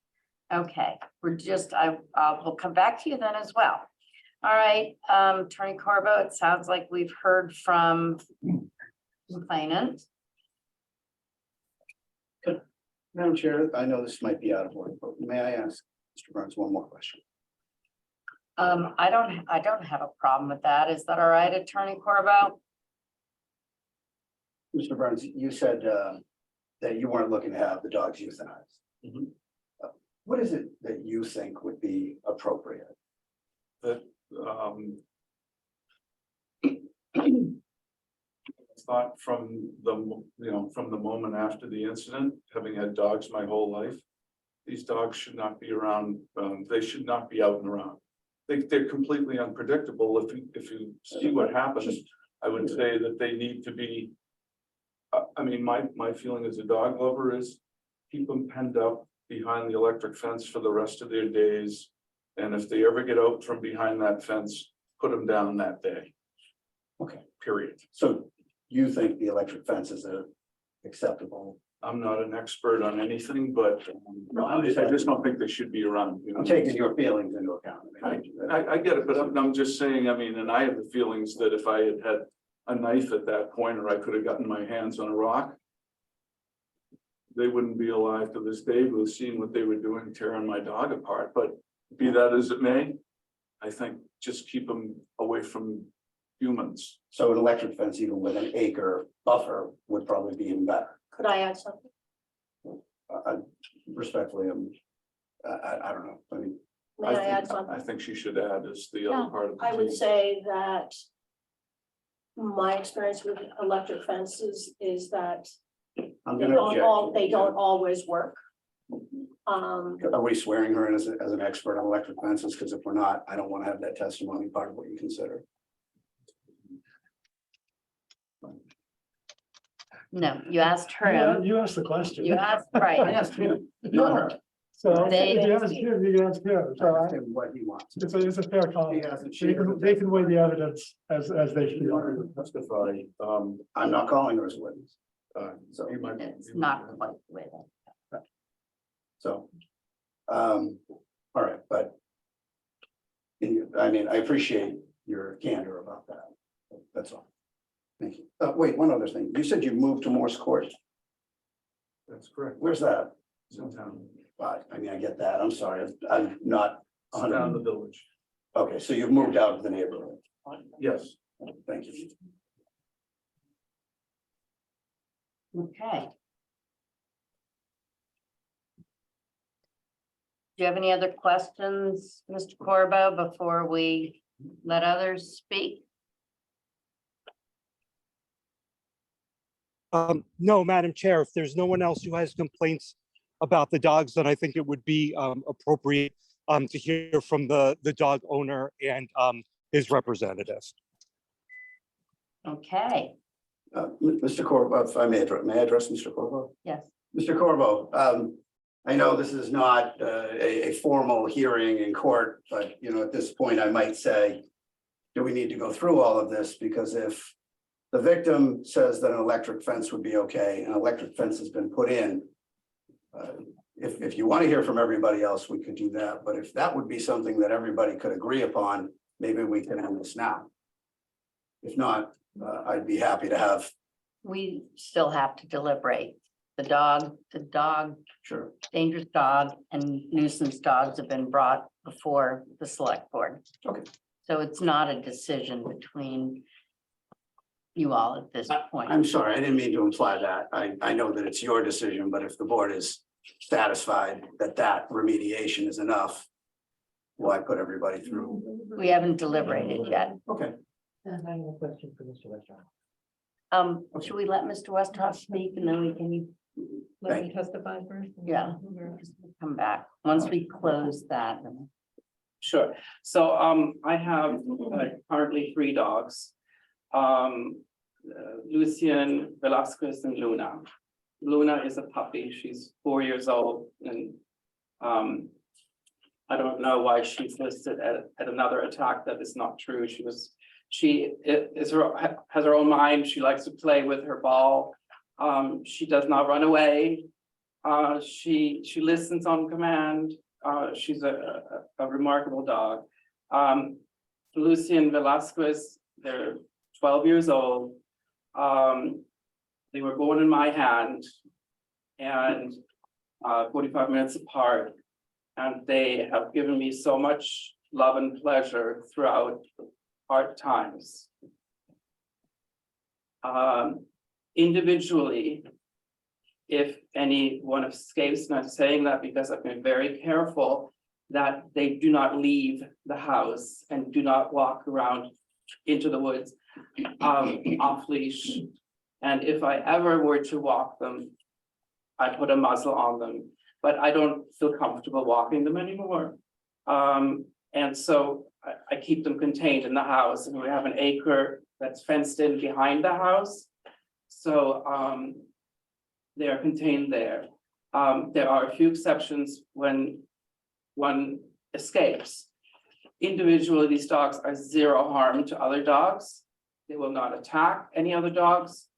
Okay, we'll come back to you then as well. All right, Attorney Corbo, it sounds like we've heard from complainant. Madam Chair, I know this might be out of order, but may I ask Mr. Burns one more question? I don't have a problem with that. Is that all right, Attorney Corbo? Mr. Burns, you said that you weren't looking to have the dogs euthanized. What is it that you think would be appropriate? That, thought from from the moment after the incident, having had dogs my whole life, these dogs should not be around, they should not be out and around. They're completely unpredictable. If you see what happens, I would say that they need to be, I mean, my feeling as a dog lover is keep them penned up behind the electric fence for the rest of their days. And if they ever get out from behind that fence, put them down that day. Okay. Period. So you think the electric fence is acceptable? I'm not an expert on anything, but I just don't think they should be around. I'm taking your feelings into account. I get it, but I'm just saying, I mean, and I have the feelings that if I had had a knife at that point, or I could have gotten my hands on a rock, they wouldn't be alive to this day. We've seen what they were doing, tearing my dog apart, but be that as it may, I think just keep them away from humans. So an electric fence, even with an acre buffer, would probably be even better. Could I add something? Respectfully, I don't know. I mean, May I add something? I think she should add is the other part of the I would team. say that my experience with electric fences is that I'm they gonna object. they don't always work. Are we swearing her in as an expert on electric fences? Because if we're not, I don't want to have that testimony part of what you consider. No, you asked her. You asked the question. You asked, right. I asked him, not her. So They- if you ask him, you ask him. So I asked him what he wants. it's a fair comment. He hasn't They shared. they can weigh the evidence as they She feel. wanted to testify, I'm not calling her as a witness. so you might. It's not quite the way that. So, all right, but I mean, I appreciate your candor about that. That's all. Thank you. Wait, one other thing. You said you moved to Morse Court. That's correct. Where's that? It's in town. I mean, I get that. I'm sorry. I'm not. It's down the village. Okay, so you've moved out of the neighborhood. Yes. Thank you. Okay. Do you have any other questions, Mr. Corbo, before we let others speak? No, Madam Chair, if there's no one else who has complaints about the dogs, then I think it would be appropriate to hear from the dog owner and his representative. Okay, Mr. Corbo, if I may address Mr. Corbo? yes. Mr. Corbo, I know this is not a formal hearing in court, but at this point, I might say, do we need to go through all of this? Because if the victim says that an electric fence would be okay, an electric fence has been put in. If you want to hear from everybody else, we could do that. But if that would be something that everybody could agree upon, maybe we can end this now. If not, I'd be happy to have. We still have to deliberate. The dog, Sure. dangerous dog and nuisance dogs have been brought before the select board. Okay. So it's not a decision between you all at this point. I'm sorry, I didn't mean to imply that. I know that it's your decision, but if the board is satisfied that that remediation is enough, will I put everybody through? We haven't deliberated yet. Okay. And I have a question for Mr. Western. Should we let Mr. Westhoff speak and then we can Let me testify first. Yeah. come back? Once we close that. Sure. So I have currently 3 dogs. Lucian, Velasquez, and Luna. Luna is a puppy. She's 4 years old, and I don't know why she's listed at another attack. That is not true. Has her own mind. She likes to play with her ball. She does not run away. She listens on command. She's a remarkable dog. Lucian Velasquez, they're 12 years old. They were born in my hand and 45 minutes apart. And they have given me so much love and pleasure throughout hard times. Individually, if anyone escapes, and I'm saying that because I've been very careful that they do not leave the house and do not walk around into the woods off leash. And if I ever were to walk them, I put a muzzle on them, but I don't feel comfortable walking them anymore. And so I keep them contained in the house, and we have an acre that's fenced in behind the house. So they are contained there. There are a few exceptions when one escapes. Individually, these dogs are zero harm to other dogs. They will not attack any other dogs,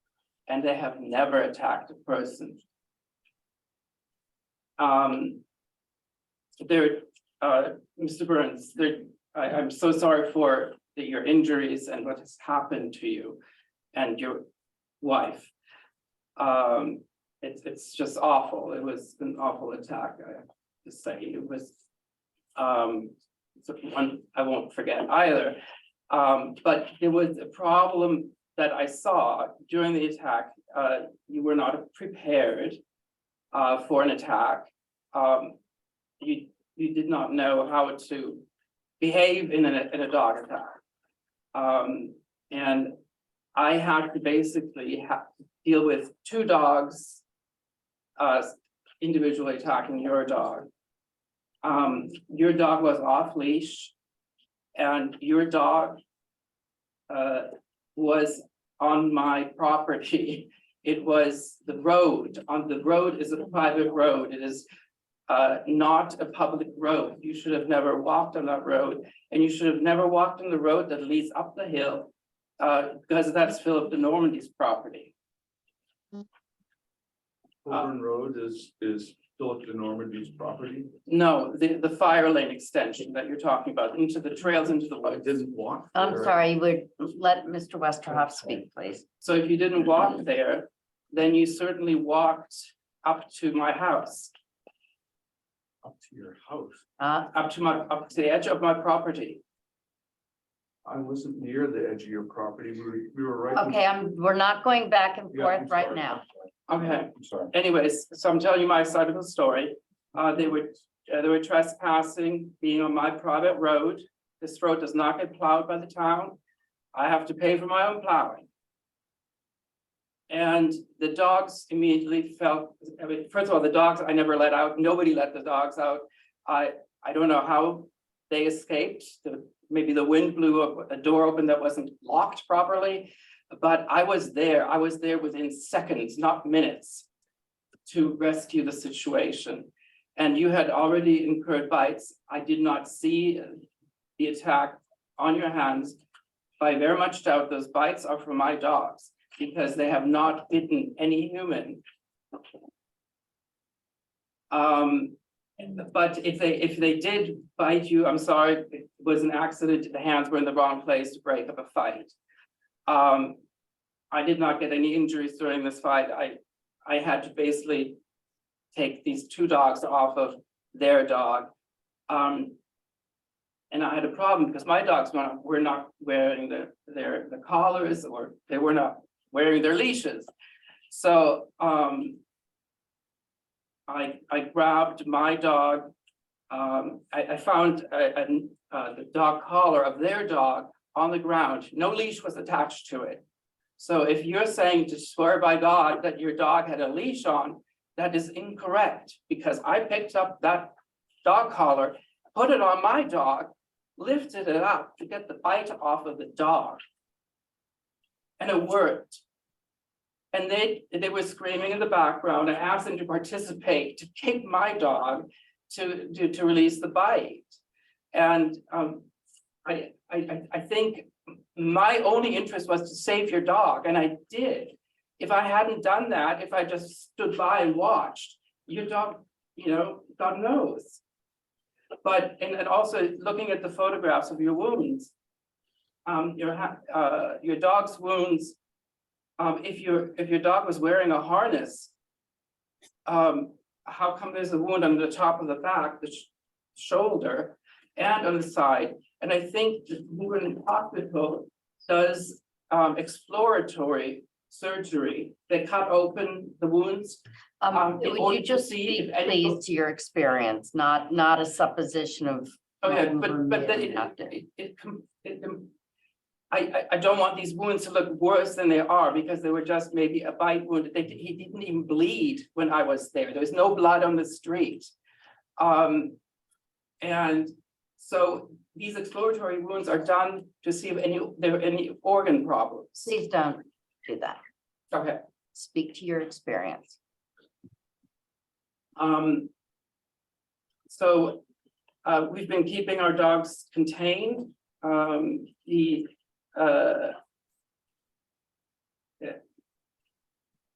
and they have never attacked a person. Mr. Burns, I'm so sorry for your injuries and what has happened to you and your wife. It's just awful. It was an awful attack, I have to say. It was one I won't forget either. But there was a problem that I saw during the attack. You were not prepared for an attack. You did not know how to behave in a dog attack. And I had to basically deal with 2 dogs individually attacking your dog. Your dog was off leash, and your dog was on my property. It was the road. On the road is a private road. It is not a public road. You should have never walked on that road, and you should have never walked on the road that leads up the hill, because that's Philip de Normandy's property. Coburn Road is Philip de Normandy's property. No, the fire lane extension that you're talking about into the trails into the I woods. didn't walk. I'm there. sorry, would let Mr. Westerhoff speak, please. So if you didn't walk there, then you certainly walked up to my house, Up to your house. up to the edge of my property. I wasn't near the edge of your property. We were right. Okay, we're not going back and Yeah, forth I'm right sorry. now. Okay. I'm sorry. Anyways, so I'm telling you my side of the story. They were trespassing, being on my private road. This road does not get plowed by the town. I have to pay for my own plowing. And the dogs immediately felt, I mean, first of all, the dogs I never let out. Nobody let the dogs out. I don't know how they escaped. Maybe the wind blew a door open that wasn't locked properly. But I was there. I was there within seconds, not minutes, to rescue the situation. And you had already incurred bites. I did not see the attack on your hands. I very much doubt those bites are from my dogs, because they have not bitten any human. But if they did bite you, I'm sorry, it was an accident. The hands were in the wrong place to break up a fight. I did not get any injuries during this fight. I had to basically take these 2 dogs off of their dog. And I had a problem because my dogs were not wearing the collars, or they were not wearing their leashes. So I grabbed my dog I found the dog collar of their dog on the ground. No leash was attached to it. So if you're saying to swear by God that your dog had a leash on, that is incorrect, because I picked up that dog collar, put it on my dog, lifted it up to get the bite off of the dog. And it worked. And they were screaming in the background. I asked them to participate, to kick my dog to release the bite. And I think my only interest was to save your dog, and I did. If I hadn't done that, if I just stood by and watched, your dog, God knows. But, and also looking at the photographs of your wounds, your dog's wounds, if your dog was wearing a harness, how come there's a wound on the top of the back, the shoulder, and on the side? And I think the Wound Hospital does exploratory surgery. They cut open the wounds. in Would order you to just see speak, if any- please, to your experience, not a supposition of. Okay, but what then may have happened. I don't want these wounds to look worse than they are, because they were just maybe a bite wound. He didn't even bleed when I was there. There was no blood on the street. And so these exploratory wounds are done to see if there are any organ problems. Please don't do that. Okay. Speak to your experience. So we've been keeping our dogs contained.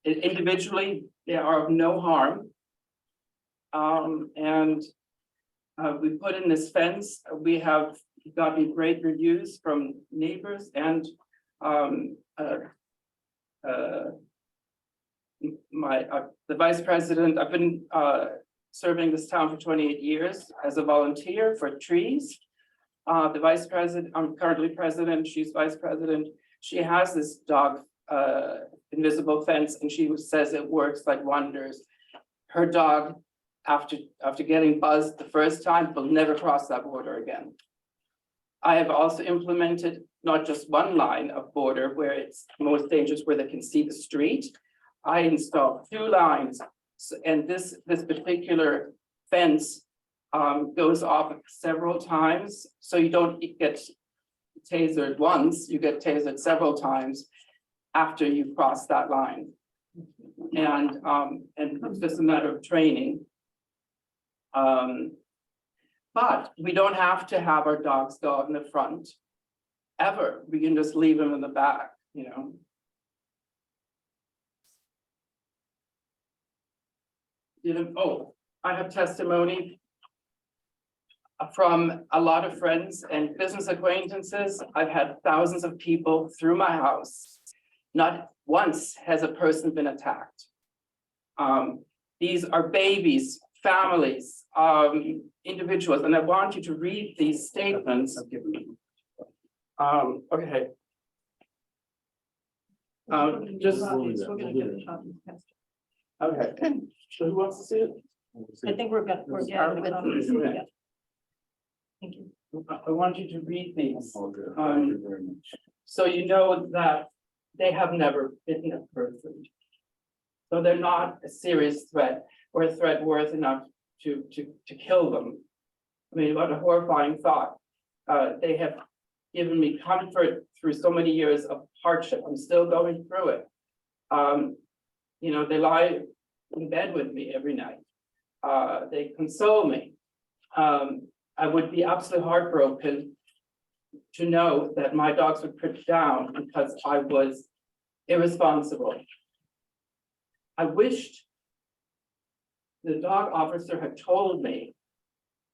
Individually, they are of no harm. And we put in this fence. We have gotten great reviews from neighbors and the vice president. I've been serving this town for 28 years as a volunteer for trees. The vice president, I'm currently president, she's vice president. She has this dog invisible fence, and she says it works like wonders. Her dog, after getting buzzed the first time, will never cross that border again. I have also implemented not just one line of border where it's most dangerous, where they can see the street. I installed 2 lines, and this particular fence goes off several times, so you don't get tasered once, you get tasered several times after you cross that line. And it's just a matter of training. But we don't have to have our dogs go out in the front ever. We can just leave them in the back, Oh, I have testimony from a lot of friends and business acquaintances. I've had thousands of people through my house. Not once has a person been attacked. These are babies, families, individuals, and I want you to read these statements. Okay. Just. Okay, so who wants to see it? I think we're getting Start with copies. Okay. Yeah. Thank you. I want you to read these. So you know that they have never bitten a person. So they're not a serious threat or a threat worth enough to kill them. I mean, what a horrifying thought. They have given me comfort through so many years of hardship. I'm still going through it. They lie in bed with me every night. They console me. I would be absolutely heartbroken to know that my dogs were put down because I was irresponsible. I wished the dog officer had told me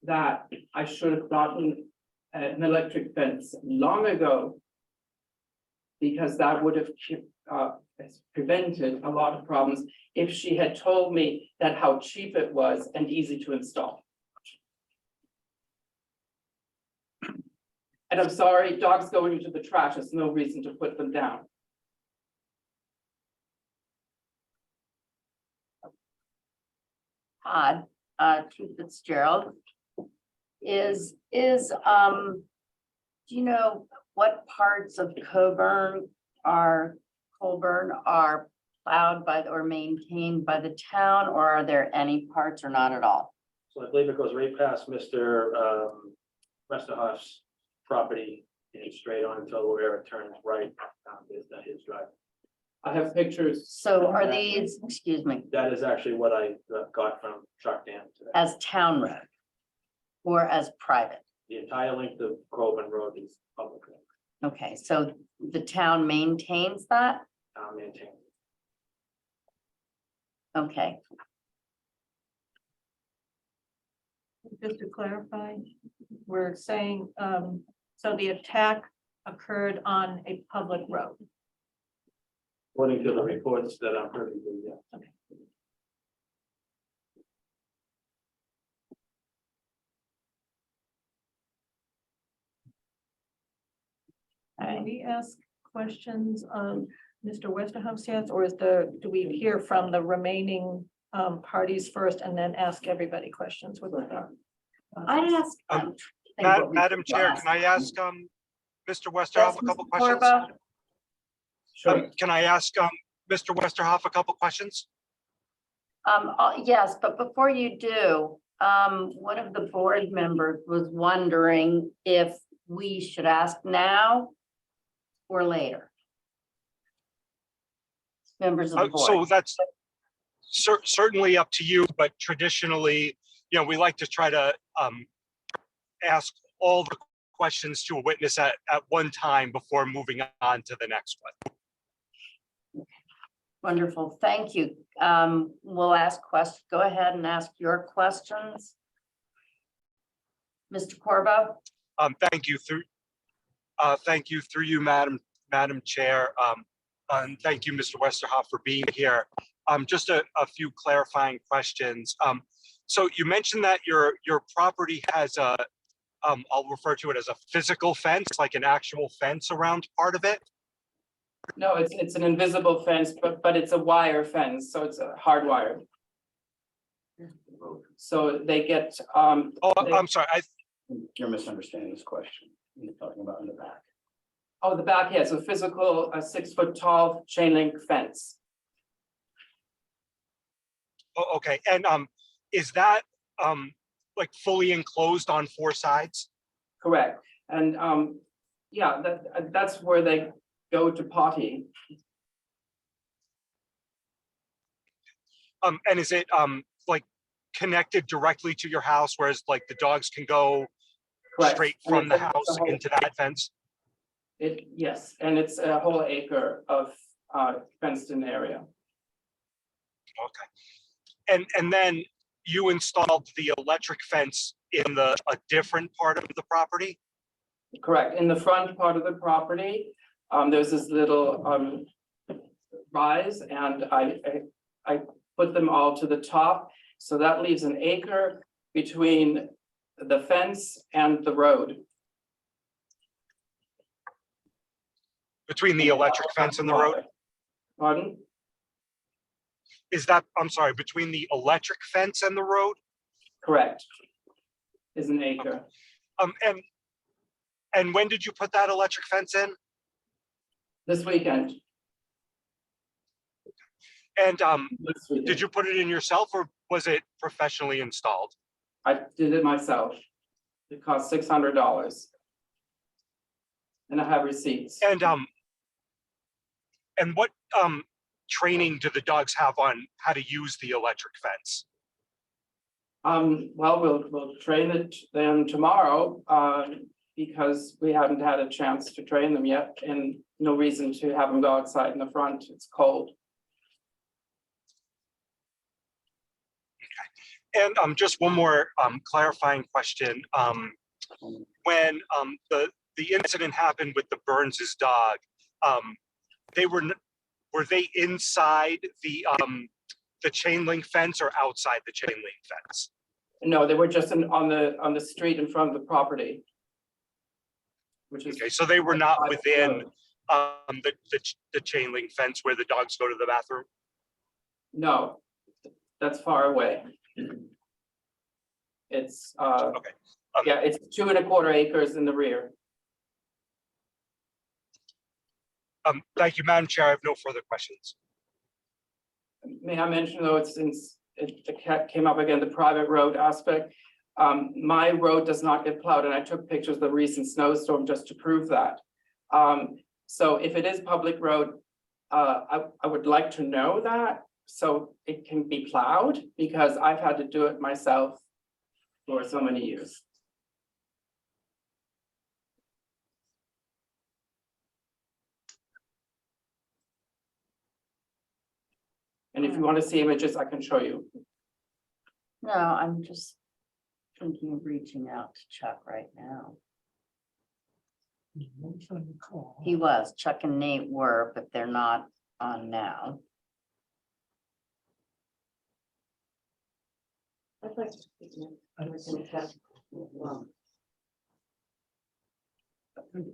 that I should have gotten an electric fence long ago, because that would have prevented a lot of problems if she had told me that how cheap it was and easy to install. And I'm sorry, dogs going into the trash is no reason to put them down. Todd, Chief Fitzgerald, is, do you know what parts of Colburn are plowed by or maintained by the town, or are there any parts or not at all? So I believe it goes right past Mr. Westerhoff's property and straight on until where it turns right, is his drive. I have pictures. So are these, excuse me, That is actually what I got from Shark Dam today. as town road or as private? The entire length of Groveland Road is public, Okay, so the town maintains that? maintained. Okay, Just to clarify, we're saying, so the attack occurred on a public road. According to the reports that I'm privy to, yeah. Can we ask questions of Mr. Westerhoff yet, or do we hear from the remaining parties first and then ask everybody questions with the? I'd ask. Madam Chair, can I ask Mr. Westerhoff a couple questions? Can I ask Mr. Westerhoff a couple questions? Yes, but before you do, one of the board members was wondering if we should ask now or later. Members of the board. So that's certainly up to you, but traditionally, we like to try to ask all the questions to a witness at one time before moving on to the next one. Wonderful, thank you. We'll ask questions. Go ahead and ask your questions. Mr. Corbo? Thank you through you, Madam Chair. And thank you, Mr. Westerhoff, for being here. Just a few clarifying questions. So you mentioned that your property has a, I'll refer to it as a physical fence, like an actual fence around part of it? No, it's an invisible fence, but it's a wire fence, so it's a hardwired. So they get, Oh, I'm sorry, You're misunderstanding this question. You're talking about in the back. oh, the back, yeah, so physical, a 6-foot tall chain link fence. Oh, okay, and is that like fully enclosed on 4 sides? Correct, and yeah, that's where they go to potty. And is it like connected directly to your house, whereas like the dogs can go Correct. straight And from the it's a house whole- into that fence? Yes, and it's a whole acre of fenced in area. Okay. And then you installed the electric fence in a different part of the property? Correct, in the front part of the property, there's this little rise, and I put them all to the top. So that leaves an acre between the fence and the road. Between the electric fence and the road? Pardon? Is that, I'm sorry, between the electric fence and the road? Correct. Is an acre. And when did you put that electric fence in? This weekend. And This weekend. did you put it in yourself, or was it professionally installed? I did it myself. It cost $600. And I have receipts. And what training do the dogs have on how to use the electric fence? Well, we'll train them tomorrow, because we haven't had a chance to train them yet, and no reason to have them go outside in the front. It's cold. And just one more clarifying question. When the incident happened with the Burns's dog, were they inside the chain link fence or outside the chain link fence? No, they were just on the street in front of the property. Which is Okay, so they were not within the chain link fence where the dogs go to the bathroom? No, that's far away. It's Okay. Yeah, it's 2¼ acres in the rear. Thank you, Madam Chair. I have no further questions. May I mention though, since it came up again, the private road aspect. My road does not get plowed, and I took pictures of the recent snowstorm just to prove that. So if it is public road, I would like to know that, so it can be plowed, because I've had to do it myself for so many years. And if you want to see images, I can show you. No, I'm just thinking of reaching out to Chuck right now. He was, Chuck and Nate were, but they're not on now. I'd like to speak now.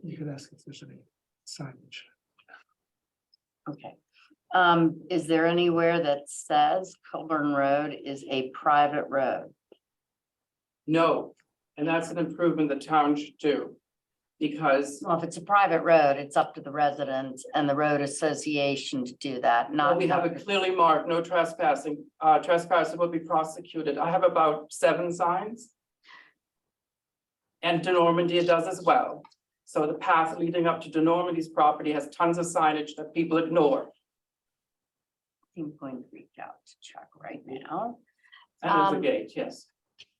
You could ask if there's any signage. Okay. Is there anywhere that says Colburn Road is a private road? No, and that's an improvement the town should do. Because Well, if it's a private road, it's up to the residents and the road association to do that, not. we have it clearly marked, no trespassing, trespasser will be prosecuted. I have about 7 signs. And De Normandy does as well. So the path leading up to De Normandy's property has tons of signage that people ignore. I'm going to reach out to Chuck right now. And there's a gate, yes.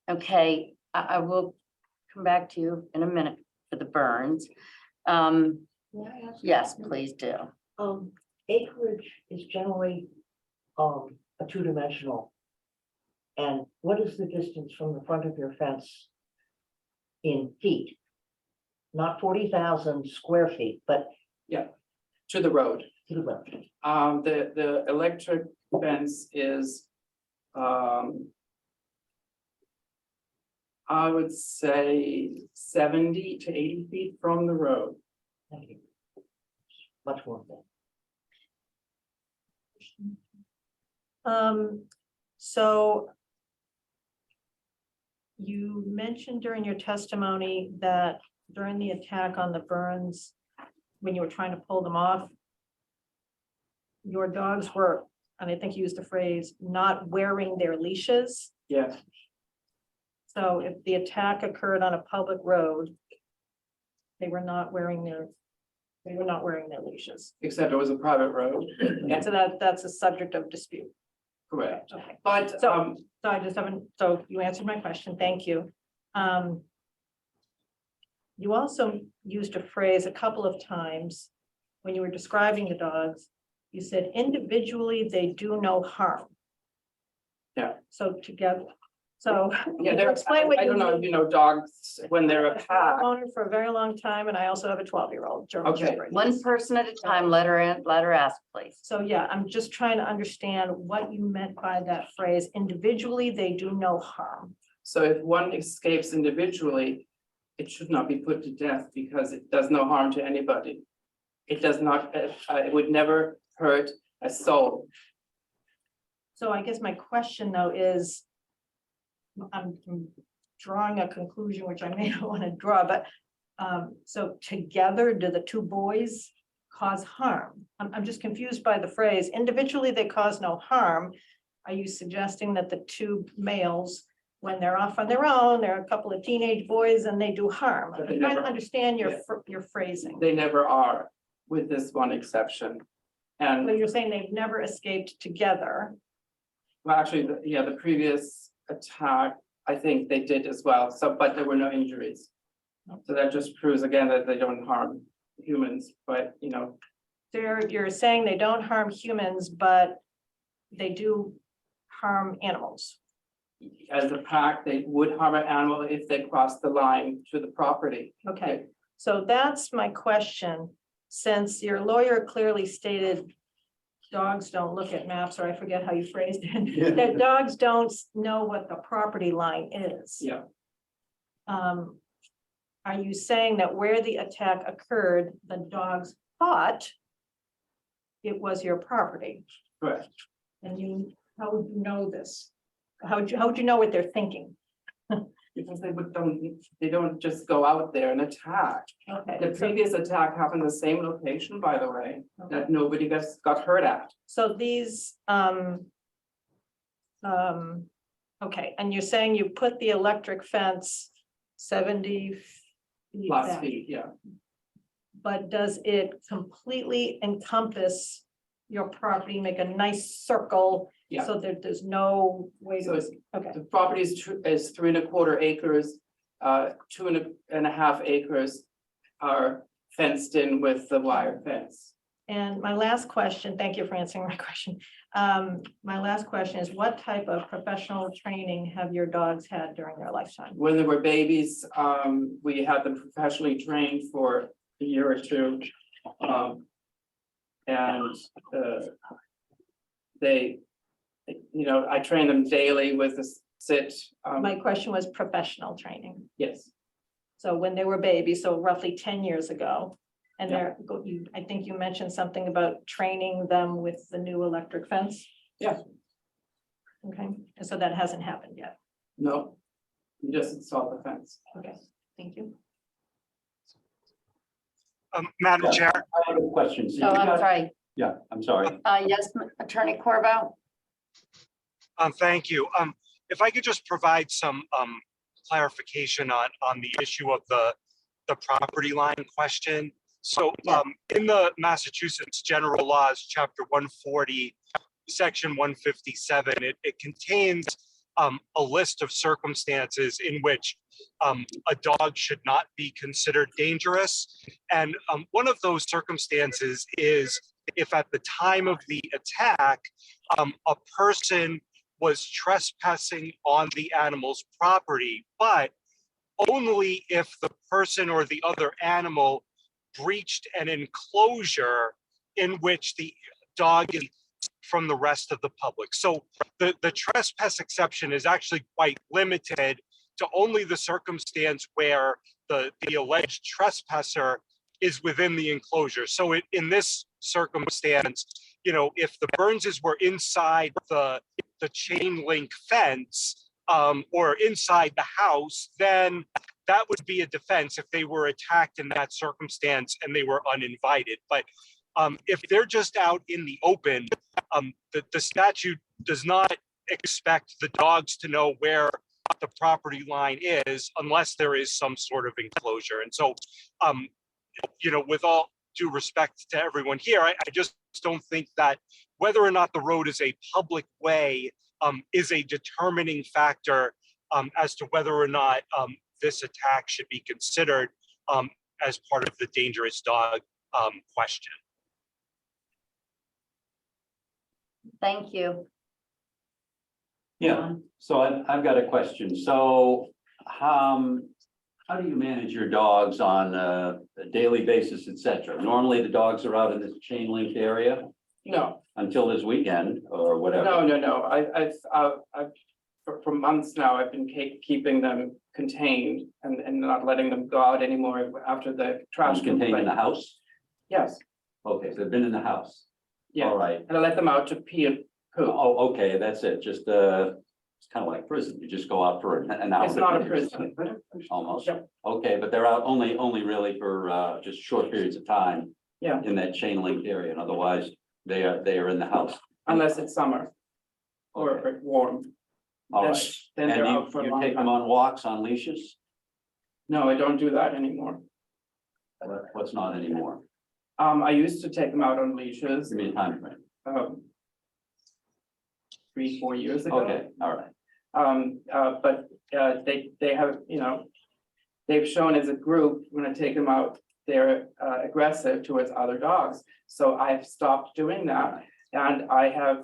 Okay, I will come back to you in a minute for the burns. May I ask? Yes, please do. Acreage is generally, a two-dimensional. And what is the distance from the front of your fence in feet? Not 40,000 square feet, but To the road. to the road. The electric fence is, I would say 70 to 80 feet from the road. Thank you. Much more than. So you mentioned during your testimony that during the attack on the Burns, when you were trying to pull them off, your dogs were, and I think you used the phrase, not wearing their leashes. Yes, So if the attack occurred on a public road, they were not wearing their leashes. except it was a private road. And so that's a subject of dispute. Correct. Okay. But, So I just haven't, so you answered my question, thank you. You also used a phrase a couple of times when you were describing the dogs. You said individually, they do no harm. Yeah. So together, so. yeah, can you explain what I you don't know, mean? if you know, dogs, when they're I've attacked. known her for a very long time, and I also have a 12-year-old German Okay, Shepherd. One person at a time, let her ask, please. So yeah, I'm just trying to understand what you meant by that phrase. Individually, they do no harm. So if one escapes individually, it should not be put to death because it does no harm to anybody. It does not, it would never hurt a soul. So I guess my question though is, I'm drawing a conclusion which I may not want to draw, but so together, do the 2 boys cause harm? I'm just confused by the phrase, individually, they cause no harm. Are you suggesting that the 2 males, when they're off on their own, they're a couple of teenage boys and they do harm? But I'm they trying to never- understand yeah. your phrasing. They never are, with this one exception. And So you're saying they've never escaped together. well, actually, the previous attack, I think they did as well, so, but there were no injuries. So that just proves again that they don't harm humans, but you know, So you're saying they don't harm humans, but they do harm animals. as a pack, they would harm an animal if they crossed the line to the property. Okay, so that's my question. Since your lawyer clearly stated dogs don't look at maps, or I forget how you phrased it, that dogs don't know what the property line is. Yeah. Are you saying that where the attack occurred, the dogs thought it was your property? Correct. And how would you know this? How would you know what they're thinking? Because they don't just go out there and attack. Okay. The previous attack happened in the same location, by the way, that nobody got hurt at. So these, okay, and you're saying you put the electric fence 70 feet Plus back, feet, yeah. but does it completely encompass your property, make a nice circle? Yeah. So that there's no way So to, it's, okay, the property is 3¼ acres, 2½ acres are fenced in with the wire fence. and my last question, thank you for answering my question. My last question is, what type of professional training have your dogs had during their lifetime? When they were babies, we had them professionally trained for a year or two. And they, I train them daily with a sit. My question was professional training. Yes, So when they were babies, so roughly 10 years ago. And Yeah. I think you mentioned something about training them with the new electric fence. Yeah. Okay, and so that hasn't happened yet. no, we just installed the fence. Okay, thank you. Madam Yeah. Chair, I have a question. So Oh, you I'm got- sorry. Yeah, I'm sorry. Yes, Attorney Corbo? thank you. If I could just provide some clarification on the issue of the property line question. So in the Massachusetts General Laws, Chapter 140, Section 157, it contains a list of circumstances in which a dog should not be considered dangerous. And one of those circumstances is if at the time of the attack, a person was trespassing on the animal's property, but only if the person or the other animal breached an enclosure in which the dog is from the rest of the public. So the trespass exception is actually quite limited to only the circumstance where the alleged trespasser is within the enclosure. So in this circumstance, if the Burnses were inside the chain link fence or inside the house, then that would be a defense if they were attacked in that circumstance and they were uninvited. But if they're just out in the open, the statute does not expect the dogs to know where the property line is unless there is some sort of enclosure. And so, with all due respect to everyone here, I just don't think that whether or not the road is a public way is a determining factor as to whether or not this attack should be considered as part of the dangerous dog question. Thank you. Yeah, so I've got a question. So, how do you manage your dogs on a daily basis, et cetera? Normally, the dogs are out in this chain link area No, until this weekend or whatever. no. I've for months now, I've been keeping them contained and not letting them go out anymore after the trash. Contained in the complaint. house? Yes, Okay, so they've been in the house. yeah, All right. and I let them out to pee and poop. Oh, okay, that's it. Just, it's kind of like prison. You just go out for an hour. It's not a prison. Almost. Yep. Okay, but they're out only really for just short periods of time. Yeah. In that chain link area, and otherwise they are in the house. Unless it's summer or if it's warm. All Then- right. Then And they're out for a you long take them time. on walks on leashes? No, I don't do that anymore. What's not anymore? I used to take them out on leashes, Give me a time frame. 3-4 years ago. Okay, all right. But they have, they've shown as a group, when I take them out, they're aggressive towards other dogs. So I've stopped doing that. And I have,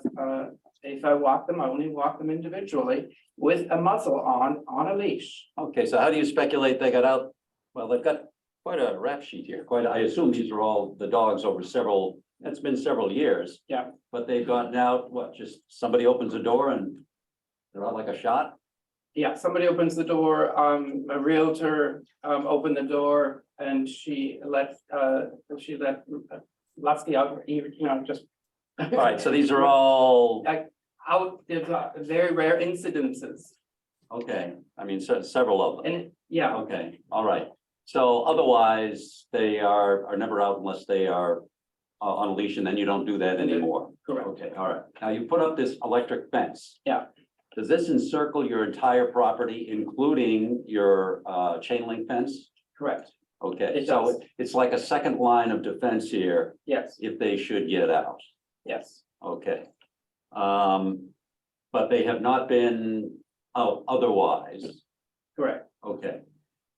if I walk them, I only walk them individually with a muzzle on a leash. Okay, so how do you speculate they got out? Well, they've got quite a rap sheet here. I assume these are all the dogs over it's been several years. Yeah. But they've gotten out, just somebody opens a door and they're out like a shot? Yeah, somebody opens the door, a realtor opened the door and she let Lusky out, just. All right, so these are all, Out, there's very rare incidences. Okay, I mean, several of them. And yeah, Okay, all right. So otherwise, they are never out unless they are on a leash, and then you don't do that anymore. correct. Okay, all right. Now you put up this electric fence. Yeah. Does this encircle your entire property, including your chain link fence? Correct. Okay, It so does. it's like a second line of defense here Yes, if they should get out. yes. Okay. But they have not been out otherwise. Correct. Okay.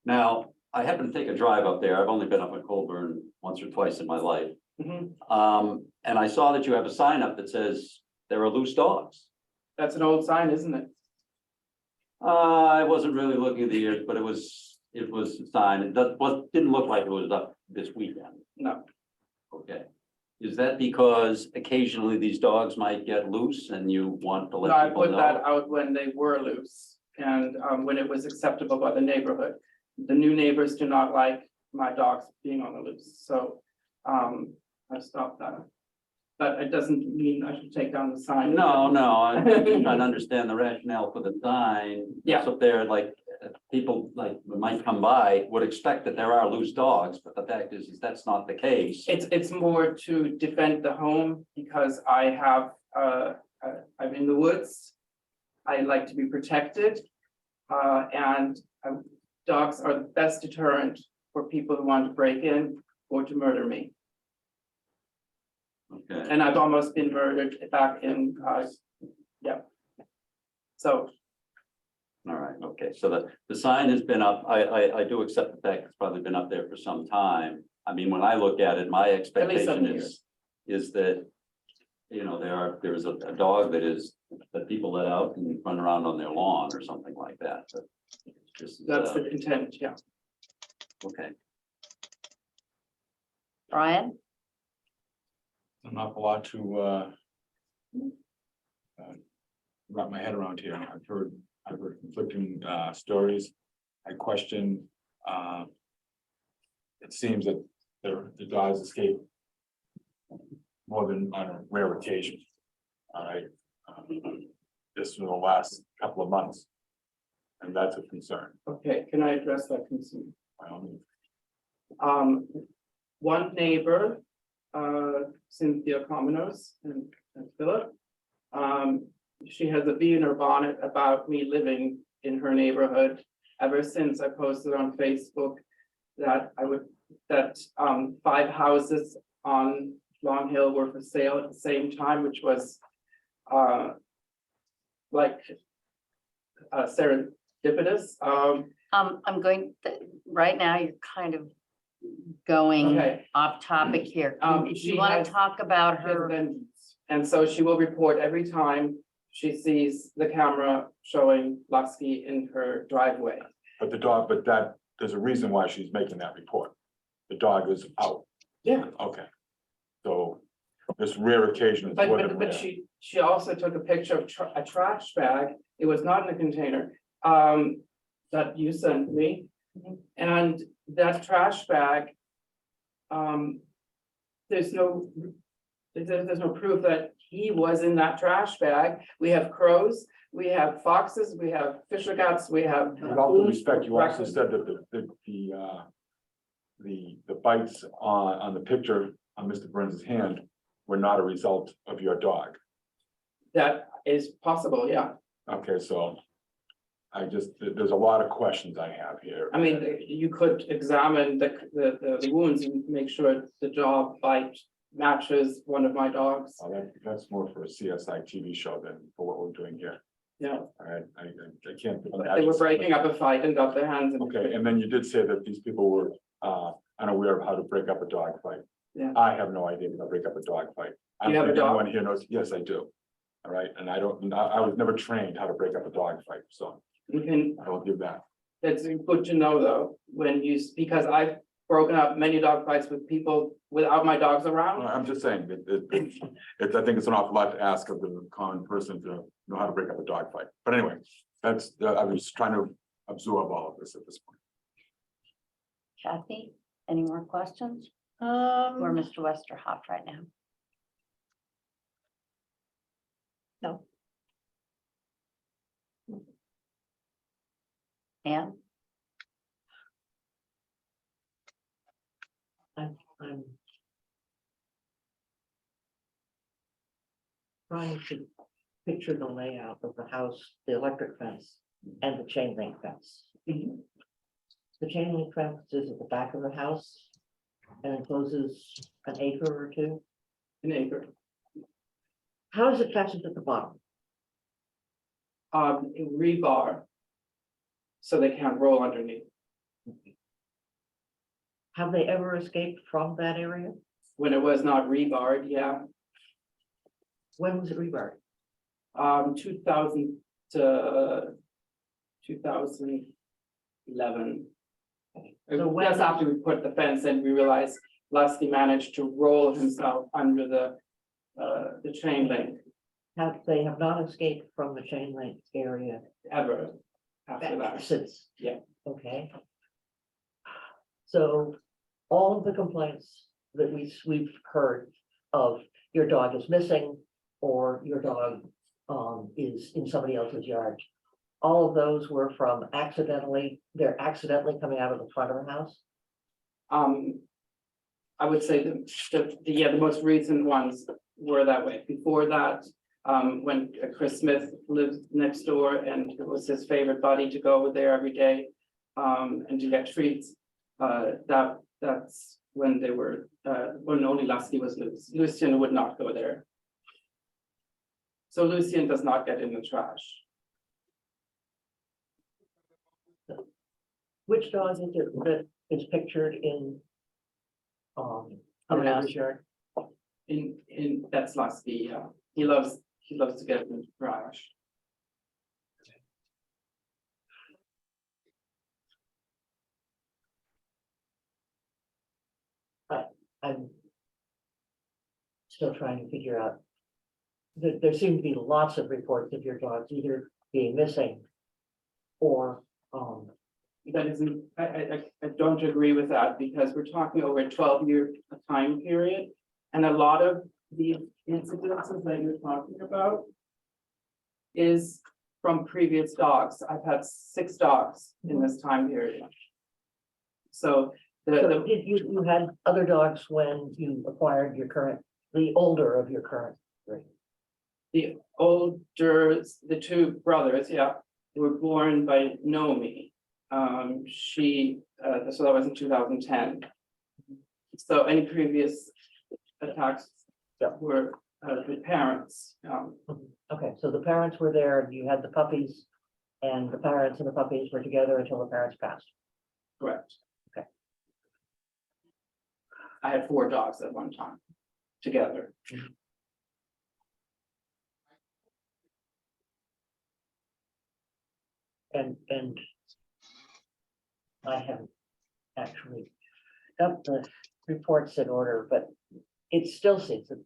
Now, I happen to take a drive up there. I've only been up at Colburn once or twice in my life. Mhm. And I saw that you have a sign up that says there are loose dogs. That's an old sign, isn't it? I wasn't really looking at the years, but it was a sign. It didn't look like it was up this weekend. No. Okay. Is that because occasionally these dogs might get loose and you want to No, let I people put that know? out when they were loose and when it was acceptable by the neighborhood. The new neighbors do not like my dogs being on the loose, so I stopped that. But it doesn't mean I should take down the sign. No, I'm just trying to understand the rationale for the sign. Yeah. So there, like, people like might come by, would expect that there are loose dogs, but the fact is that's not the case. It's more to defend the home because I have, I'm in the woods. I like to be protected. And dogs are the best deterrent for people who want to break in or to murder me. Okay, And I've almost been murdered back in, yeah. So, all right, okay, so the sign has been up. I do accept the fact it's probably been up there for some time. I mean, when I look at it, my expectation 7 years. is that, you know, there's a dog that people let out and run around on their lawn or something like that. But this is, that's the intent, yeah. okay. Brian? An awful lot to wrap my head around here. I've heard conflicting stories. I question, it seems that the dogs escape more than on a rare occasion. All right. This for the last couple of months. And that's a concern. Okay, can I address that concern? By all means. One neighbor, Cynthia Cominos and Philip. She has a bee in her bonnet about me living in her neighborhood ever since I posted on Facebook that 5 houses on Long Hill were for sale at the same time, which was like serendipitous. I'm going, right now, you're kind of going Okay. off topic here. If she you want has- to talk about She has her, vengeance. And so she will report every time she sees the camera showing Lusky in her driveway. But there's a reason why she's making that report. The dog is out. Yeah. Okay. So this rare occasion is more than But rare. she also took a picture of a trash bag. It was not in a container, that you sent me. And that trash bag, there's no proof that he was in that trash bag. We have crows, we have foxes, we have fisher guts, we have. With all due respect, you also said that the bites on the picture on Mr. Burns's hand were not a result of your dog. That is possible, yeah. Okay, so there's a lot of questions I have here. I mean, you could examine the wounds and make sure the dog bite matches one of my dogs. That's more for a CSI TV show than for what we're doing here. Yeah, All right, I can't. they were breaking up a fight and got their hands in. Okay, and then you did say that these people were unaware of how to break up a dog fight. Yeah. I have no idea how to break up a dog fight. I You don't have a think dog? anyone here knows. Yes, I do. All right, and I was never trained how to break up a dog fight, so You can, I will give that. that's good to know though, because I've broken up many dog fights with people without my dogs around. I'm just saying, I think it's an awful lot to ask of the common person to know how to break up a dog fight. But anyway, I was trying to absorb all of this at this point. Kathy, any more questions? Or Mr. Westerhoff right now? No. Anne? I'm trying to picture the layout of the house, the electric fence and the chain link fence. The chain link fence is at the back of the house and encloses an acre or two. An acre. How is it fastened at the bottom? Rebar. So they can't roll underneath. Have they ever escaped from that area? When it was not rebarred, yeah, When was it rebarred? 2000 to 2011. So when- That's after we put the fence in, we realized Lusty managed to roll himself under the chain link They have not escaped from the chain link area ever after that. since? Yeah. Okay. So all of the complaints that we've heard of your dog is missing or your dog is in somebody else's yard. All of those were from they're accidentally coming out of the front of the house. I would say the most recent ones were that way. Before that, when Chris Smith lived next door and it was his favorite buddy to go there every day and to get treats. That's when they were, when only Lusty was loose. Lucian would not go there. So Lucian does not get in the trash. Which dog is it that is pictured in Our your house. neighbor's yard? That's Lusty, yeah. He loves to get in the trash. I'm still trying to figure out. There seem to be lots of reports of your dogs either being missing or, That isn't, I don't agree with that because we're talking over a 12-year time period. And a lot of these incidences that you're talking about is from previous dogs. I've had 6 dogs in this time period. So so did you had other dogs when you acquired the older of your current breed? the older, the 2 brothers, yeah, were born by Nomi. So that was in 2010. So any previous attacks were the parents. Okay, so the parents were there, and you had the puppies, and the parents and the puppies were together until the parents passed. Correct. Okay. I had 4 dogs at one time together. And I haven't actually got the reports in order, but it still seems that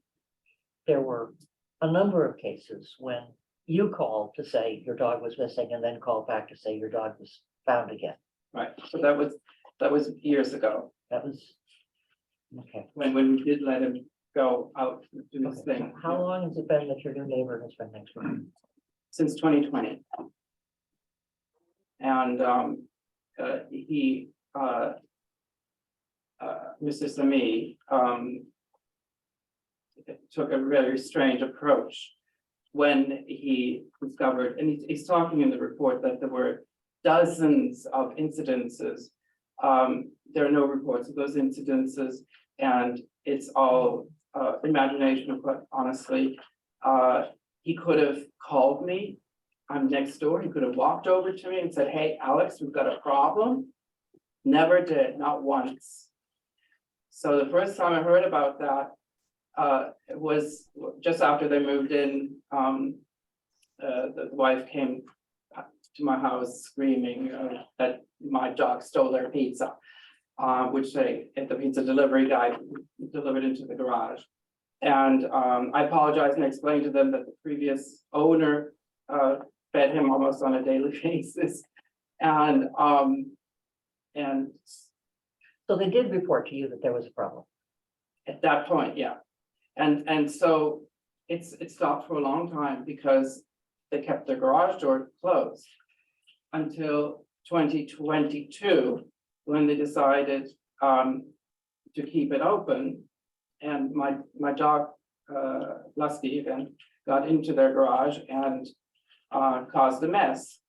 there were a number of cases when you called to say your dog was missing and then called back to say your dog was found again. Right, so that was years ago. That was, okay. When we did let him go out to do his thing. How long has it been that your new neighbor has been next door? Since 2020. And Mr. Sami took a very strange approach when he discovered, and he's talking in the report that there were dozens of incidences. There are no reports of those incidences, and it's all imagination, quite honestly. He could have called me. I'm next door. He could have walked over to me and said, "Hey, Alex, we've got a problem." Never did, not once. So the first time I heard about that, it was just after they moved in. The wife came to my house screaming that my dog stole their pizza, which the pizza delivery guy delivered into the garage. And I apologized and explained to them that the previous owner fed him almost on a daily basis. And so they did report to you that there was a problem. At that point, yeah. And so it stopped for a long time because they kept their garage door closed until 2022, when they decided to keep it open. And my dog, Lusky, again, got into their garage and caused a mess.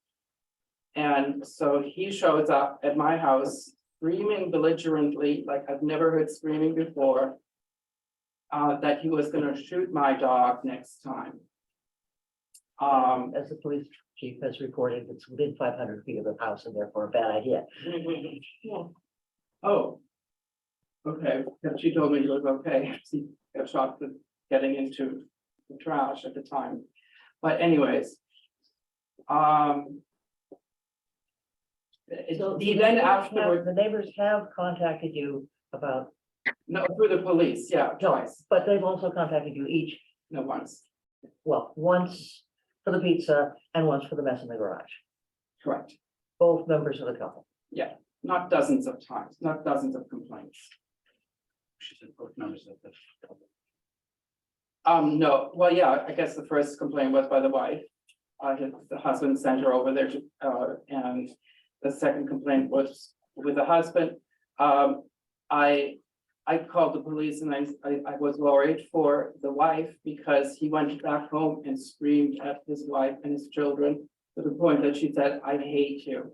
And so he shows up at my house screaming belligerently, like I've never heard screaming before, that he was gonna shoot my dog next time. As the police chief has reported, it's within 500 feet of the house and therefore a bad idea. Oh. Okay, and she told me he was okay. He got shot for getting into the trash at the time. But anyways. So The event afterward, the neighbors have contacted you about, no, through the police, yeah, twice, but they've also contacted you each, no, once, well, once for the pizza and once for the mess in the garage. correct. Both members of the couple. Yeah, not dozens of times, not dozens of complaints. She said both members of the. No, well, yeah, I guess the first complaint was by the wife. The husband sent her over there to, and the second complaint was with the husband. I called the police and I was worried for the wife because he went back home and screamed at his wife and his children to the point that she said, "I hate you."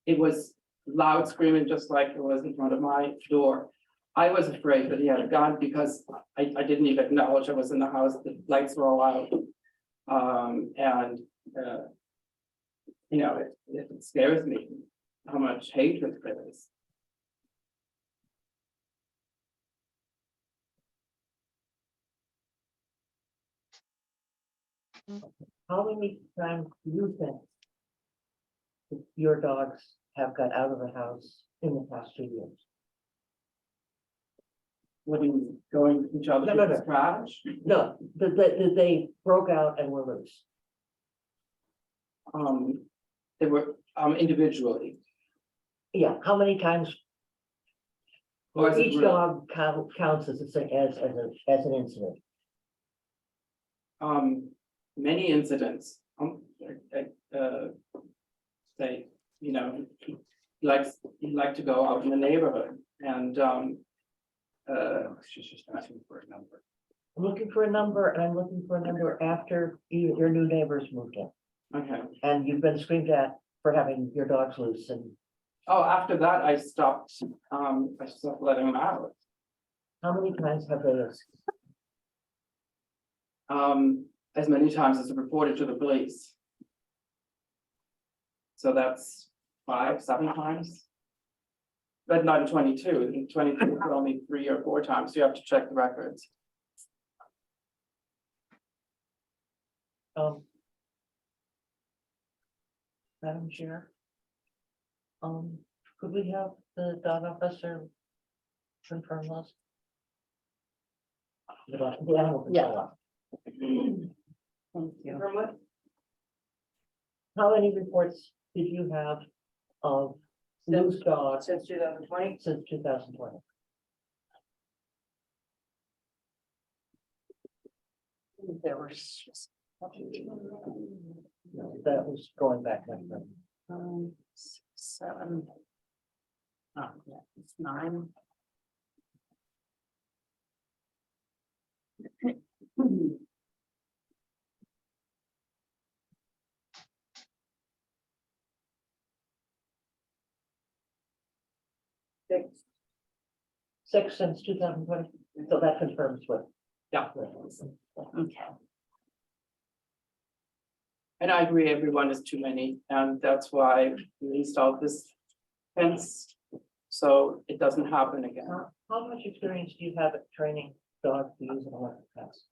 It was loud screaming, just like it was in front of my door. I was afraid that he had a gun because I didn't even acknowledge I was in the house, the lights were all out. You know, it scares me how much hatred there is. How many times do you think that your dogs have got out of the house in the past 2 years? What do you mean, going to each other's No. trash? No, that they broke out and were loose. They were individually. Yeah, how many times? Or is it Each real? dog counts as an incident. Many incidents. Say, you know, he likes to go out in the neighborhood and She's just asking for a number. I'm looking for a number and I'm looking for a number after your new neighbors moved in. okay. And you've been screamed at for having your dogs loose and Oh, after that, I stopped letting them out. how many times have they? As many times as reported to the police. So that's 5, 7 times. But not in 22. In 22, it's only 3 or 4 times. You have to check the records. Madam Chair. Could we have the dog officer confirm those? The animal control officer. Thank you. From what? How many reports did you have of loose dogs Since 2020. since 2020? There were just. No, that was going back. like that. 7. Oh, yeah, it's 9. Six since 2020, so that confirms what. Yeah. Okay. And I agree, everyone is too many, and that's why we installed this fence. So it doesn't happen again. How much experience do you have at training dogs to use an electric fence?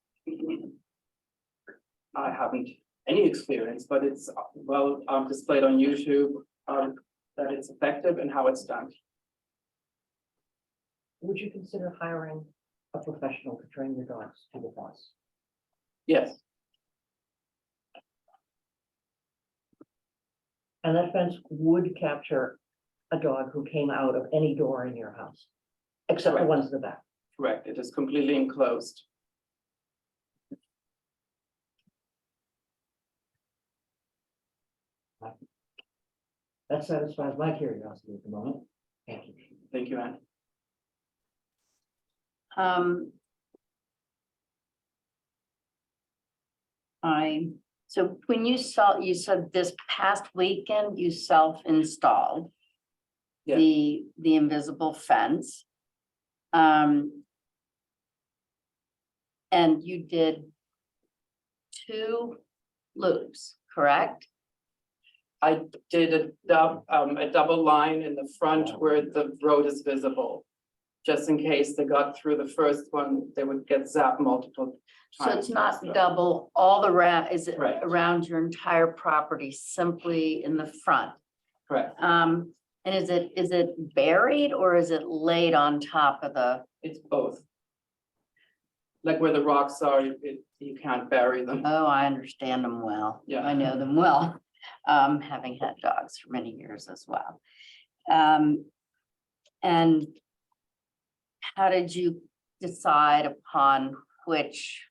I haven't any experience, but it's well displayed on YouTube that it's effective and how it's done. Would you consider hiring a professional to train your dogs to the fence? Yes, And that fence would capture a dog who came out of any door in your house, except the Correct. ones in the back. correct. It is completely enclosed. That satisfies my curiosity at the moment. Thank you. Thank you, Ann. So when you said this past weekend, you self-installed Yeah. the invisible fence. And you did 2 loops, correct? I did a double line in the front where the road is visible. Just in case they got through the first one, they would get zapped multiple So times. it's not double all around, is it Right. around your entire property, simply in the front? Correct. And is it buried or is it laid on top of the? It's both. Like where the rocks are, you can't bury them. Oh, I understand them well. Yeah. I know them well, having had dogs for many years as well. And how did you decide upon which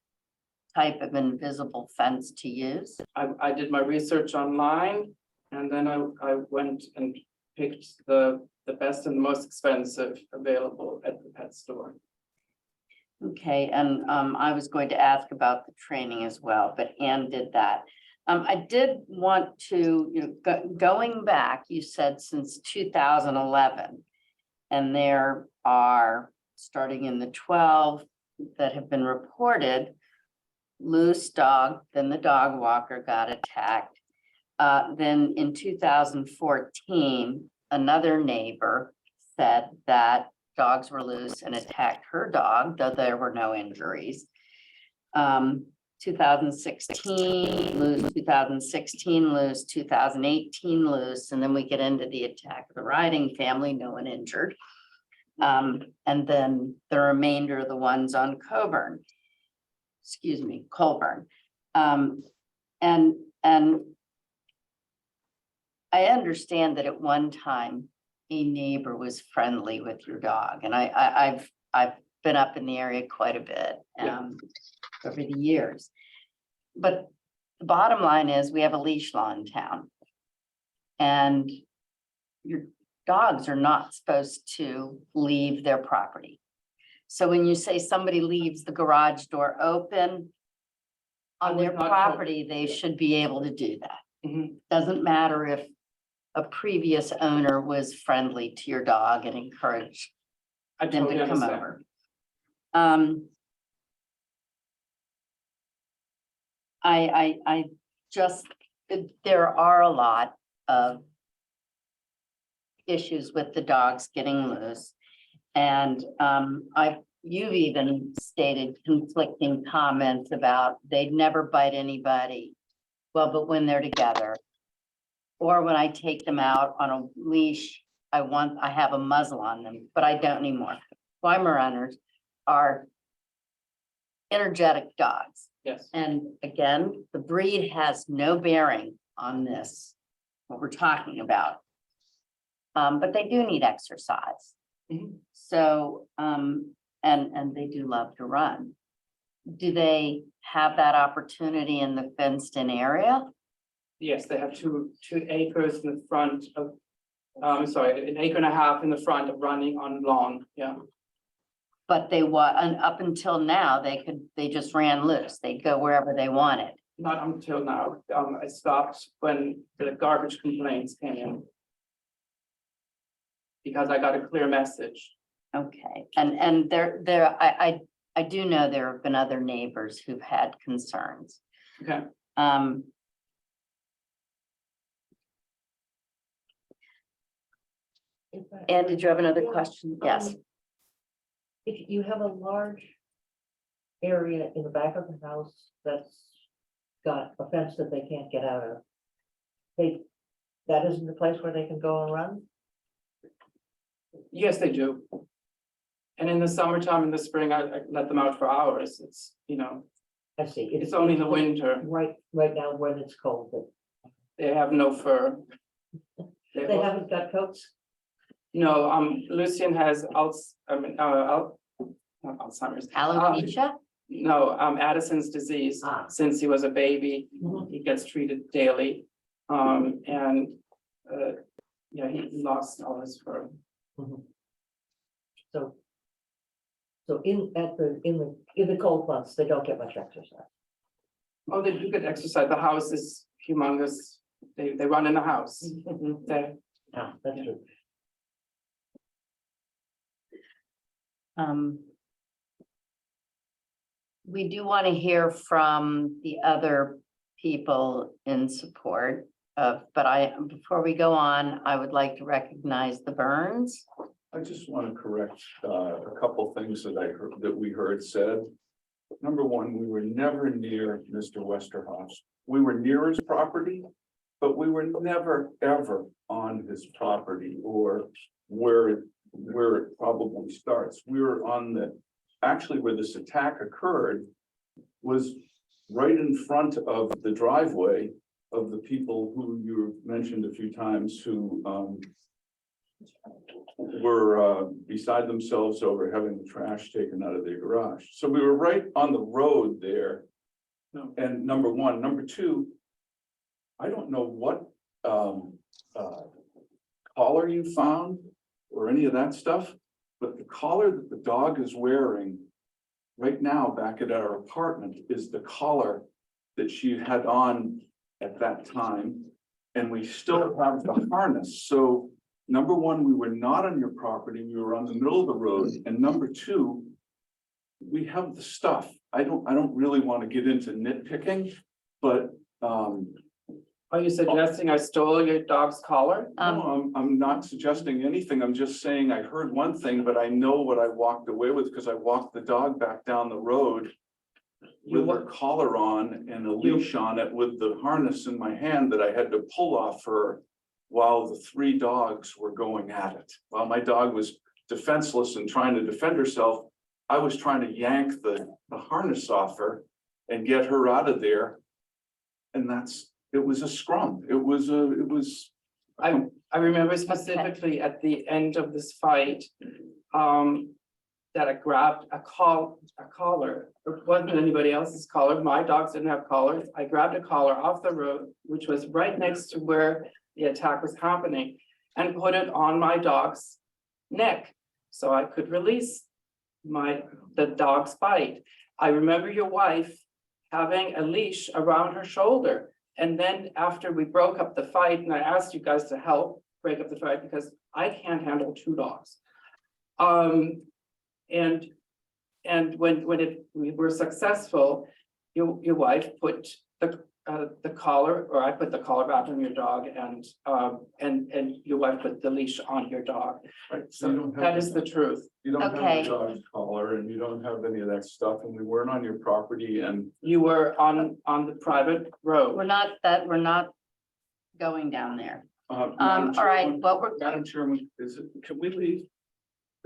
type of invisible fence to use? I did my research online and then I went and picked the best and the most expensive available at the pet store. Okay, and I was going to ask about the training as well, but Ann did that. I did want to, going back, you said since 2011, and there are, starting in the 12 that have been reported, loose dog, then the dog walker got attacked. Then in 2014, another neighbor said that dogs were loose and attacked her dog, though there were no injuries. 2016 loose, 2016 loose, 2018 loose, and then we get into the attack of the Riding family, no one injured. And then the remainder of the ones on Colburn. And I understand that at one time a neighbor was friendly with your dog, and I've been up in the area quite a bit over the years. But the bottom line is we have a leash law in town. And your dogs are not supposed to leave their property. So when you say somebody leaves the garage door open on their property, they should be able to do that. Doesn't matter if a previous owner was friendly to your dog and encouraged them totally to come understand. over. I just, there are a lot of issues with the dogs getting loose. And you've even stated conflicting comments about they'd never bite anybody. Well, but when they're together, or when I take them out on a leash, I have a muzzle on them, but I don't anymore. Weimaraners are energetic dogs. Yes. And again, the breed has no bearing on this, what we're talking about. But they do need exercise. So, and they do love to run. Do they have that opportunity in the fenced-in area? Yes, they have two acres in the front of, sorry, an acre and a half in the front of running on lawn, yeah. But and up until now, they just ran loose. They'd go wherever they wanted. Not until now. I stopped when the garbage complaints came in. Because I got a clear message. Okay, and I do know there have been other neighbors who've had concerns. Okay. And did you have another question? Yes. If you have a large area in the back of the house that's got a fence that they can't get out of, that isn't the place where they can go and run? Yes, they do. And in the summertime, in the spring, I let them out for hours. It's, I see. It's only in the winter. Right now when it's cold, but They have no fur. they haven't got coats? No, Lucian has not Alzheimer's. Alopecia? No, Addison's disease. Since he was a baby, he gets treated daily. And Yeah, he lost all his fur. So. So in the cold months, they don't get much exercise. Oh, they do get exercise. The house is humongous. They run in the house. They- Yeah, that's true. We do want to hear from the other people in support of, but before we go on, I would like to recognize the Burns. I just want to correct a couple things that we heard said. Number one, we were never near Mr. Westerhoff's. We were near his property, but we were never, ever on his property or where it probably starts. We were actually where this attack occurred was right in front of the driveway of the people who you mentioned a few times who were beside themselves over having the trash taken out of their garage. So we were right on the road there. And number one, number two, I don't know what collar you found or any of that stuff, but the collar that the dog is wearing right now back at our apartment is the collar that she had on at that time. And we still have the harness. So number one, we were not on your property. We were on the middle of the road. And number two, we have the stuff. I don't really want to get into nitpicking, but Are you suggesting I stole your dog's collar? no, I'm not suggesting anything. I'm just saying I heard one thing, but I know what I walked away with because I walked the dog back down the road with her collar on and a leash on it with the harness in my hand that I had to pull off her while the three dogs were going at it. While my dog was defenseless and trying to defend herself, I was trying to yank the harness off her and get her out of there. And it was a scrum. I remember specifically at the end of this fight, that I grabbed a collar. It wasn't anybody else's collar. My dogs didn't have collars. I grabbed a collar off the road, which was right next to where the attack was happening, and put it on my dog's neck so I could release the dog's bite. I remember your wife having a leash around her shoulder. And then after we broke up the fight, and I asked you guys to help break up the fight because I can't handle two dogs. And when we were successful, your wife put the collar, or I put the collar back on your dog, and your wife put the leash on your dog. Right. So that is the truth. You don't Okay. have the dog's collar and you don't have any of that stuff and we weren't on your property and You were on the private road. We're not going down there. Madam All right, Chairman- what we're, Madam Chairman, can we leave?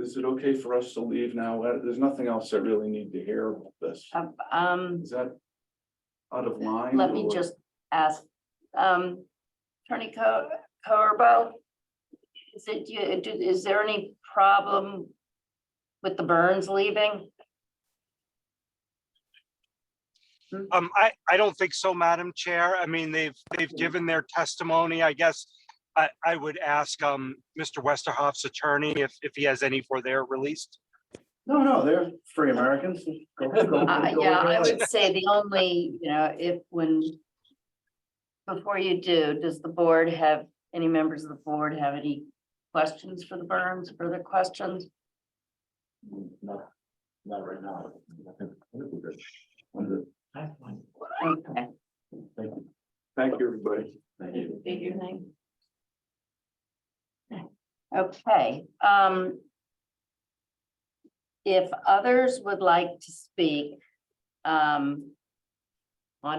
Is it okay for us to leave now? There's nothing else I really need to hear about this. Is that out of line? let me or- just ask, Attorney Corbo, is there any problem with the Burns leaving? I don't think so, Madam Chair. I mean, they've given their testimony. I guess I would ask Mr. Westerhoff's attorney if he has any for their release. No, they're free Americans. Yeah, I would say the only, before you do, does the board have, any members of the board have any questions for the Burns, further questions? Not right now. I think we're good. I'm good. Okay. Thank you. Thank you, everybody. Thank you. Okay, if others would like to speak on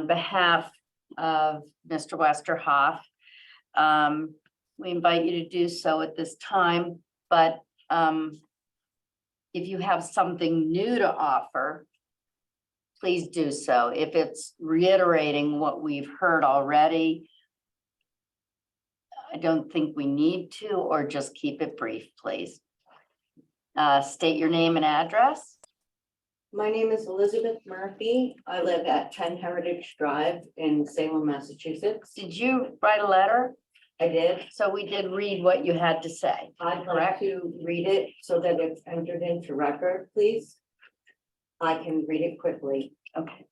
behalf of Mr. Westerhoff, we invite you to do so at this time, but if you have something new to offer, please do so. If it's reiterating what we've heard already, I don't think we need to, or just keep it brief, please. State your name and address. My name is Elizabeth Murphy. I live at 10 Heritage Drive in Salem, Massachusetts. Did you write a letter? I did. So we did read what you had to say. I'd like Correct. to read it so that it's entered into record, please. I can read it quickly. Okay.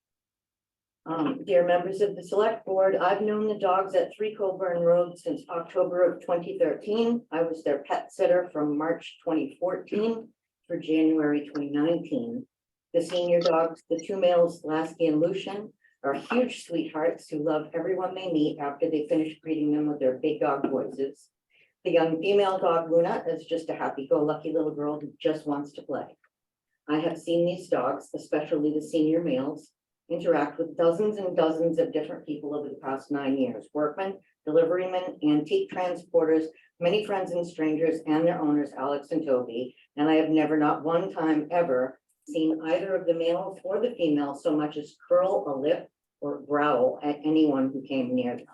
Dear members of the select board, I've known the dogs at 3 Colburn Road since October of 2013. I was their pet sitter from March 2014 for January 2019. The senior dogs, the 2 males, Lasky and Lucian, are huge sweethearts who love everyone they meet after they finish greeting them with their big dog voices. The young female dog Luna is just a happy-go-lucky little girl who just wants to play. I have seen these dogs, especially the senior males, interact with dozens and dozens of different people over the past 9 years. Workmen, deliverymen, antique transporters, many friends and strangers, and their owners, Alex and Toby. And I have never, not one time ever, seen either of the males or the females so much as curl a lip or growl at anyone who came near them.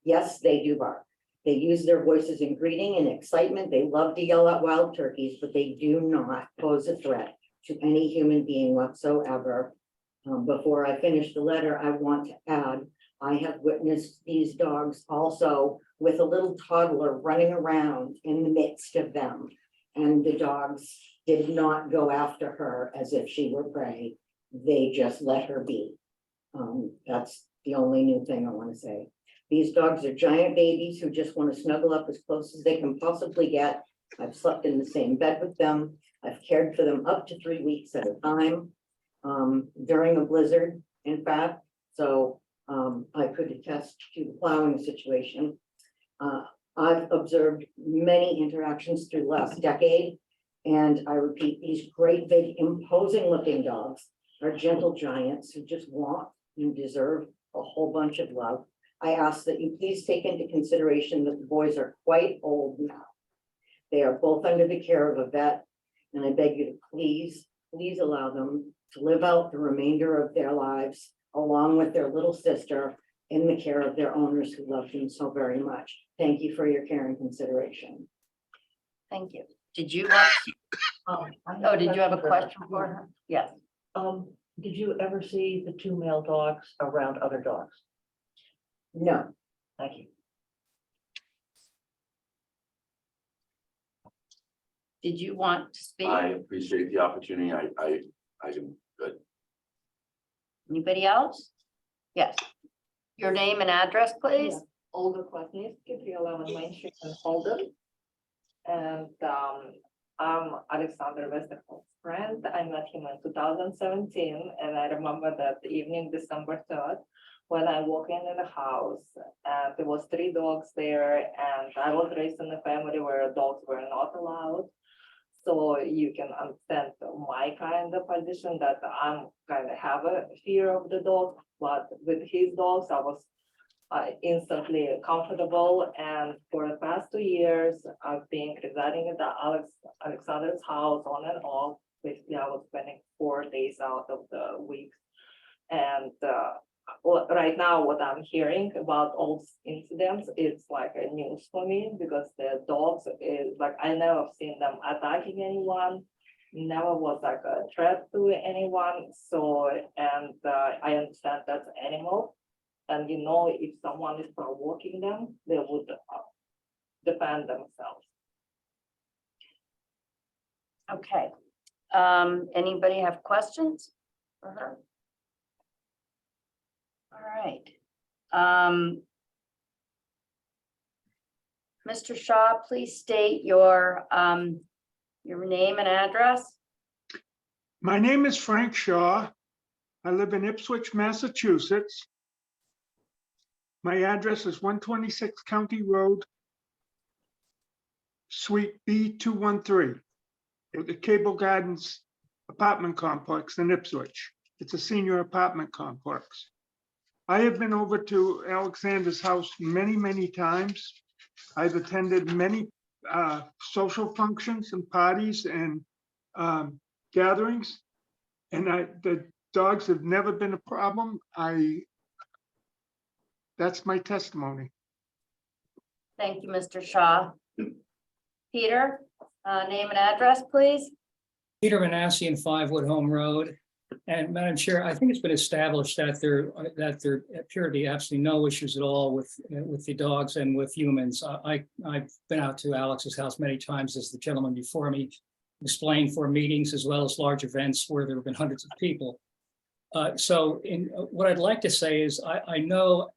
Yes, they do bark. They use their voices in greeting and excitement. They love to yell at wild turkeys, but they do not pose a threat to any human being whatsoever. Before I finish the letter, I want to add, I have witnessed these dogs also with a little toddler running around in the midst of them. And the dogs did not go after her as if she were prey. They just let her be. That's the only new thing I want to say. These dogs are giant babies who just want to snuggle up as close as they can possibly get. I've slept in the same bed with them. I've cared for them up to 3 weeks at a time. During a blizzard, in fact, so I could attest to the plowing situation. I've observed many interactions through the last decade, and I repeat, these great, big, imposing looking dogs are gentle giants who just want and deserve a whole bunch of love. I ask that you please take into consideration that the boys are quite old now. They are both under the care of a vet, and I beg you to please allow them to live out the remainder of their lives along with their little sister in the care of their owners who love them so very much. Thank you for your care and consideration. Thank you. Did you want, oh, did you have a question for her? Yes. Did you ever see the 2 male dogs around other dogs? No. Thank you. Did you want to speak? I appreciate the opportunity. I am good. Anybody else? Yes. Your name and address, please. Olga Kwasniewski, 311 Main Street in Holden. And I'm Alexander Westerhoff's friend. I met him in 2017, and I remember that evening, December 3rd, when I walked in the house, and there was 3 dogs there, and I was raised in a family where dogs were not allowed. So you can understand my kind of position that I'm kind of have a fear of the dog, but with his dogs, I was instantly comfortable. And for the past 2 years, I've been residing at the Alexander's house on and off. Basically, I was spending 4 days out of the week. And right now, what I'm hearing about all these incidents, it's like a news for me, because the dogs is like, I never seen them attacking anyone, never was like a threat to anyone. So, and I understand that's animal. And you know, if someone is provoking them, they would defend themselves. Okay. Anybody have questions for her? All right. Mr. Shaw, please state your name and address. My name is Frank Shaw. I live in Ipswich, Massachusetts. My address is 126 County Road, Suite B213, at the Cable Gardens apartment complex in Ipswich. It's a senior apartment complex. I have been over to Alexander's house many, many times. I've attended many social functions and parties and gatherings, and the dogs have never been a problem. That's my testimony. Thank you, Mr. Shaw. Peter, name and address, please. Peter Manassian, 5 Woodhome Road. And Madam Chair, I think it's been established that there appear to be absolutely no issues at all with the dogs and with humans. I've been out to Alex's house many times, as the gentleman before me explained, for meetings as well as large events where there have been hundreds of people. So what I'd like to say is I know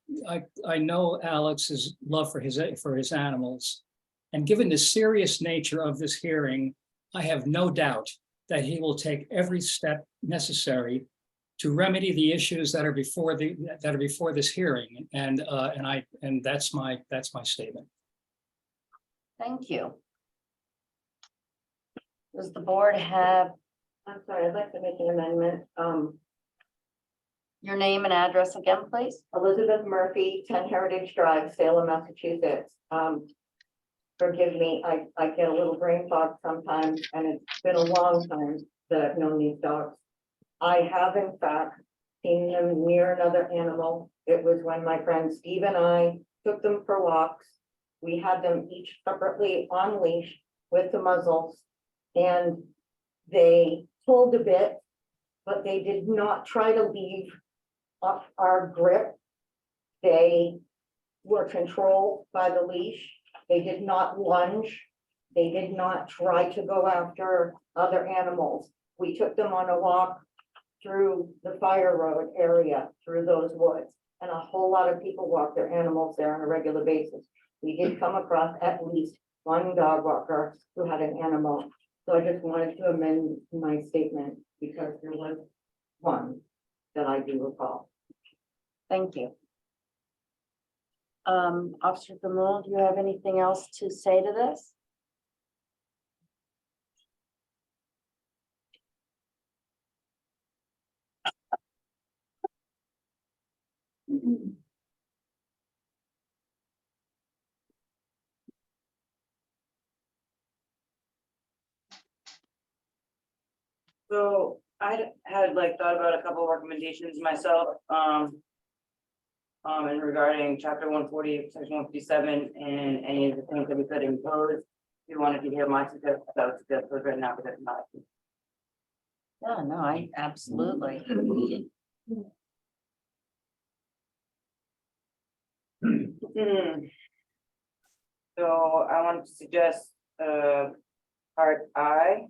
Alex's love for his animals. And given the serious nature of this hearing, I have no doubt that he will take every step necessary to remedy the issues that are before this hearing. And that's my statement. Thank you. Does the board have I'm sorry, I'd like to make an amendment. your name and address again, please? Elizabeth Murphy, 10 Heritage Drive, Salem, Massachusetts. Forgive me, I get a little brain fog sometimes, and it's been a long time that I've known these dogs. I have in fact seen them near another animal. It was when my friend Steve and I took them for walks. We had them each separately on leash with the muzzles, and they pulled a bit, but they did not try to leave off our grip. They were controlled by the leash. They did not lunge. They did not try to go after other animals. We took them on a walk through the Fire Road area, through those woods, and a whole lot of people walk their animals there on a regular basis. We did come across at least one dog walker who had an animal. So I just wanted to amend my statement because there was one that I do recall. Thank you. Officer Gamul, do you have anything else to say to this? So I had like thought about a couple of recommendations myself, and regarding chapter 140, section 157, and any of the things that we could impose. If you wanted to hear my suggestions, I would suggest those right now, but that's not. Yeah, no, I absolutely. So I wanted to suggest, part I.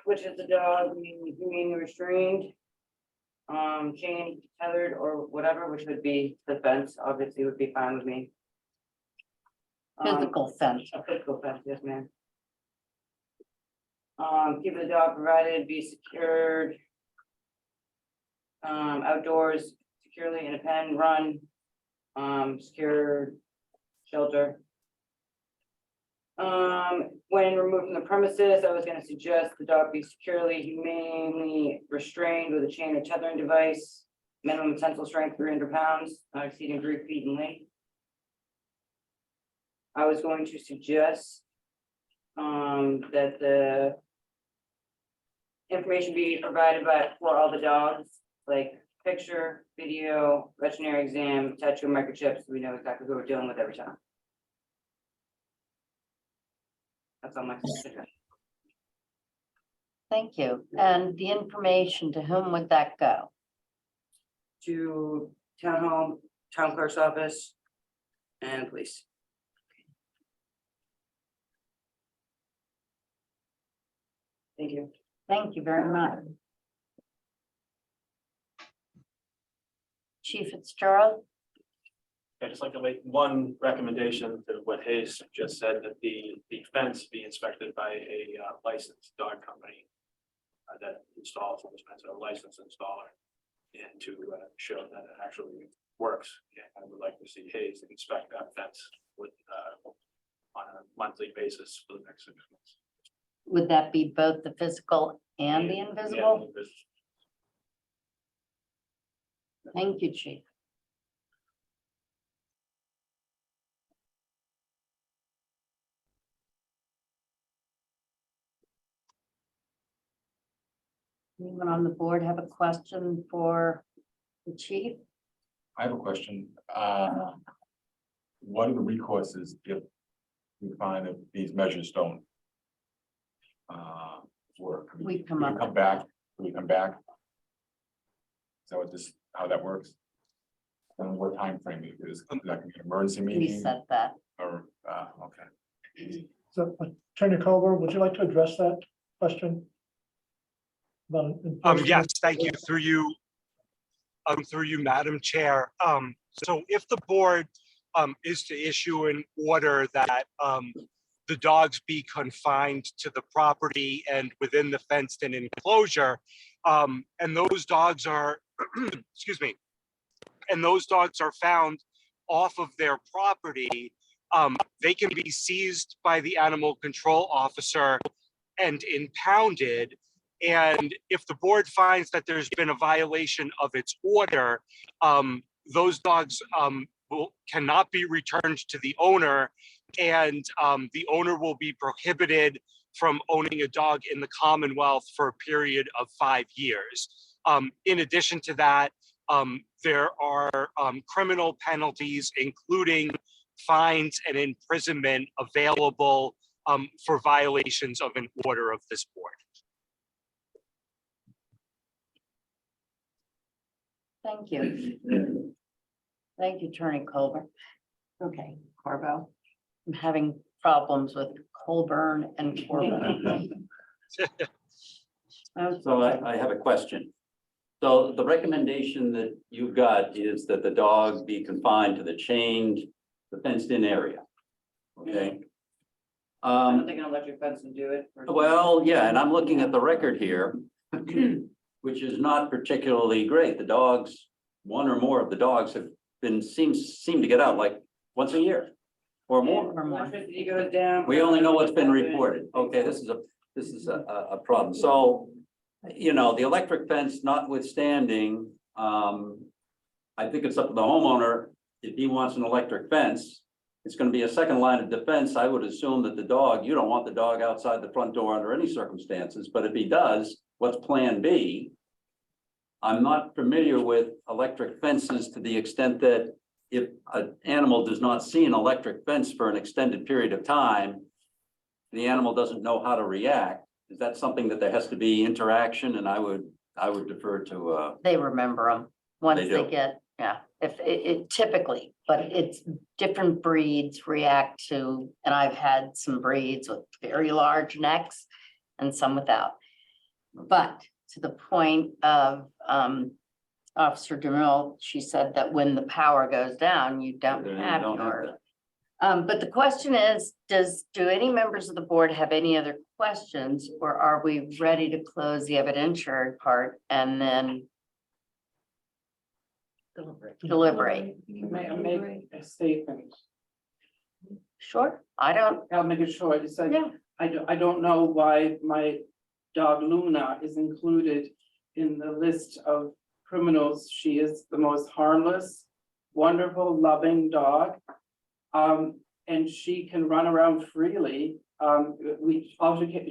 Which is the dog being restrained. Chained, tethered, or whatever, which would be the fence, obviously would be fine with me. Physical fence. A physical fence, yes, ma'am. Keep the dog provided, be secured. Outdoors securely in a pen, run. Secured shelter. When removed from the premises, I was gonna suggest the dog be securely, humanely restrained with a chain or tethering device. Minimum tensile strength 300 pounds, not exceeding 3 feet in length. I was going to suggest that the information be provided for all the dogs, like picture, video, veterinary exam, tattoo, microchips, so we know exactly who we're dealing with every time. That's all my suggestion. Thank you. And the information, to whom would that go? To town hall, town clerk's office, and police. Thank you. Thank you very much. Chief Fitzgerald? I'd just like to make one recommendation to what Hayes just said, that the fence be inspected by a licensed dog company that installs those fence, a licensed installer, and to show that it actually works. Yeah, I would like to see Hayes inspect that fence with on a monthly basis for the next 6 months. Would that be both the physical and the invisible? Thank you, Chief. Anyone on the board have a question for the chief? I have a question. What are the recourses if we find that these measures don't work? Can We come can up we come with back, can we come back? Is that what this, how that works? And what time frame is like an emergency We meeting said that. or, okay. So Attorney Culver, would you like to address that question? About Yes, thank you, through you, Madam Chair. So if the board is to issue an order that the dogs be confined to the property and within the fenced-in enclosure, and those dogs are, excuse me, and those dogs are found off of their property, they can be seized by the animal control officer and impounded. And if the board finds that there's been a violation of its order, those dogs cannot be returned to the owner, and the owner will be prohibited from owning a dog in the Commonwealth for a period of 5 years. In addition to that, there are criminal penalties, including fines and imprisonment, available for violations of an order of this board. Thank you. Thank you, Attorney Colburn. Okay, Corbo. I'm having problems with Colburn and Corbin. So I have a question. So the recommendation that you've got is that the dog be confined to the fenced-in area. Okay. I don't think an electric fence would do it. Well, yeah, and I'm looking at the record here, which is not particularly great. The dogs, one or more of the dogs have seem to get out like once a year or more. Electricity goes down. We only know what's been reported. Okay, this is a problem. So, you know, the electric fence notwithstanding, I think it's up to the homeowner. If he wants an electric fence, it's going to be a second line of defense. I would assume that the dog, you don't want the dog outside the front door under any circumstances, but if he does, what's plan B? I'm not familiar with electric fences to the extent that if an animal does not see an electric fence for an extended period of time, the animal doesn't know how to react. Is that something that there has to be interaction? And I would defer to They remember them once They they do. get, yeah, if it typically, but it's different breeds react to, and I've had some breeds with very large necks and some without. But to the point of Officer DeMille, she said that when the power goes down, you don't Then you have don't have your. that. But the question is, do any members of the board have any other questions, or are we ready to close the evidentiary part and then deliberate? May I make a statement? Sure, I'll make it short. It's like, Yeah. I don't know why my dog Luna is included in the list of criminals. She is the most harmless, wonderful, loving dog. And she can run around freely.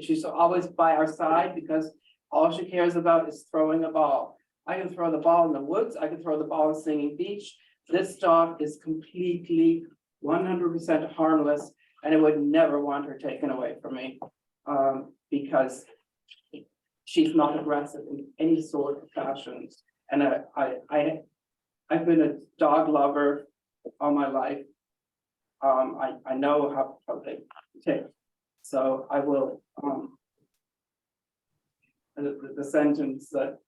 She's always by our side because all she cares about is throwing a ball. I can throw the ball in the woods. I can throw the ball in Singing Beach. This dog is completely 100% harmless, and I would never want her taken away from me. Because she's not aggressive in any sort of fashions. And I've been a dog lover all my life. I know how they take. So I will, the sentence that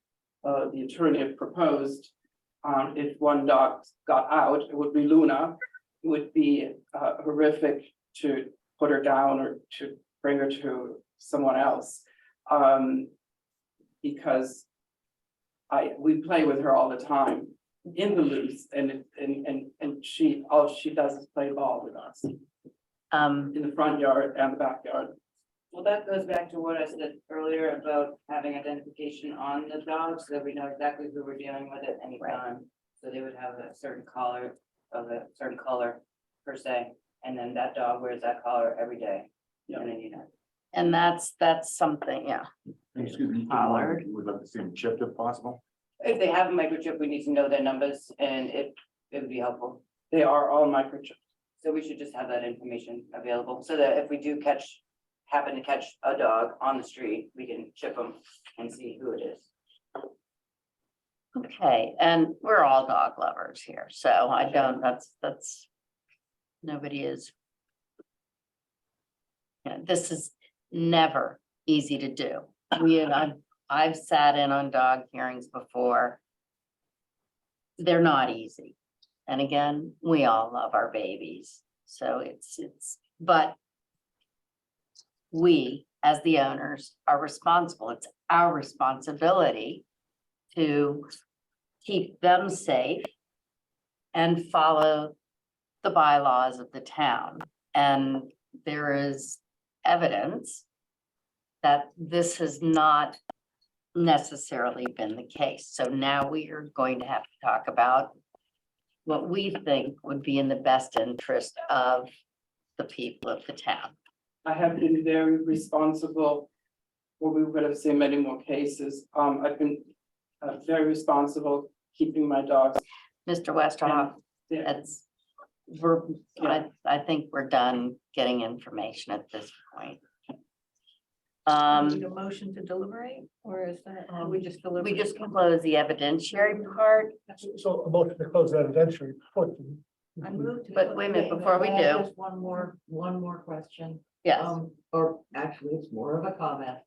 the attorney had proposed, if one dog got out, it would be Luna. It would be horrific to put her down or to bring her to someone else. Because we play with her all the time in the loose, and all she does is play ball with us. In the front yard and the backyard. Well, that goes back to what I said earlier about having identification on the dog, so that we know exactly who we're dealing with at any time. So they would have a certain collar of a certain color per se, and then that dog wears that collar every day. And then you know. And that's something, yeah. Excuse me. Pollard. We'd like to see them chipped if possible. If they have a microchip, we need to know their numbers, and it would be helpful. They are all microchipped. So we should just have that information available, so that if we do catch happen to catch a dog on the street, we can chip them and see who it is. Okay, and we're all dog lovers here, so I don't, that's, nobody is. Yeah, this is never easy to do. I've sat in on dog hearings before. They're not easy. And again, we all love our babies, so but we, as the owners, are responsible. It's our responsibility to keep them safe and follow the bylaws of the town. And there is evidence that this has not necessarily been the case. So now we are going to have to talk about what we think would be in the best interest of the people of the town. I have been very responsible, or we would have seen many more cases. I've been very responsible keeping my dogs. Mr. Westerhoff, Yeah. I think we're done getting information at this point. Need a motion to deliberate, or is that, we just deliberate? We just close the evidentiary part, So a motion to close that evidentiary report. I moved. but wait a minute, before we do, Just one more question. yes, Or actually, it's more of a comment.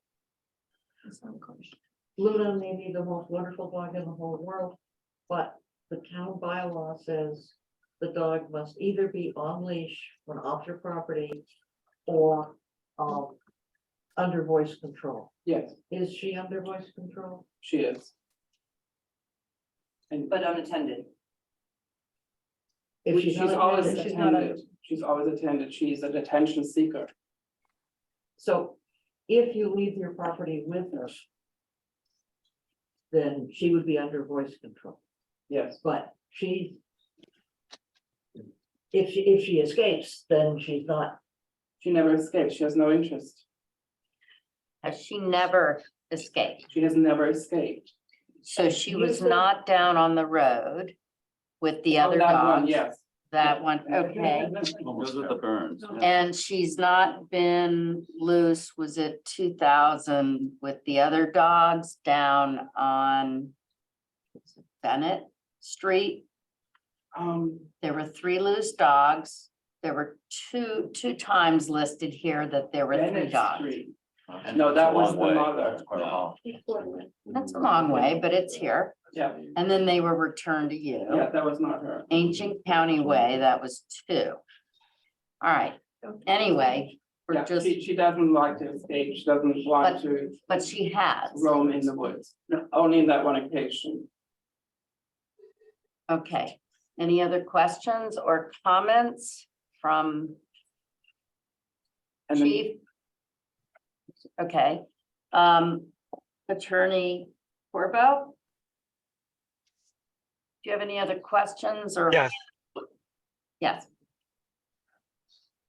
That's not a question. Luna may be the most wonderful dog in the whole world, but the town bylaw says the dog must either be on leash when off your property or under voice control. Yes, Is she under voice control? she is. And but unattended. If she's not always attended, she's not attended. She's always attended. She's an attention seeker. So if you leave your property with her, then she would be under voice control, Yes, but if she escapes, then she's not. she never escaped. She has no interest. Has she never escaped? She has never escaped. So she was You said- not down on the road with the Oh, other that one, dogs? yes. That one, okay. Those are the burns. yeah. And she's not been loose, was it 2000 with the other dogs down on Bennett Street? There were 3 loose dogs. There were two times listed here that there were 3 Bennett dogs. Street. No, that was the mother. That's quite a haul. That's a long way, but it's here. Yeah, And then they were returned to you. yeah, that was not her. Ancient County Way, that was 2. All right, anyway, we're Yeah, just, she doesn't like to escape. She doesn't want to but she has. roam in the woods. No, only in that one occasion. Okay, any other questions or comments from And then Chief? Okay, Attorney Corbo? Do you have any other questions or? Yes. Yes,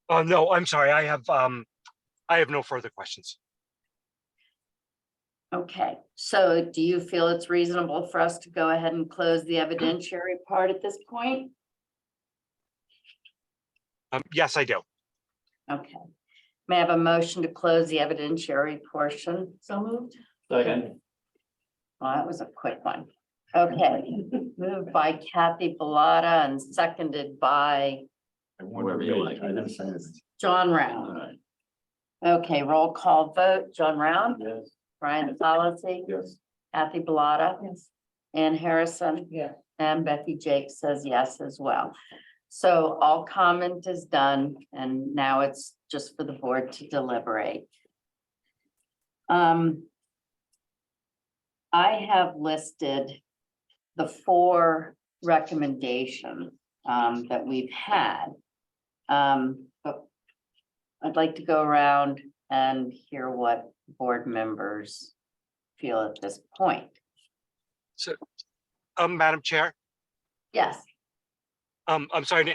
No, I'm sorry. I have no further questions. okay, so do you feel it's reasonable for us to go ahead and close the evidentiary part at this point? Yes, I do. Okay, may I have a motion to close the evidentiary portion? So moved. Second. Well, that was a quick one. Okay, moved by Kathy Bellata and seconded by Whoever you like. I never say anything. John All Round. right. Okay, roll call vote. John Round, Yes. Brian Solacey, Yes. Kathy Bellata, Yes. Ann Harrison, Yeah. and Becky Jake says yes as well. So all comment is done, and now it's just for the board to deliberate. I have listed the 4 recommendations that we've had. But I'd like to go around and hear what board members feel at this point. So, Madam Chair, Yes, I'm sorry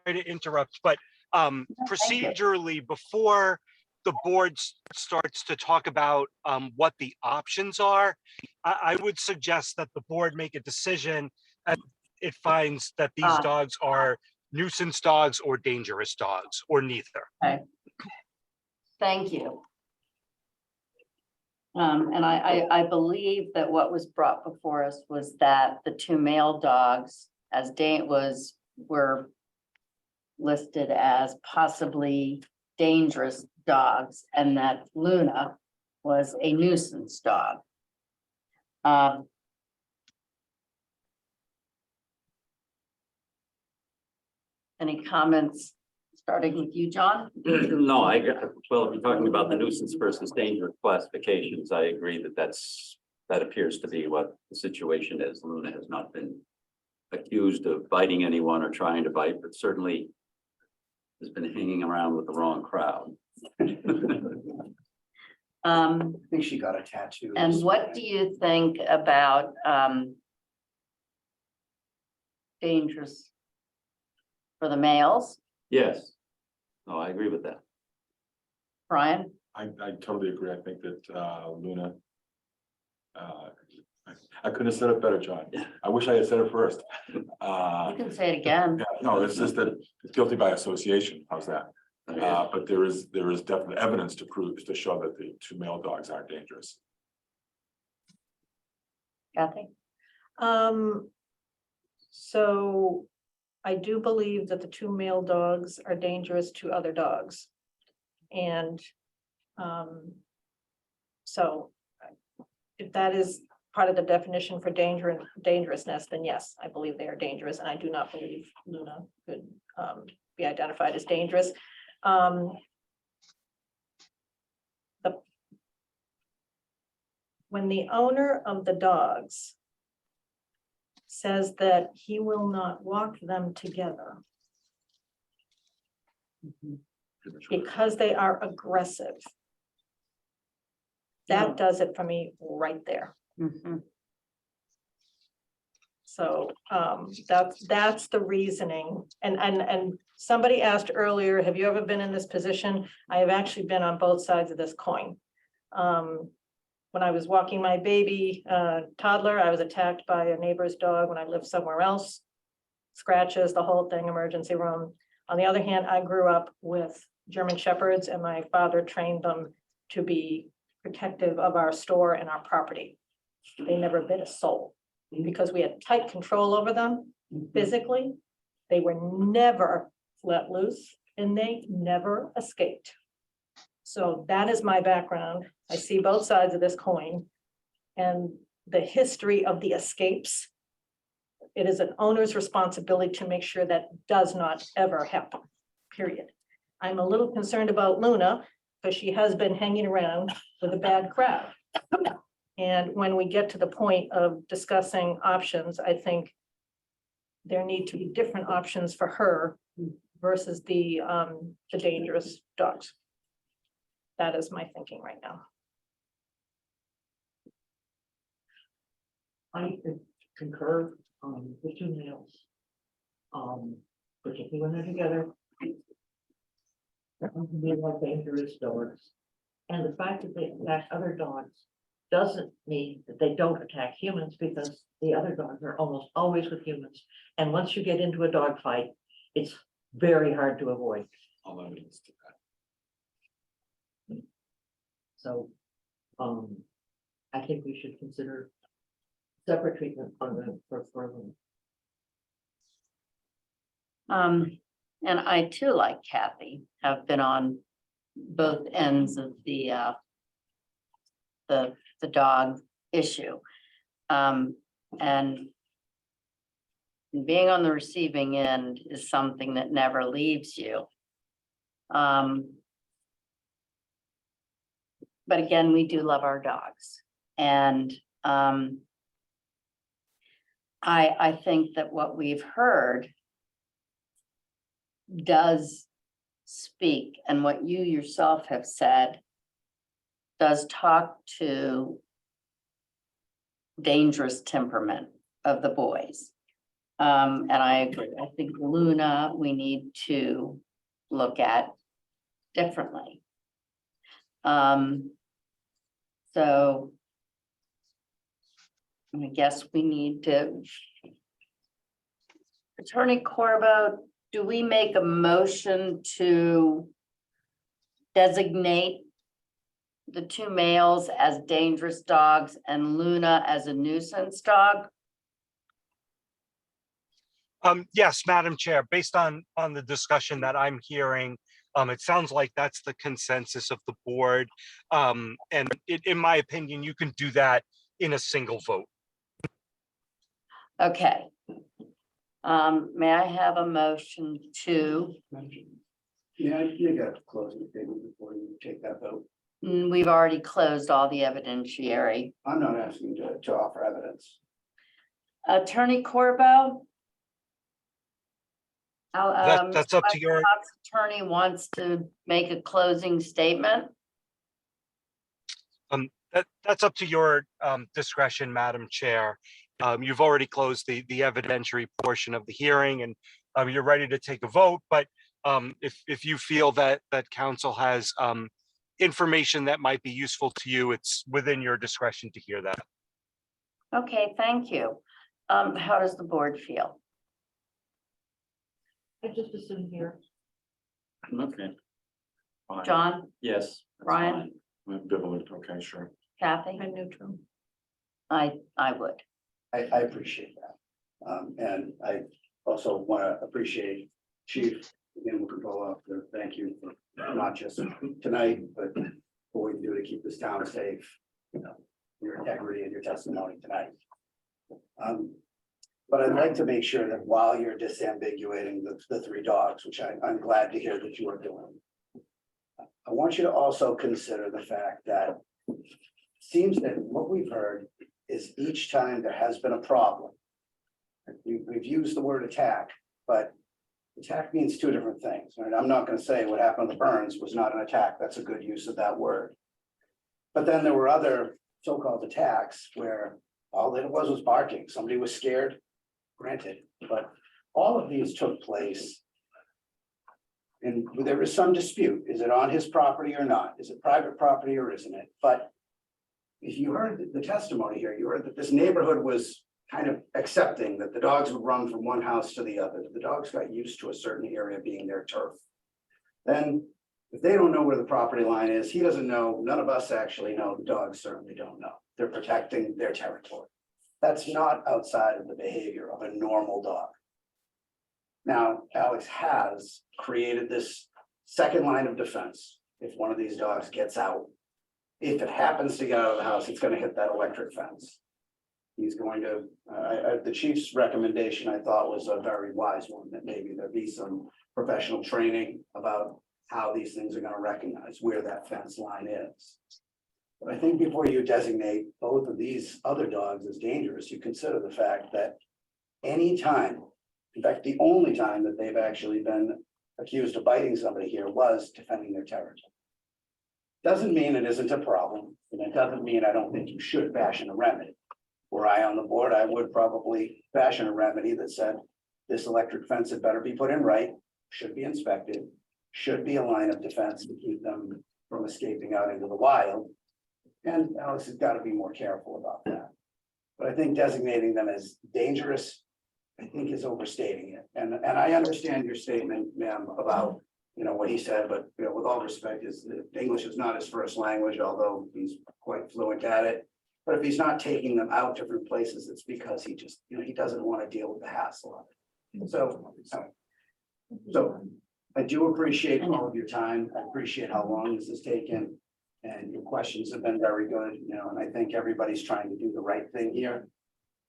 to interrupt, but thank you. procedurally, before the board starts to talk about what the options are, I would suggest that the board make a decision and it finds that these dogs are nuisance dogs or dangerous dogs, or neither. Thank you. And I believe that what was brought before us was that the two male dogs as were listed as possibly dangerous dogs and that Luna was a nuisance dog. Any comments, starting with you, John? No, well, if you're talking about the nuisance versus dangerous classifications, I agree that appears to be what the situation is. Luna has not been accused of biting anyone or trying to bite, but certainly has been hanging around with the wrong crowd. I think she got a tattoo. And what do you think about dangerous for the males? Yes. No, I agree with that. Brian? I totally agree. I think that Luna. I couldn't have said it better, John. I wish I had said it first. You can say it again. Yeah, no, it's just that it's guilty by association. How's that? But there is definite evidence to show that the two male dogs aren't dangerous. Kathy? So I do believe that the two male dogs are dangerous to other dogs. And so if that is part of the definition for danger and dangerousness, then yes, I believe they are dangerous, and I do not believe Luna could be identified as dangerous. When the owner of the dogs says that he will not walk them together because they are aggressive, that does it for me right there. So that's the reasoning. And somebody asked earlier, have you ever been in this position? I have actually been on both sides of this coin. When I was walking my baby toddler, I was attacked by a neighbor's dog when I lived somewhere else. Scratches, the whole thing, emergency room. On the other hand, I grew up with German Shepherds, and my father trained them to be protective of our store and our property. They never bit a soul because we had tight control over them physically. They were never let loose and they never escaped. So that is my background. I see both sides of this coin and the history of the escapes. It is an owner's responsibility to make sure that does not ever happen, period. I'm a little concerned about Luna because she has been hanging around with a bad crowd. And when we get to the point of discussing options, I think there need to be different options for her versus the dangerous dogs. That is my thinking right now. I concur with two males. Particularly when they're together. They are dangerous dogs. And the fact that they attack other dogs doesn't mean that they don't attack humans, because the other dogs are almost always with humans. And once you get into a dog fight, it's very hard to avoid. All evidence to that. So, I think we should consider separate treatment for them. And I too, like Kathy, have been on both ends of the dog issue. And being on the receiving end is something that never leaves you. But again, we do love our dogs. And I think that what we've heard does speak, and what you yourself have said does talk to dangerous temperament of the boys. And I agree. I think Luna, we need to look at differently. So I guess we need to. Attorney Corbo, do we make a motion to designate the two males as dangerous dogs and Luna as a nuisance dog? Yes, Madam Chair, based on the discussion that I'm hearing, it sounds like that's the consensus of the board. And in my opinion, you can do that in a single vote. Okay. May I have a motion to, Yeah, you got to close the table before you take that vote. we've already closed all the evidentiary. I'm not asking to offer evidence. Attorney Corbo? That's up to your, Attorney wants to make a closing statement. that's up to your discretion, Madam Chair. You've already closed the evidentiary portion of the hearing and you're ready to take a vote, but if you feel that council has information that might be useful to you, it's within your discretion to hear that. Okay, thank you. How does the board feel? I just assume here. Okay. Fine. John, Yes. that's Brian? fine. Ambivalent, okay, sure. Kathy? I'm neutral. I would. I appreciate that. And I also want to appreciate Chief Animal Control Officer. Thank you for not just tonight, but for what you do to keep this town safe. You know, your integrity and your testimony tonight. But I'd like to make sure that while you're disambiguating the three dogs, which I'm glad to hear that you are doing, I want you to also consider the fact that it seems that what we've heard is each time there has been a problem. We've used the word attack, but attack means two different things. Right? I'm not going to say what happened to Burns was not an attack. That's a good use of that word. But then there were other so-called attacks where all it was barking. Somebody was scared, granted, but all of these took place. And there is some dispute. Is it on his property or not? Is it private property or isn't it? But if you heard the testimony here, you heard that this neighborhood was kind of accepting that the dogs would run from one house to the other. The dogs got used to a certain area being their turf. Then if they don't know where the property line is, he doesn't know, none of us actually know, the dogs certainly don't know. They're protecting their territory. That's not outside of the behavior of a normal dog. Now, Alex has created this second line of defense. If one of these dogs gets out, if it happens to get out of the house, it's going to hit that electric fence. He's going to, the chief's recommendation, I thought, was a very wise one, that maybe there be some professional training about how these things are going to recognize where that fence line is. But I think before you designate both of these other dogs as dangerous, you consider the fact that any time, in fact, the only time that they've actually been accused of biting somebody here was defending their territory. Doesn't mean it isn't a problem, and it doesn't mean I don't think you should fashion a remedy. Were I on the board, I would probably fashion a remedy that said this electric fence had better be put in right, should be inspected, should be a line of defense to keep them from escaping out into the wild. And Alex has got to be more careful about that. But I think designating them as dangerous, I think, is overstating it. And I understand your statement, ma'am, about, you know, what he said, but, you know, with all respect, English is not his first language, although he's quite fluent at it. But if he's not taking them out different places, it's because he just, you know, he doesn't want to deal with the hassle of it. So I do appreciate all of your time. I appreciate how long this has taken. And your questions have been very good, you know, and I think everybody's trying to do the right thing here.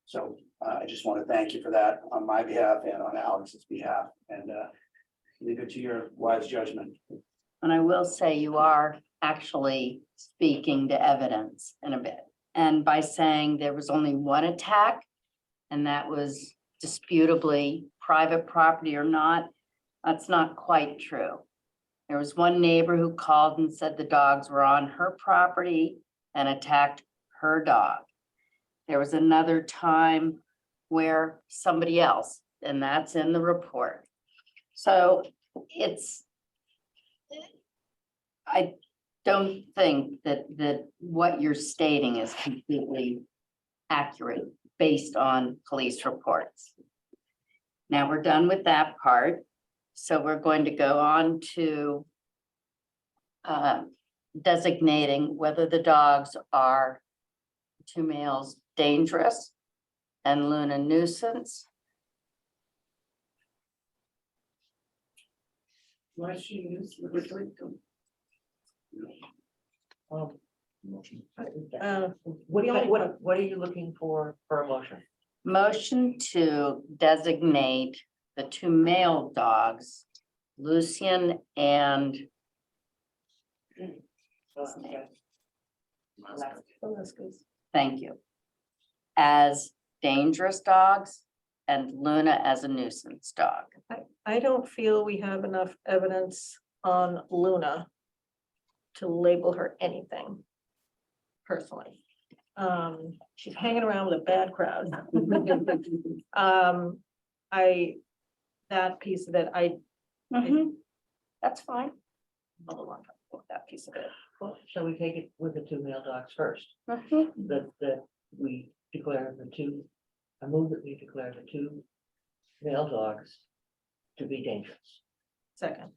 So I just want to thank you for that on my behalf and on Alex's behalf, and leave it to your wise judgment. And I will say you are actually speaking to evidence in a bit. And by saying there was only one attack, and that was disputably private property or not, that's not quite true. There was one neighbor who called and said the dogs were on her property and attacked her dog. There was another time where somebody else, and that's in the report. So I don't think that what you're stating is completely accurate based on police reports. Now we're done with that part. So we're going to go on to designating whether the dogs are two males dangerous and Luna nuisance. Why she use the Motion. What are you looking for a motion? Motion to designate the two male dogs, Lucian and thank you, as dangerous dogs and Luna as a nuisance dog. I don't feel we have enough evidence on Luna to label her anything personally. She's hanging around with a bad crowd. That piece of it, That's fine. that piece of it. So we take it with the two male dogs first, Mhm. that we declare the two, I move that we declare the two male dogs to be dangerous. Second.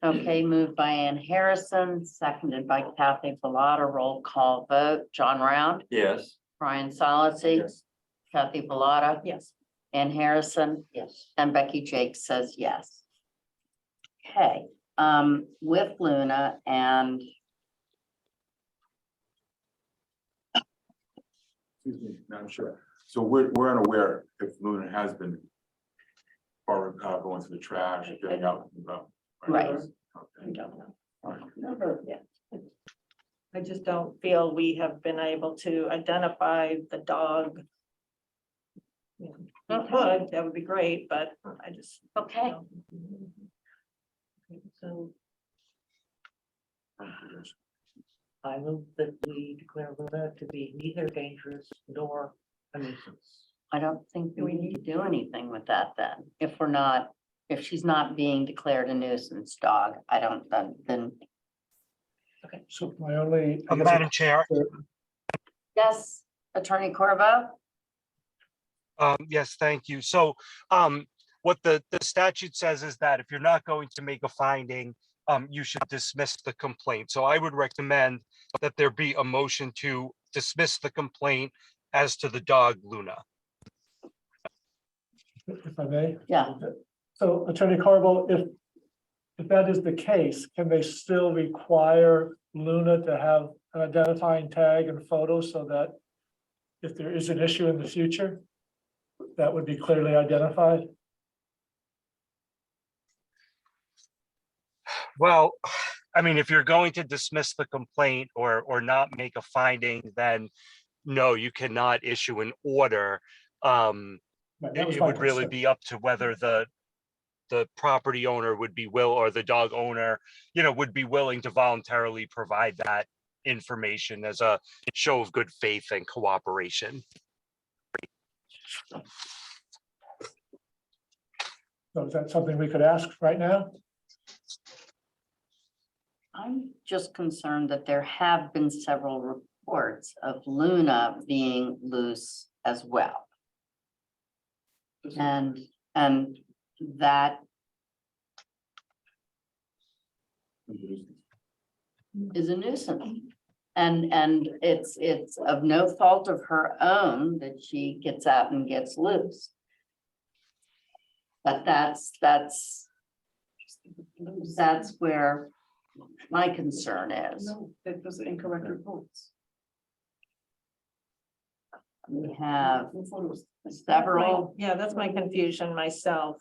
Okay, moved by Ann Harrison, seconded by Kathy Bellata, roll call vote, John Round, Yes. Brian Solacey, Kathy Bellata, Yes. Ann Harrison, Yes. and Becky Jakes says yes. Okay, with Luna and Excuse me, Madam Chair. So we're unaware if Luna has been or going to the trash, getting out and about. Right. I don't know. Yeah. I just don't feel we have been able to identify the dog. You know, we could, that would be great, but I just. okay, So, I move that we declare Luna to be neither dangerous nor a nuisance. I don't think we need to do anything with that then. If she's not being declared a nuisance dog, I don't, then, So my only. I guess- Madam Chair. yes, Attorney Corvo? Yes, thank you. So, what the statute says is that if you're not going to make a finding, you should dismiss the complaint. So I would recommend that there be a motion to dismiss the complaint as to the dog Luna. If I may. Yeah. So Attorney Corbo, if that is the case, can they still require Luna to have an identifying tag and photo so that if there is an issue in the future, that would be clearly identified? Well, I mean, if you're going to dismiss the complaint or not make a finding, then no, you cannot issue an order. Right, that was It my would really concern. be up to whether the property owner would be or the dog owner, would be willing to voluntarily provide that information as a show of good faith and cooperation. So is that something we could ask right now? I'm just concerned that there have been several reports of Luna being loose as well. And that is a nuisance. And it's of no fault of her own that she gets out and gets loose. But that's where my concern is. No, that was incorrect reports. We have several, yeah, that's my confusion myself.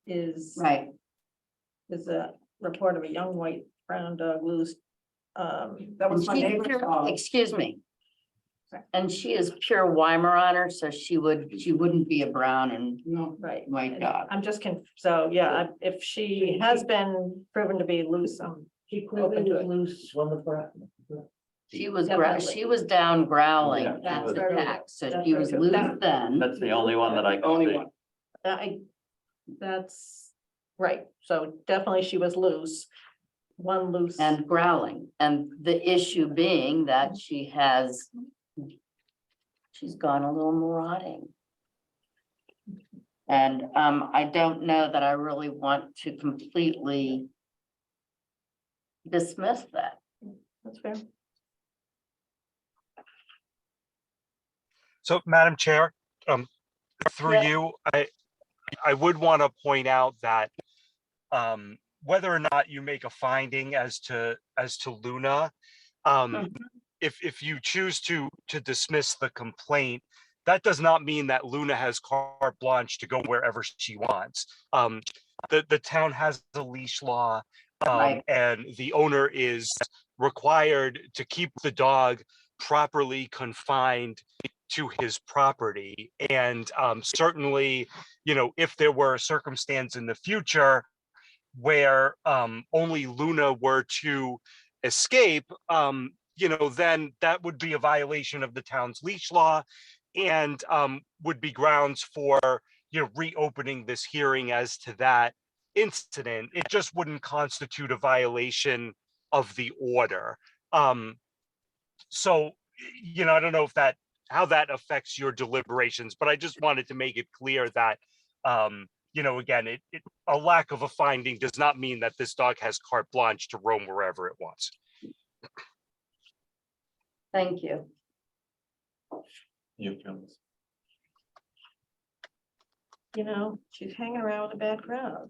Is. right, Is a report of a young white brown dog loose. That was my She- neighbor's dog. excuse me. And she is pure Weimaraner, so she wouldn't be a brown and No, Right. white dog. I'm just so, yeah, if she has been proven to be loose, She clearly was loose when She was, Definitely. she was down growling Yeah, at that's the very good. pack, so That's she very was good. loose then. That's the only one that I can Only see. one. that's right. So definitely she was loose. One loose. And growling, and the issue being that she's gone a little marauding. And I don't know that I really want to completely dismiss that. That's fair. So, Madam Chair, through Yeah. you, I would want to point out that whether or not you make a finding as to Luna, if you choose to dismiss the complaint, that does not mean that Luna has carte blanche to go wherever she wants. The town has a leash law, Right. and the owner is required to keep the dog properly confined to his property. And certainly, if there were a circumstance in the future where only Luna were to escape, then that would be a violation of the town's leash law and would be grounds for reopening this hearing as to that incident. It just wouldn't constitute a violation of the order. So, I don't know if how that affects your deliberations, but I just wanted to make it clear that, again, a lack of a finding does not mean that this dog has carte blanche to roam wherever it wants. Thank you. She's hanging around with a bad crowd.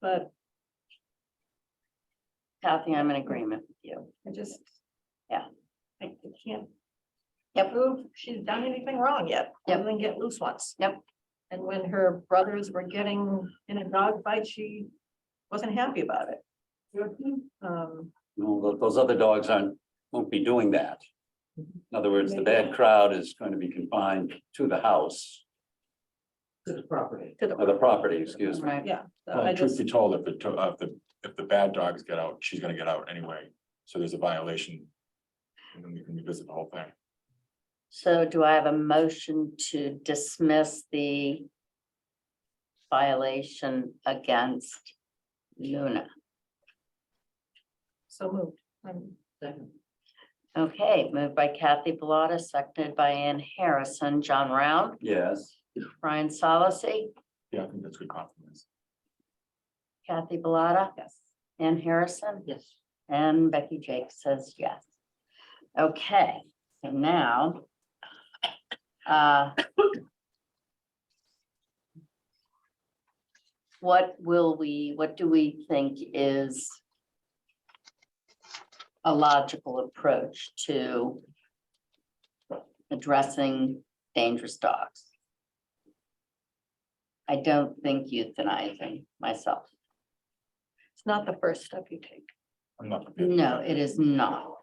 But Kathy, I'm in agreement with you. I just. Yeah. I can't Yep. prove she's done anything wrong yet, other than get loose once. Yep. And when her brothers were getting in a dog fight, she wasn't happy about it. No, those other dogs won't be doing that. In other words, the bad crowd is going to be confined to the house, To the property. or the property, excuse me. Right. Yeah. So Well, I truth just, be told, if the bad dogs get out, she's gonna get out anyway, so there's a violation. And then we can revisit the whole thing. So do I have a motion to dismiss the violation against Luna? so moved. Second. Okay, moved by Kathy Bellata, seconded by Ann Harrison. John Round, Yes. Brian Solacey, Yeah, I think that's good compromise. Kathy Bellata, Yes. Ann Harrison, Yes. and Becky Jake says yes. Okay, and now what do we think is a logical approach to addressing dangerous dogs? I don't think euthanizing myself. It's not the first step you take. I'm not. prepared for No, that. it is not.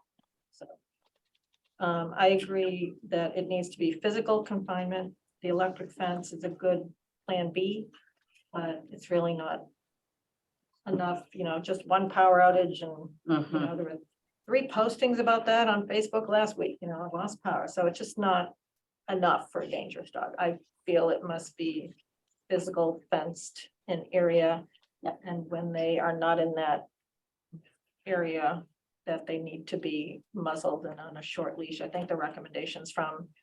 I agree that it needs to be physical confinement. The electric fence is a good plan B, but it's really not enough, just one power outage and, Mhm. there were 3 postings about that on Facebook last week, I lost power. So it's just not enough for a dangerous dog. I feel it must be physical fenced in area. Yep. And when they are not in that area, that they need to be muzzled and on a short leash. I think the recommendations from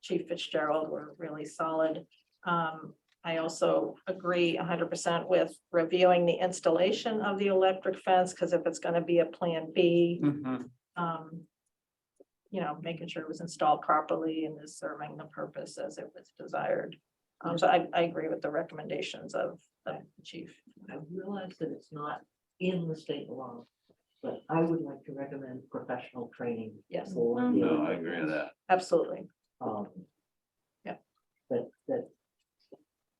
Chief Fitzgerald were really solid. I also agree 100% with reviewing the installation of the electric fence, because if it's gonna be a plan B, making sure it was installed properly and is serving the purpose as it was desired. So I agree with the recommendations of the chief. I realize that it's not in the state law, but I would like to recommend professional training. Yes. For Mhm. No, I agree with that. Absolutely. Yeah. That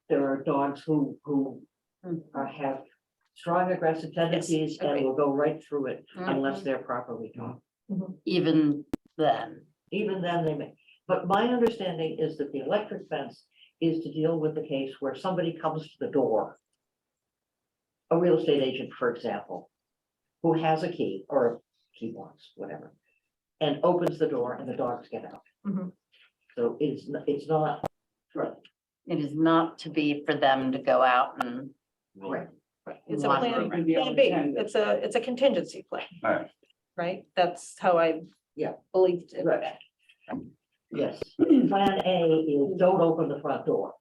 there are dogs who have strong aggressive tendencies and agreed. will go right through it unless Mhm. they're properly taught. Even then, Even then they may, but my understanding is that the electric fence is to deal with the case where somebody comes to the door. A real estate agent, for example, who has a key or a key box, whatever, and opens the door and the dogs get out. Mhm. So it's not. Right. it is not to be for them to go out and. Right. It's a wander plan, around. plan B. It's a contingency plan, All right. right? That's how I Yeah. believed it. Right. Yes, plan A is don't open the front door.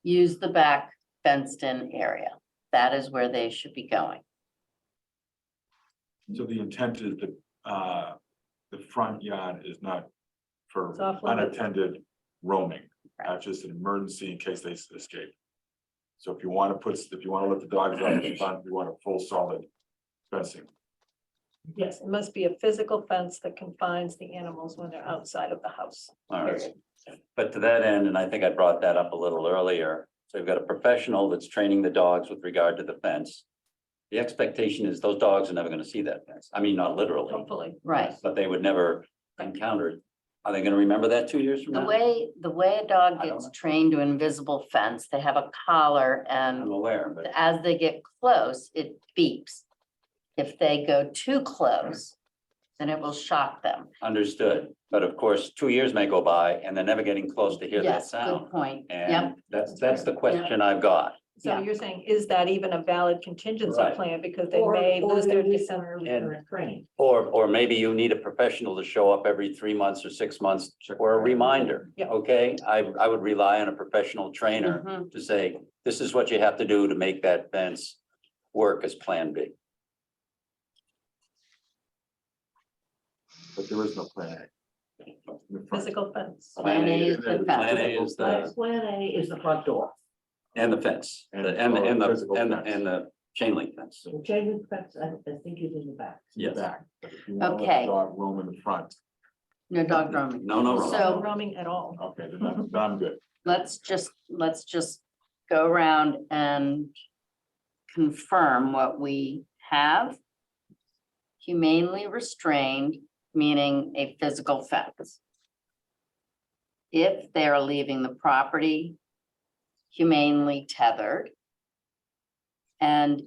Use the back fenced in area. That is where they should be going. So the intent is that, the front yard is not for It's off limits. unattended roaming. That's just an emergency in case they escape. So if you want to let the dogs out in the front, you want a full solid fencing. Yes, it must be a physical fence that confines the animals when they're outside of the house. All right. period. But to that end, and I think I brought that up a little earlier, so you've got a professional that's training the dogs with regard to the fence. The expectation is those dogs are never gonna see that fence. I mean, not literally, Hopefully. Right. but they would never encounter it. Are they gonna remember that 2 years from The now? way a dog I don't gets know. trained to invisible fence, they have a collar I'm and aware, but as they get close, it beeps. If they go too close, then it will shock them. understood. But of course, 2 years may go by and they're never getting close to hear that Yes, sound. good point. Yep. And that's the question I've got. So Yeah. you're saying, is that even a valid contingency Right. plan? Because they Or- may or lose they their need December. And- training. Or maybe you need a professional to show up every 3 months or 6 months for a reminder. Yeah. Okay, I would rely on a professional trainer Mhm. to say, this is what you have to do to make that fence work as Plan B. But there is no plan A. In the front. Physical fence. Plan A is the Plan fence. A is the, Plan A is the front door. and the fence, And- and the, physical and the, fence. and the chain link fence. The chain link fence, I think is in the back. In the Yes. back. But if you want to let the Okay. Dog roam in the front. No dog roaming. No, no, So- No roaming at all. Okay, then I'm good. Let's just go around and confirm what we have. Humanely restrained, meaning a physical fence. If they're leaving the property, humanely tethered. And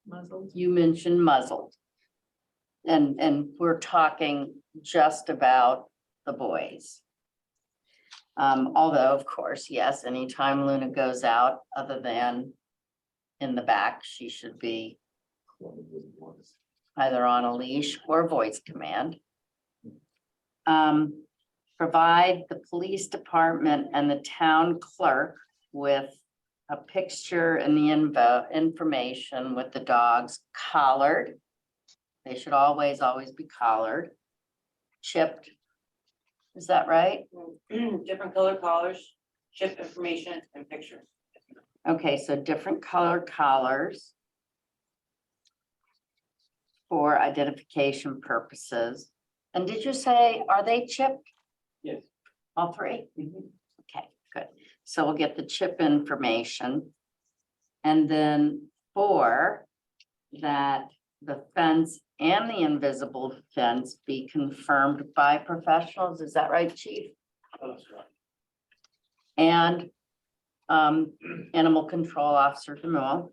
Muzzled. you mentioned muzzled. And we're talking just about the boys. Although, of course, yes, anytime Luna goes out, other than in the back, she should be either on a leash or voice command. Provide the police department and the town clerk with a picture and the information with the dogs collared. They should always be collared, chipped. Is that right? Different color collars, chip information and pictures. Okay, so different colored collars for identification purposes. And did you say, are they chipped? Yes. All three? Okay, good. So we'll get the chip information. And then for that, the fence and the invisible fence be confirmed by professionals. Is that right, chief? And animal control officer Demille,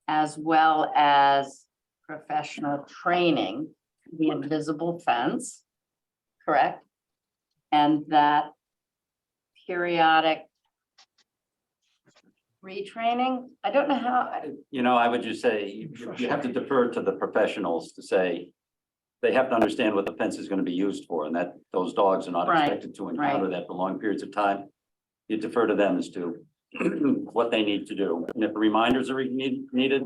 as well as professional training, the invisible fence, correct? And that periodic retraining, I don't know how, You know, I would just say, you have to defer to the professionals to say, they have to understand what the fence is gonna be used for, and that those dogs are not Right, expected to encounter that for long periods of time. You defer to them as to what they need to do, and if reminders are needed,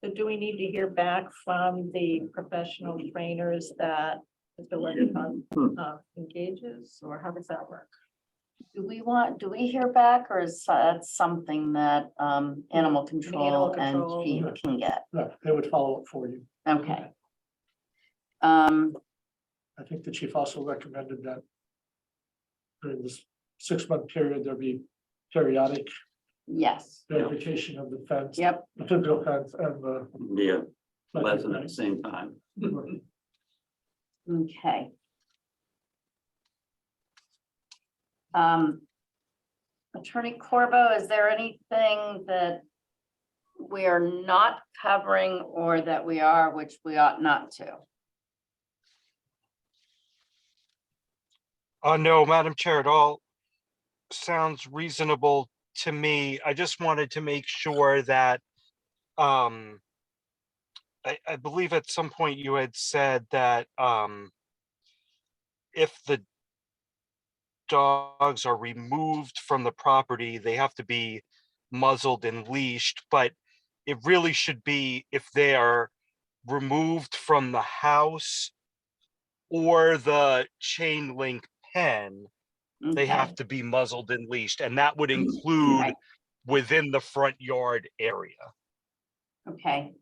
So do we need to hear back from the professional trainers that Mr. Levinson engages, or how does that work? do we hear back, or is that something that animal control and control. chief can get? No, they would follow up for you. Okay. I think the chief also recommended that during this 6-month period, there be periodic Yes, verification of the fence. yep, The physical fence and the. be a lesson at the same time. okay. Attorney Corbo, is there anything that we are not covering or that we are, which we ought not to? No, Madam Chair, it all sounds reasonable to me. I just wanted to make sure that, I believe at some point you had said that, if the dogs are removed from the property, they have to be muzzled and leashed, but it really should be if they are removed from the house or the chain link pen, they have to be muzzled and leashed, and that would include Right. within the front yard area. Okay.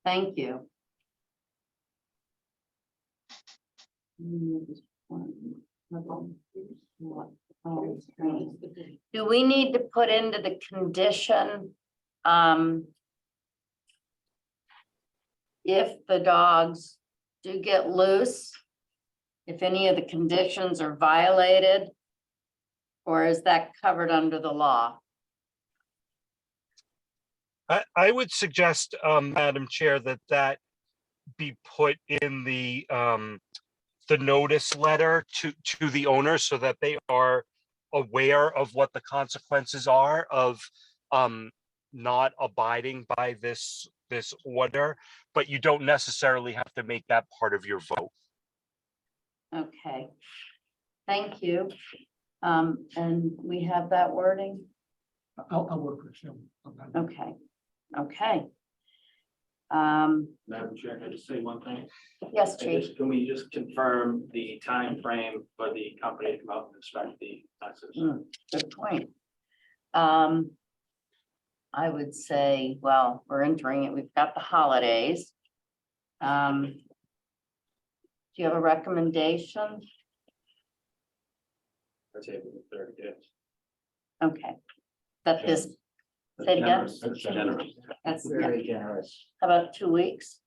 Thank you. Do we need to put into the condition, if the dogs do get loose, if any of the conditions are violated? Or is that covered under the law? I would suggest, Madam Chair, that be put in the notice letter to the owner so that they are aware of what the consequences are of not abiding by this order, but you don't necessarily have to make that part of your vote. Okay. Thank you. And we have that wording? I'll work with him on that. Okay, okay. Madam Chair, can I just say one thing? Yes, And Chief. just- Can we just confirm the time frame for the company to come out and inspect the fences? Good point. I would say, well, we're entering it, we've got the holidays. Do you have a recommendation? Let's say within 30 days. Okay. That this, say it again? That's generous. That's Very generous. How about 2 weeks?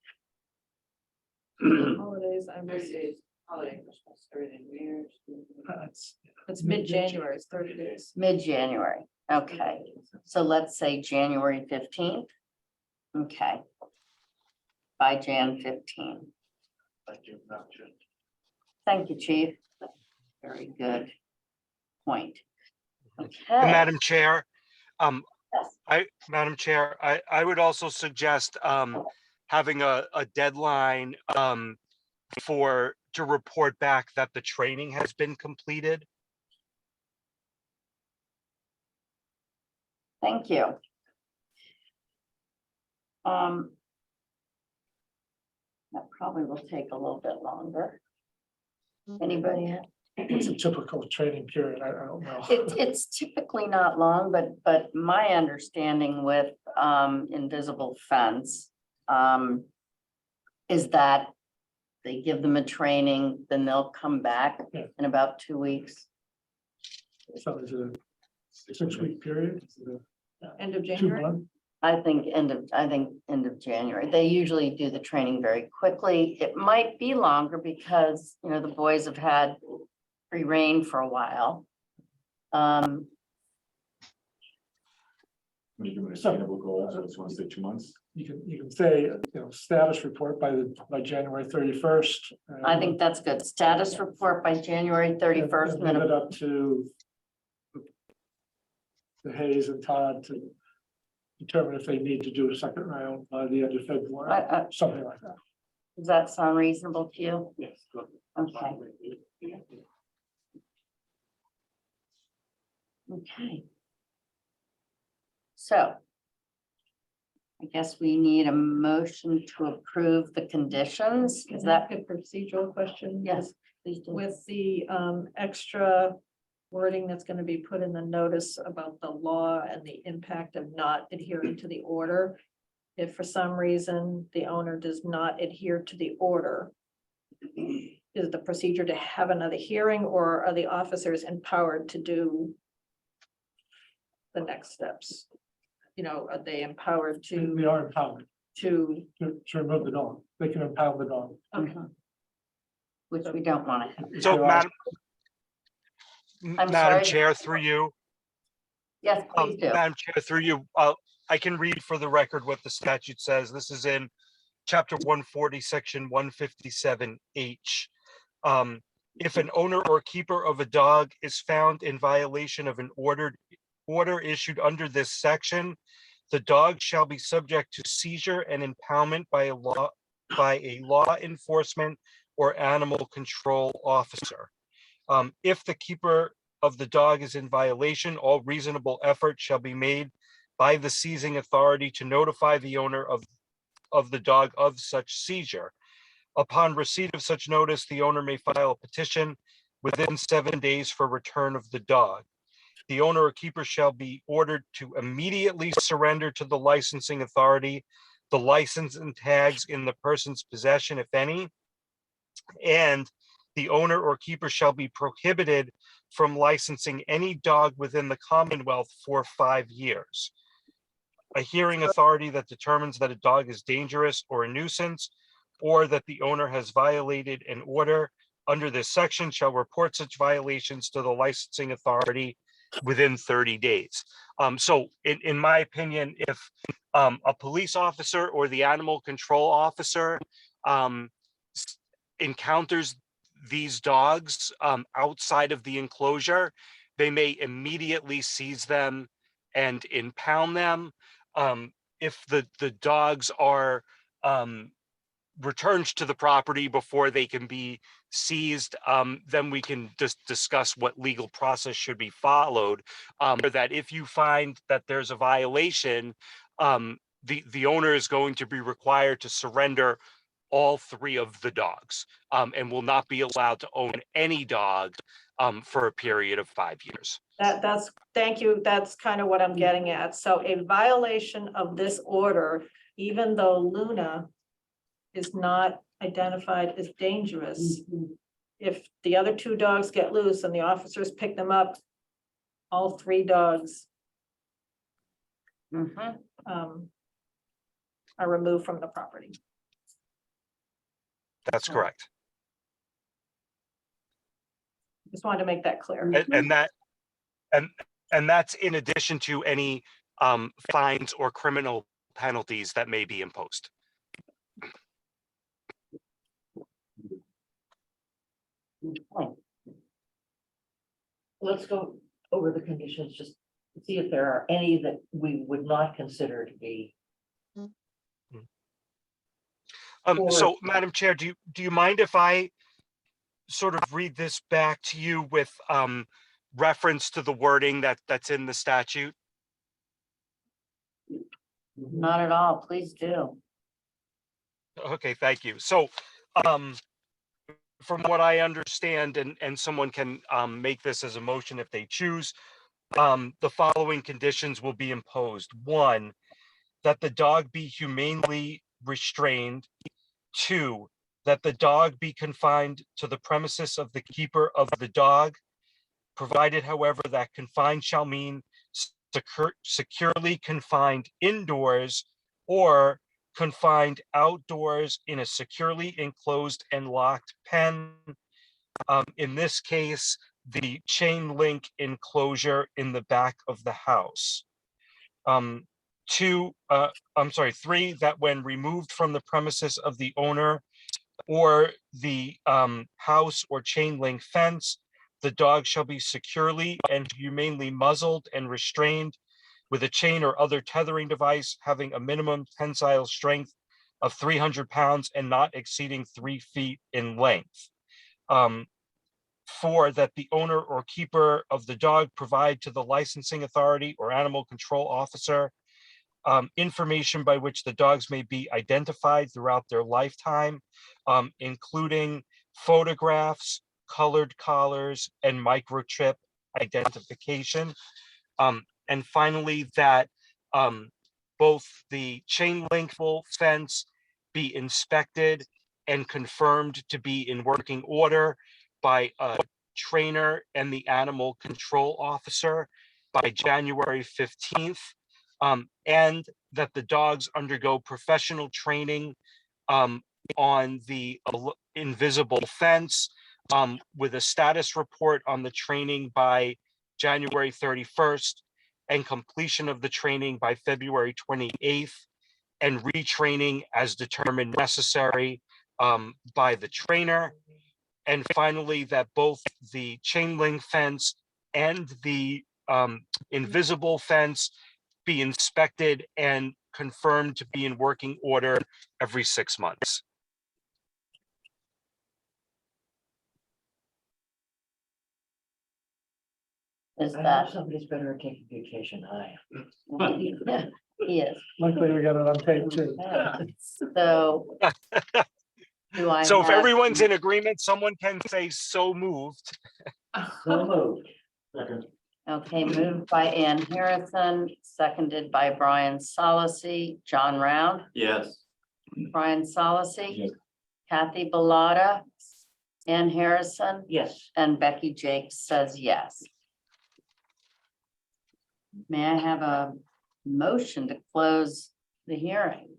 Holidays, I'm just, Holiday, Christmas, everything, New Year's. it's mid-January, it's 30 days. Mid-January, okay. So let's say January 15th. Okay. By Jan 15. Thank you, Madam Chair. Thank you, Chief. Very good point. And Okay. Madam Chair, Yes. Madam Chair, I would also suggest having a deadline to report back that the training has been completed. Thank you. That probably will take a little bit longer. Anybody? Have- It's a typical training period. I don't know. It's typically not long, but my understanding with invisible fence is that they give them a training, then they'll come back Yeah. in about 2 weeks. So it's a 6-week period. End of 2 January. months. I think end of January. They usually do the training very quickly. It might be longer because, you know, the boys have had free rein for a while. When you give an attainable goal, so it's 1 to 2 months. You can say, status report by January 31st. I think that's good. Status report by January 31st. Leave it up to the Hayes and Todd to determine if they need to do a second round by the end of February, something like that. Does that sound reasonable to you? Yes. good. Okay. Okay. So. I guess we need a motion to approve the conditions. Is that a procedural question? Yes, please do. With the extra wording that's going to be put in the notice about the law and the impact of not adhering to the order. If for some reason the owner does not adhere to the order, is the procedure to have another hearing, or are the officers empowered to do the next steps? You know, are they empowered We to, are empowered to, to remove the dog. They can impound the dog. okay, Which we don't want to have. If So there are- Madam I'm Madam sorry. Chair, through you, Yes, please do. Madam Chair, through you, I can read for the record what the statute says. This is in chapter 140, section 157H. If an owner or keeper of a dog is found in violation of an order issued under this section, the dog shall be subject to seizure and impoundment by a law enforcement or animal control officer. If the keeper of the dog is in violation, all reasonable effort shall be made by the seizing authority to notify the owner of the dog of such seizure. Upon receipt of such notice, the owner may file a petition within 7 days for return of the dog. The owner or keeper shall be ordered to immediately surrender to the licensing authority the license and tags in the person's possession, if any, and the owner or keeper shall be prohibited from licensing any dog within the Commonwealth for 5 years. A hearing authority that determines that a dog is dangerous or a nuisance, or that the owner has violated an order under this section shall report such violations to the licensing authority within 30 days. So in my opinion, if a police officer or the animal control officer encounters these dogs outside of the enclosure, they may immediately seize them and impound them. If the dogs are returned to the property before they can be seized, then we can just discuss what legal process should be followed. That if you find that there's a violation, the owner is going to be required to surrender all 3 of the dogs, and will not be allowed to own any dog for a period of 5 years. Thank you. That's kind of what I'm getting at. So a violation of this order, even though Luna is not identified as dangerous, if the other 2 dogs get loose and the officers pick them up, all 3 dogs are removed from the property. That's correct. Just wanted to make that clear. And that's in addition to any fines or criminal penalties that may be imposed. Let's go over the conditions, just to see if there are any that we would not consider to be. So, Madam Chair, do you mind if I sort of read this back to you with reference to the wording that's in the statute? Not at all, please do. Okay, thank you. So, from what I understand, and someone can make this as a motion if they choose, the following conditions will be imposed. 1, that the dog be humanely restrained. 2, that the dog be confined to the premises of the keeper of the dog, provided, however, that confined shall mean securely confined indoors or confined outdoors in a securely enclosed and locked pen. In this case, the chain link enclosure in the back of the house. 3, that when removed from the premises of the owner or the house or chain link fence, the dog shall be securely and humanely muzzled and restrained with a chain or other tethering device having a minimum tensile strength of 300 pounds and not exceeding 3 feet in length. 4, that the owner or keeper of the dog provide to the licensing authority or animal control officer information by which the dogs may be identified throughout their lifetime, including photographs, colored collars, and microchip identification. And finally, that both the chain link fence be inspected and confirmed to be in working order by a trainer and the animal control officer by January 15th. And that the dogs undergo professional training on the invisible fence with a status report on the training by January 31st and completion of the training by February 28th and retraining as determined necessary by the trainer. And finally, that both the chain link fence and the invisible fence be inspected and confirmed to be in working order every 6 months. is I know that somebody's better taking vacation, he is. Luckily, we got it on tape too. Yeah. So. Do I So if have- everyone's in agreement, someone can say so moved. So moved. Okay, moved by Ann Harrison, seconded by Brian Solacey. John Round, Yes. Brian Solacey, Yes. Kathy Bellata, Ann Harrison, Yes. and Becky Jakes says yes. May I have a motion to close the hearing,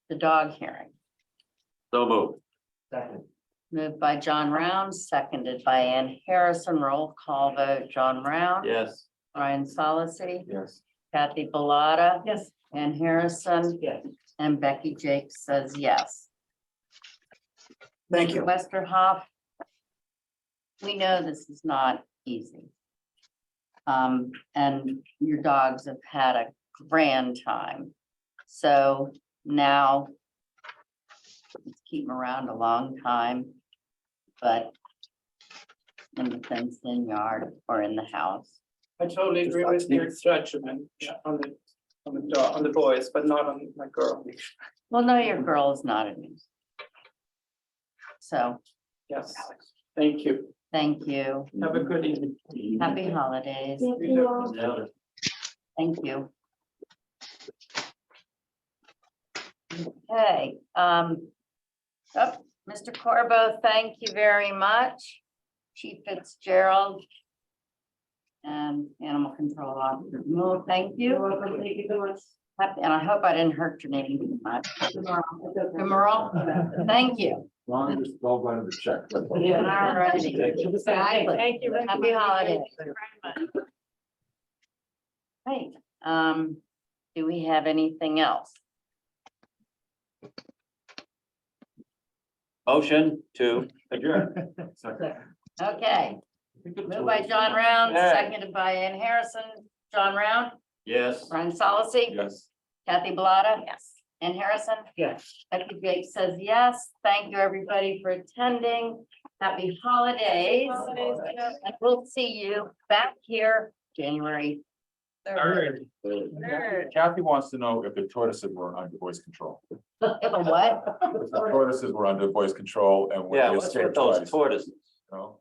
the dog hearing? So moved. Second. Moved by John Round, seconded by Ann Harrison. Roll call vote, John Round. Yes. Brian Solacey, Yes. Kathy Bellata, Yes. Ann Harrison, Yes. and Becky Jakes says yes. Thank you. Westerhoff. We know this is not easy. And your dogs have had a grand time. So now let's keep them around a long time, but in the fenced in yard or in the house. I totally agree with your judgment on the dog, on the boys, but not on my girl. Well, no, your girl is not a nuisance. So, Yes, thank you. thank you. Have a good evening. Happy holidays. Yeah. Thank you. Okay, Mr. Corbo, thank you very much. Chief Fitzgerald. And Animal Control Officer, no, thank you. Thank you so much. And I hope I didn't hurt your name too much. Gumerl, thank you. Long as it's well done to check. Yeah, all righty. Exactly. Thank you. Happy holidays. Thank you very much. Right, do we have anything else? Motion to adjourn. Okay, moved by John Round, seconded by Ann Harrison. John Round, Yes. Brian Solacey, Yes. Kathy Bellata. Yes. Ann Harrison, Yes. Becky Jake says yes. Thank you, everybody, for attending. Happy holidays. And we'll see you back here January Third. Kathy wants to know if the tortoises were under voice control. If a what? If the tortoises were under voice control and. when Yeah, they what's escaped with those twice, tortoises? you know?